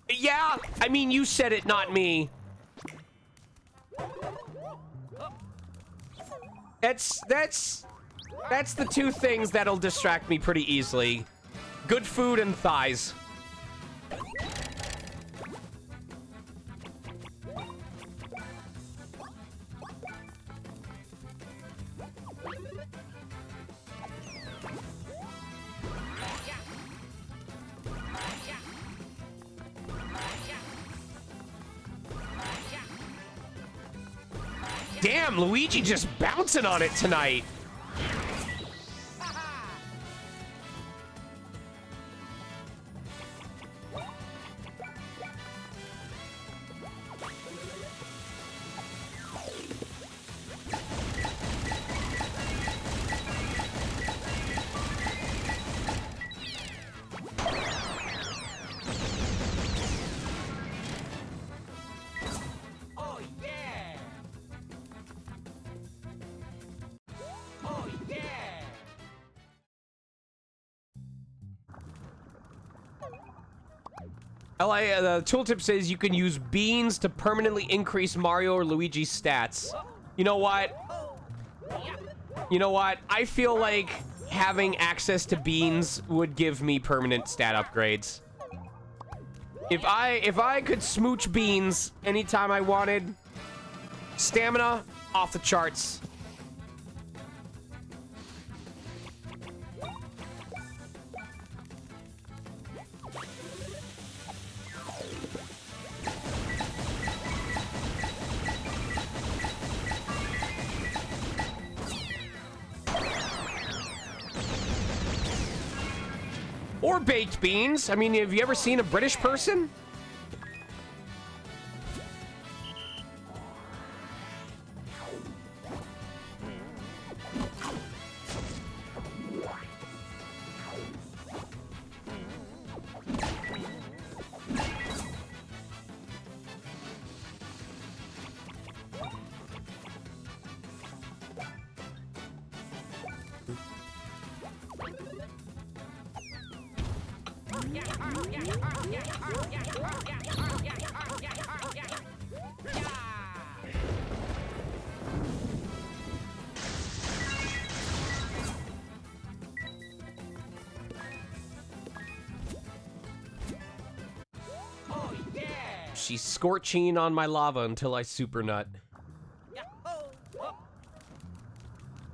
Yeah, I mean, you said it, not me. That's the two things that'll distract me pretty easily. Good food and thighs. Damn, Luigi just bouncing on it tonight. The tooltip says you can use beans to permanently increase Mario or Luigi's stats. You know what? You know what? I feel like having access to beans would give me permanent stat upgrades. If I could smooch beans anytime I wanted, stamina off the charts. Or baked beans. I mean, have you ever seen a British person? She's scorching on my lava until I super nut.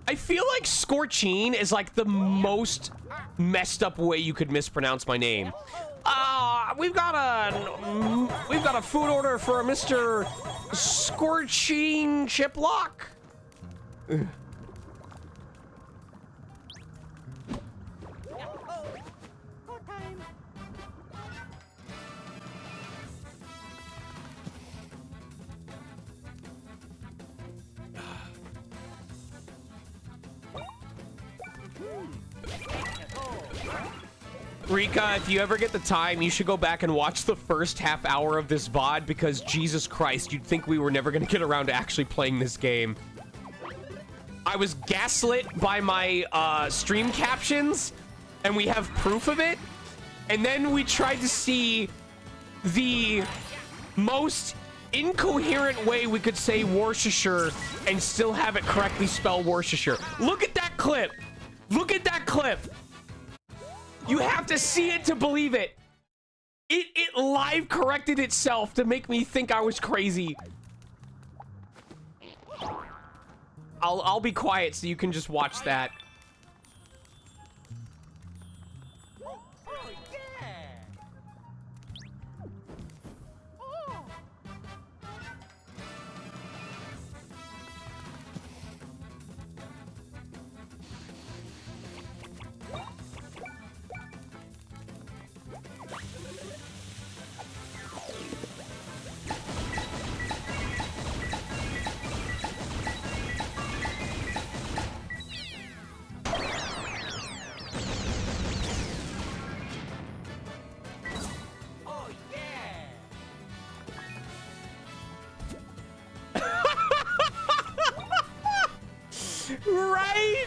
I feel like scorching is like the most messed up way you could mispronounce my name. We've got a food order for a Mr. Scorching Chiplock. Rika, if you ever get the time, you should go back and watch the first half hour of this VOD because Jesus Christ, you'd think we were never going to get around to actually playing this game. I was gaslit by my stream captions, and we have proof of it. And then we tried to see the most incoherent way we could say Worcestershire and still have it correctly spell Worcestershire. Look at that clip. Look at that clip. You have to see it to believe it. It live corrected itself to make me think I was crazy. I'll be quiet so you can just watch that. Right?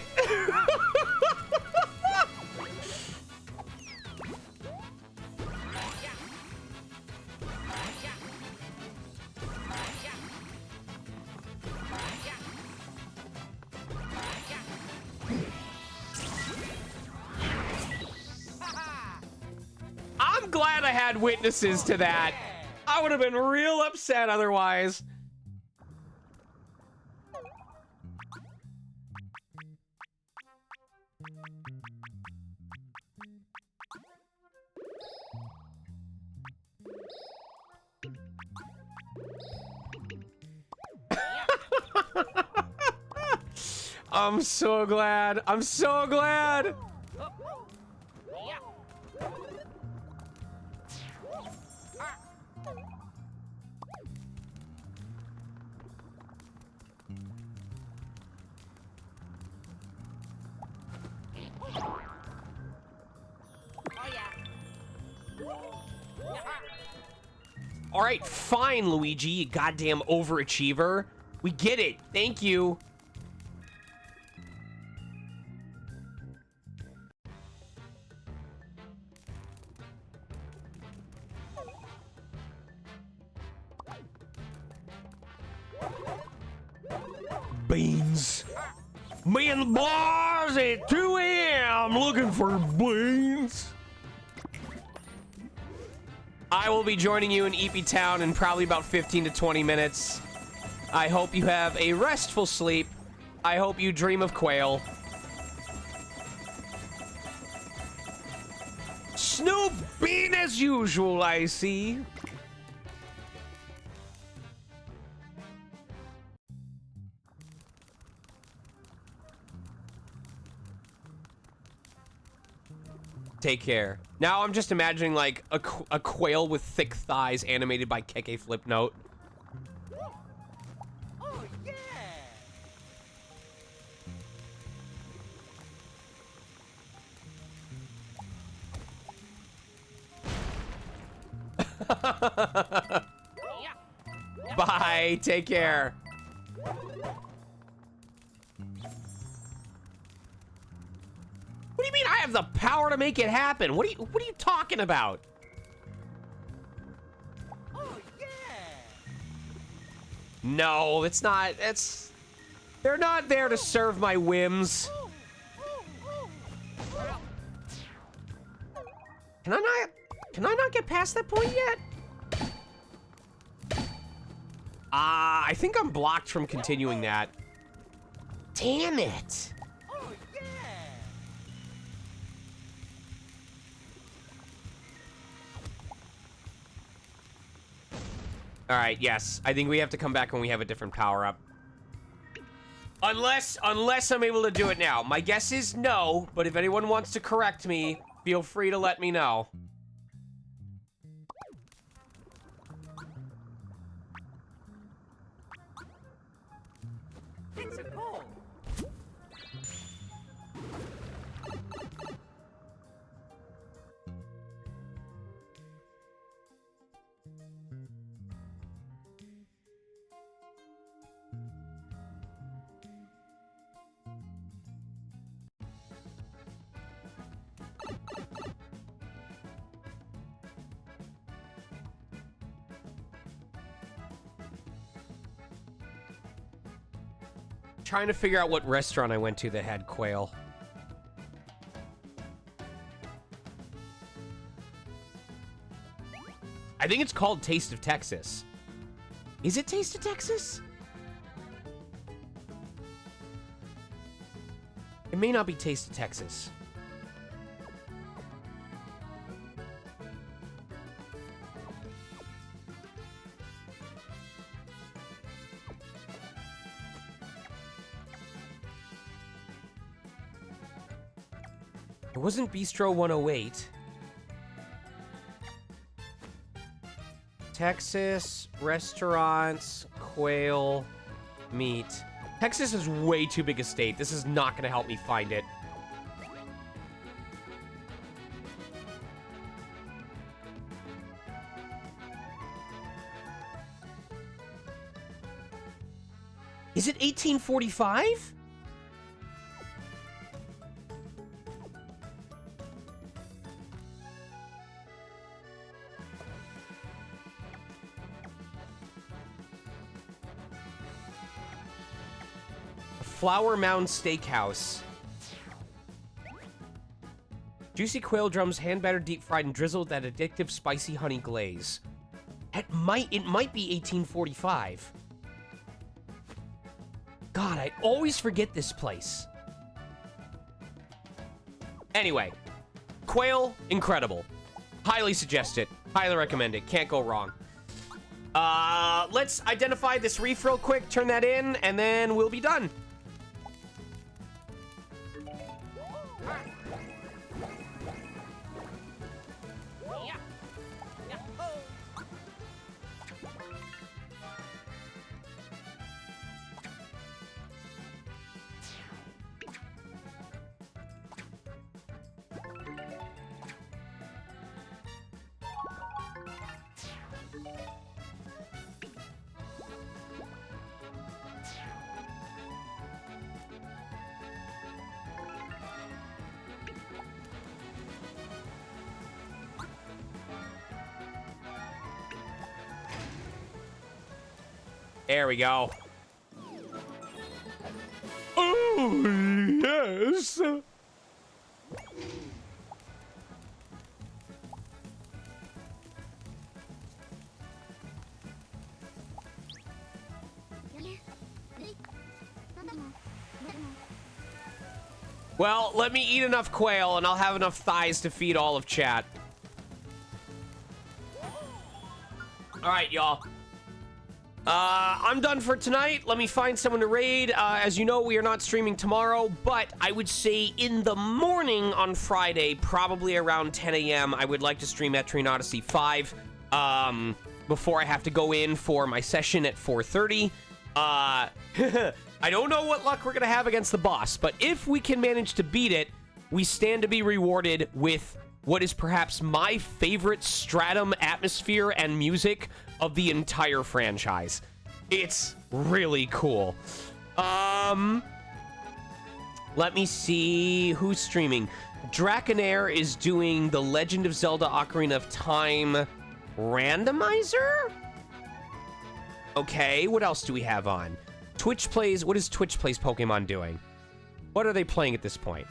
I'm glad I had witnesses to that. I would have been real upset otherwise. I'm so glad. I'm so glad. All right, fine, Luigi, you goddamn overachiever. We get it. Thank you.
beans. Me and the boys at 2 a.m. looking for beans.
I will be joining you in Eepy Town in probably about 15 to 20 minutes. I hope you have a restful sleep. I hope you dream of quail. Snoop Bean as usual, I see. Take care. Now I'm just imagining like a quail with thick thighs animated by Keke Flipnote.
Oh, yeah!
Bye. Take care. What do you mean I have the power to make it happen? What are you talking about?
Oh, yeah!
No, it's not. They're not there to serve my whims. Can I not get past that point yet? I think I'm blocked from continuing that. Damn it.
Oh, yeah!
All right, yes. I think we have to come back when we have a different power-up. Unless I'm able to do it now. My guess is no, but if anyone wants to correct me, feel free to let me know.
It's a goal!
Trying to figure out what restaurant I went to that had quail. I think it's called Taste of Texas. Is it Taste of Texas? It may not be Taste of Texas. It wasn't Bistro 108. Texas restaurants, quail, meat. Texas is way too big a state. This is not going to help me find it. Is it 1845? Flower Mound Steakhouse. Juicy quail drums, hand-battered, deep-fried, and drizzled with that addictive, spicy honey glaze. It might be 1845. God, I always forget this place. Anyway, quail, incredible. Highly suggest it. Highly recommend it. Can't go wrong. Let's identify this reef real quick, turn that in, and then we'll be done. There we go. Yes. Well, let me eat enough quail and I'll have enough thighs to feed all of chat. All right, y'all. I'm done for tonight. Let me find someone to raid. As you know, we are not streaming tomorrow, but I would say in the morning on Friday, probably around 10 a.m., I would like to stream Etrian Odyssey 5 before I have to go in for my session at 4:30. I don't know what luck we're going to have against the boss, but if we can manage to beat it, we stand to be rewarded with what is perhaps my favorite Stratum atmosphere and music of the entire franchise. It's really cool. Let me see who's streaming. Draconair is doing the Legend of Zelda Ocarina of Time randomizer? Okay, what else do we have on? Twitch Plays, what is Twitch Plays Pokemon doing? What are they playing at this point?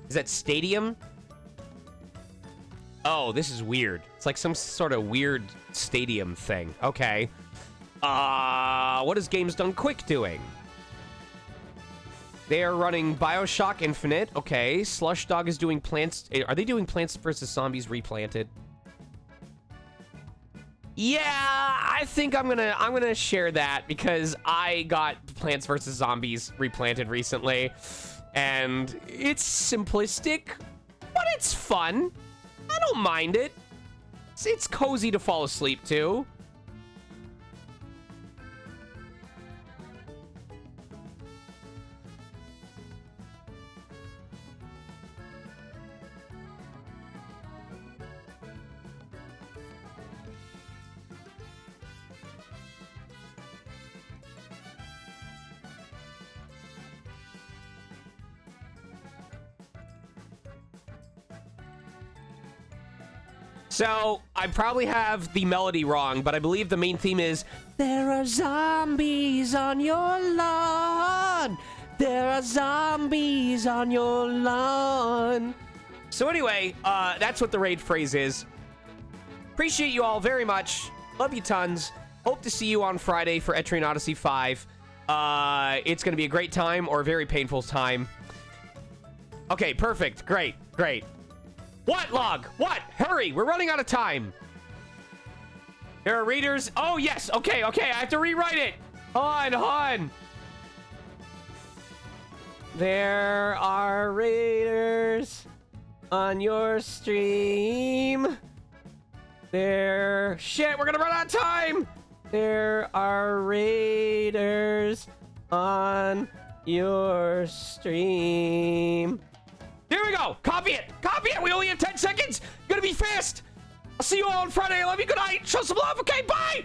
Is that Stadium? Oh, this is weird. It's like some sort of weird stadium thing. Okay. What is Games Done Quick doing? They are running BioShock Infinite. Okay. Slush Dog is doing Plants. Are they doing Plants vs. Zombies Replanted? Yeah, I think I'm gonna share that because I got Plants vs. Zombies Replanted recently, and it's simplistic, but it's fun. I don't mind it. It's cozy to fall asleep to. So, I probably have the melody wrong, but I believe the main theme is there are zombies on your lawn. There are zombies on your lawn. So anyway, that's what the raid phrase is. Appreciate you all very much. Love you tons. Hope to see you on Friday for Etrian Odyssey 5. It's going to be a great time or a very painful time. Okay, perfect. Great, great. What, Log? What? Hurry, we're running out of time. There are readers. Oh, yes. Okay, okay. I have to rewrite it. Hold on. There are raiders on your stream. Shit, we're gonna run out of time. There are raiders on your stream. Here we go. Copy it. Copy it. We only have 10 seconds. Gonna be fast. I'll see you all on Friday. I love you. Good night. Show some love. Okay, bye.